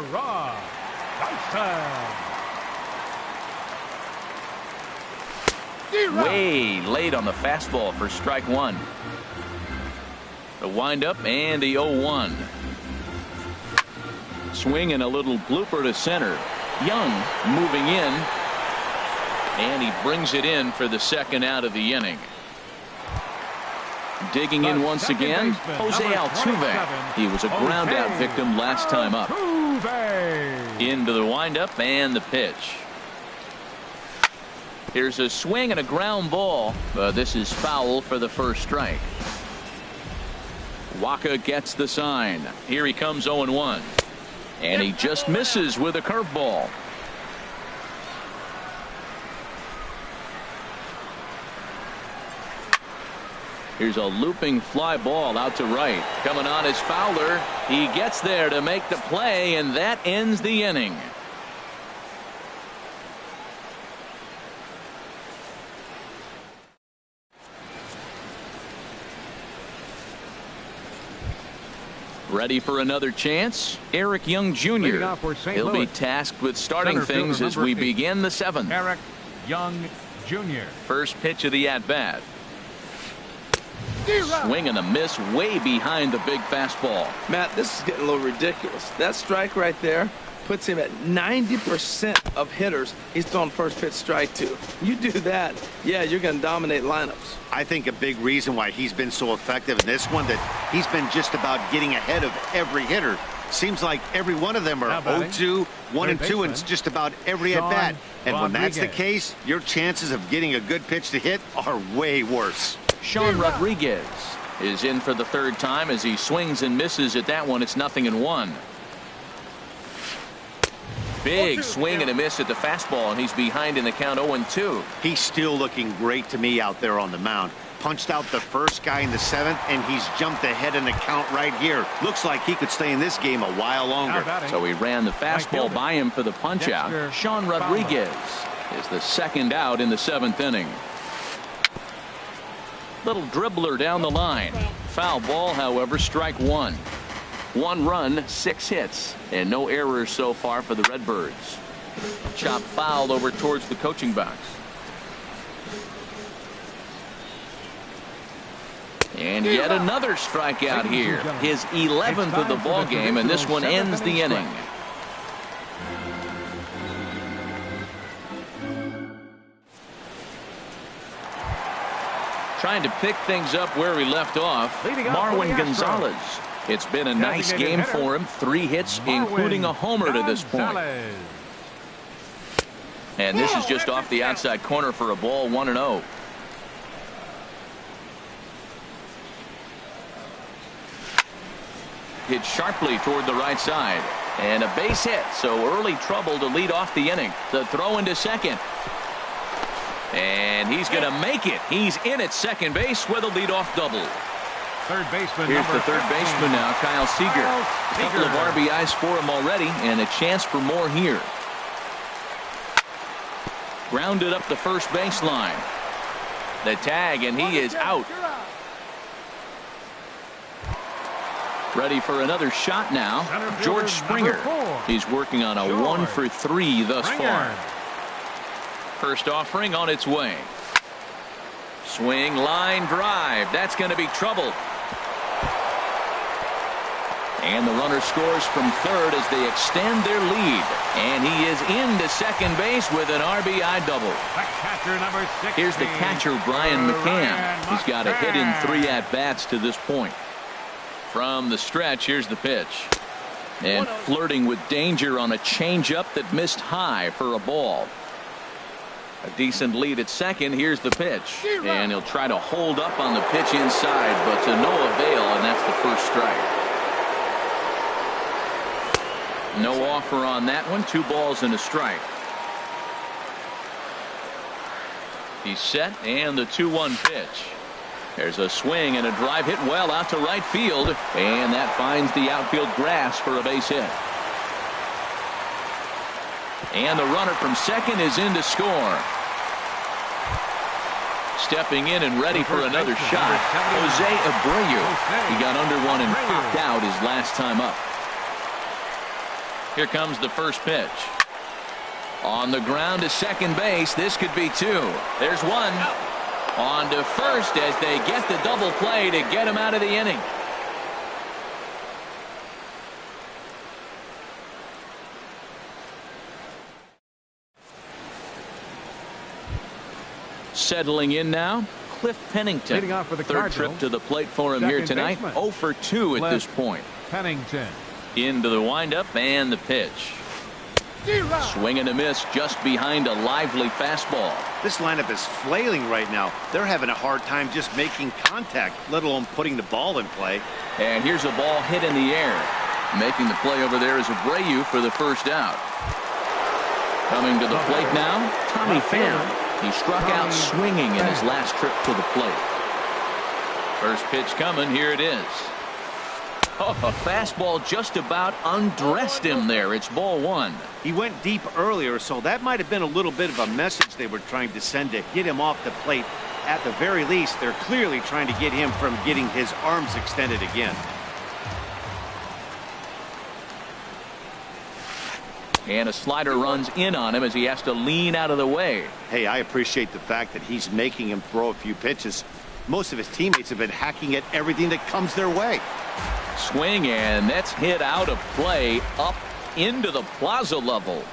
A: Way late on the fastball for strike 1. The windup and the 0-1. Swing and a little blooper to center. Young moving in, and he brings it in for the second out of the inning. Digging in once again, Jose Altuve. He was a ground out victim last time up. Into the windup and the pitch. Here's a swing and a ground ball. This is foul for the first strike. Waka gets the sign. Here he comes 0-1. And he just misses with a curveball. Here's a looping fly ball out to right. Coming on is Fowler. He gets there to make the play, and that ends the inning. Ready for another chance? Eric Young Jr. He'll be tasked with starting things as we begin the 7th.
D: Eric Young Jr.
A: First pitch of the at-bat. Swing and a miss way behind the big fastball.
B: Matt, this is getting a little ridiculous. That strike right there puts him at 90% of hitters he's thrown first pitch strike to. You do that, yeah, you're going to dominate lineups.
C: I think a big reason why he's been so effective in this one, that he's been just about getting ahead of every hitter. Seems like every one of them are 0-2, 1-2, and it's just about every at-bat. And when that's the case, your chances of getting a good pitch to hit are way worse.
A: Sean Rodriguez is in for the 3rd time as he swings and misses at that one. It's 0-1. Big swing and a miss at the fastball, and he's behind in the count 0-2.
C: He's still looking great to me out there on the mound. Punched out the first guy in the 7th, and he's jumped ahead in the count right here. Looks like he could stay in this game a while longer.
A: So he ran the fastball by him for the punch out. Sean Rodriguez is the 2nd out in the 7th inning. Little dribbler down the line. Foul ball, however, strike 1. 1 run, 6 hits, and no errors so far for the Redbirds. Chop foul over towards the coaching box. And yet another strikeout here. His 11th of the ball game, and this one ends the inning. Trying to pick things up where we left off, Marwin Gonzalez. It's been a nice game for him. 3 hits, including a homer to this point. And this is just off the outside corner for a ball, 1-0. Hit sharply toward the right side. And a base hit, so early trouble to lead off the inning. The throw into second. And he's going to make it. He's in at second base with a leadoff double.
D: Third baseman.
A: Here's the third baseman now, Kyle Seager. A couple of RBIs for him already, and a chance for more here. Grounded up the first baseline. The tag, and he is out. Ready for another shot now. George Springer. He's working on a 1-for-3 thus far. First offering on its way. Swing, line drive. That's going to be trouble. And the runner scores from third as they extend their lead. And he is into second base with an RBI double. Here's the catcher, Brian McCann. He's got a hit in 3 at-bats to this point. From the stretch, here's the pitch. And flirting with danger on a changeup that missed high for a ball. A decent lead at second. Here's the pitch. And he'll try to hold up on the pitch inside, but to no avail, and that's the first strike. No offer on that one. 2 balls and a strike. He's set, and the 2-1 pitch. There's a swing and a drive hit well out to right field, and that finds the outfield grass for a base hit. And the runner from second is in to score. Stepping in and ready for another shot, Jose Abreu. He got under one and popped out his last time up. Here comes the first pitch. On the ground to second base. This could be 2. There's 1. On to first as they get the double play to get him out of the inning. Settling in now, Cliff Pennington. Third trip to the plate for him here tonight. 0 for 2 at this point.
D: Pennington.
A: Into the windup and the pitch. Swing and a miss just behind a lively fastball.
C: This lineup is flailing right now. They're having a hard time just making contact, let alone putting the ball in play.
A: And here's a ball hit in the air. Making the play over there is Abreu for the first out. Coming to the plate now, Tommy Pham. He struck out swinging in his last trip to the plate. First pitch coming. Here it is. Oh, a fastball just about undressed him there. It's ball 1.
C: He went deep earlier, so that might have been a little bit of a message they were trying to send to get him off the plate. At the very least, they're clearly trying to get him from getting his arms extended again.
A: And a slider runs in on him as he has to lean out of the way.
C: Hey, I appreciate the fact that he's making him throw a few pitches. Most of his teammates have been hacking at everything that comes their way.
A: Swing, and that's hit out of play up into the plaza level.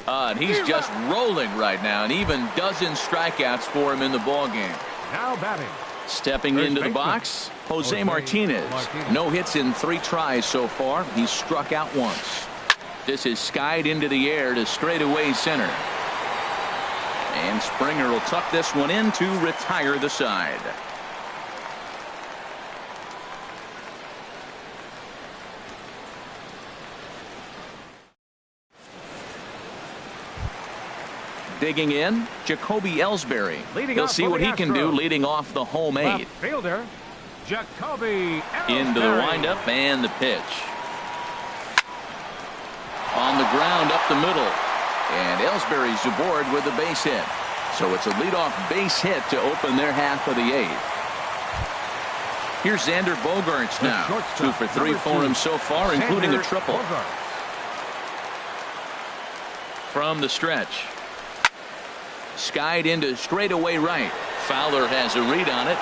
A: And he's just rolling right now, and even dozen strikeouts for him in the ballgame.
D: Now batting.
A: Stepping into the box, Jose Martinez. No hits in 3 tries so far. He's struck out once. This is skied into the air to straightaway center. And Springer will tuck this one in to retire the side. Digging in, Jacoby Ellsbury. He'll see what he can do leading off the home 8.
D: Left fielder, Jacoby Ellsbury.
A: Into the windup and the pitch. On the ground up the middle. And Ellsbury's aboard with a base hit. So it's a leadoff base hit to open their half of the 8th. Here's Xander Bogaerts now. 2 for 3 for him so far, including a triple. From the stretch. Skied into straightaway right. Fowler has a read on it.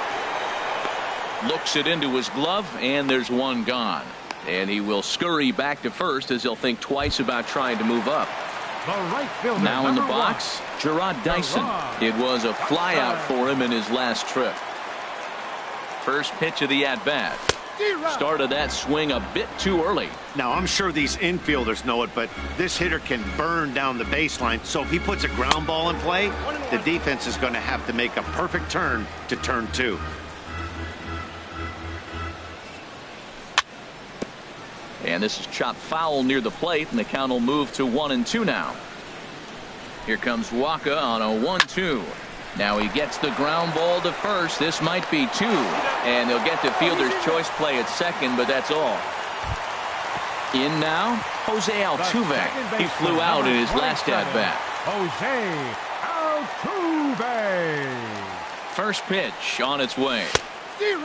A: Looks it into his glove, and there's one gone. And he will scurry back to first as he'll think twice about trying to move up. Now in the box, Gerard Dyson. It was a flyout for him in his last trip. First pitch of the at-bat. Started that swing a bit too early.
C: Now, I'm sure these infielders know it, but this hitter can burn down the baseline. So if he puts a ground ball in play, the defense is going to have to make a perfect turn to turn 2.
A: And this is chopped foul near the plate, and the count will move to 1-2 now. Here comes Waka on a 1-2. Now he gets the ground ball to first. This might be 2. And they'll get the fielder's choice play at second, but that's all. In now, Jose Altuve. He flew out in his last at-bat.
D: Jose Altuve.
A: First pitch on its way.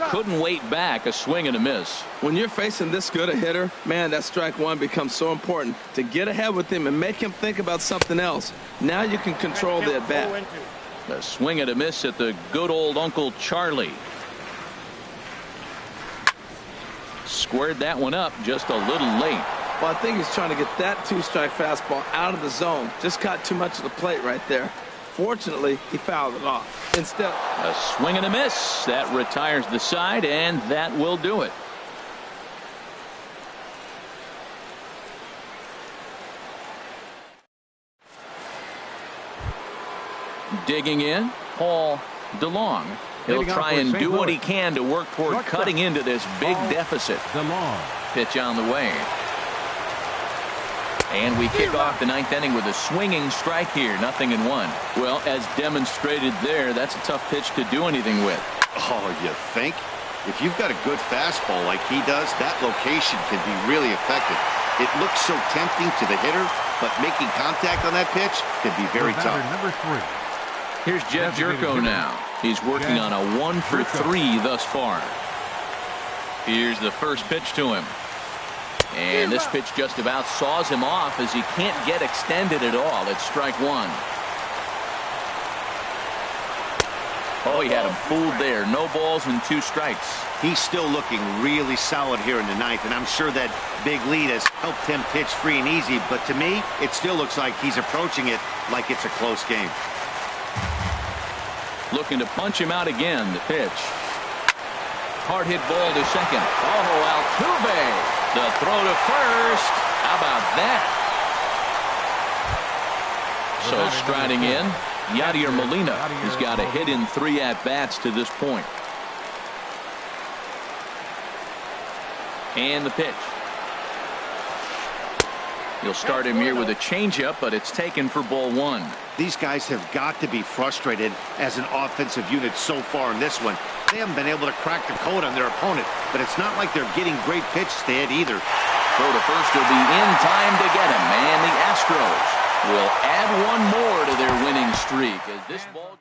A: Couldn't wait back. A swing and a miss.
B: When you're facing this good a hitter, man, that strike one becomes so important to get ahead with him and make him think about something else. Now you can control the at-bat.
A: A swing and a miss at the good old Uncle Charlie. Squared that one up just a little late.
B: Well, I think he's trying to get that 2-strike fastball out of the zone. Just caught too much of the plate right there. Fortunately, he fouled it off. Instead,
A: a swing and a miss. That retires the side, and that will do it. Digging in, Paul DeLong. He'll try and do what he can to work toward cutting into this big deficit. Pitch on the way. And we kick off the 9th inning with a swinging strike here. 0-1. Well, as demonstrated there, that's a tough pitch to do anything with.
C: Oh, you think? If you've got a good fastball like he does, that location can be really effective. It looks so tempting to the hitter, but making contact on that pitch can be very tough.
D: Number 3.
A: Here's Jed Jerko now. He's working on a 1 for 3 thus far. Here's the first pitch to him. And this pitch just about saws him off as he can't get extended at all. It's strike 1. Oh, he had him fooled there. No balls and 2 strikes.
C: He's still looking really solid here in the 9th, and I'm sure that big lead has helped him pitch free and easy. But to me, it still looks like he's approaching it like it's a close game.
A: Looking to punch him out again. The pitch. Hard hit ball to second. Oh, Altuve. The throw to first. How about that? So striding in, Yadier Molina has got a hit in 3 at-bats to this point. And the pitch. He'll start him here with a changeup, but it's taken for ball 1.
C: These guys have got to be frustrated as an offensive unit so far in this one. They haven't been able to crack the code on their opponent, but it's not like they're getting great pitches to hit either.
A: Throw to first will be in time to get him, and the Astros will add 1 more to their winning streak as this ball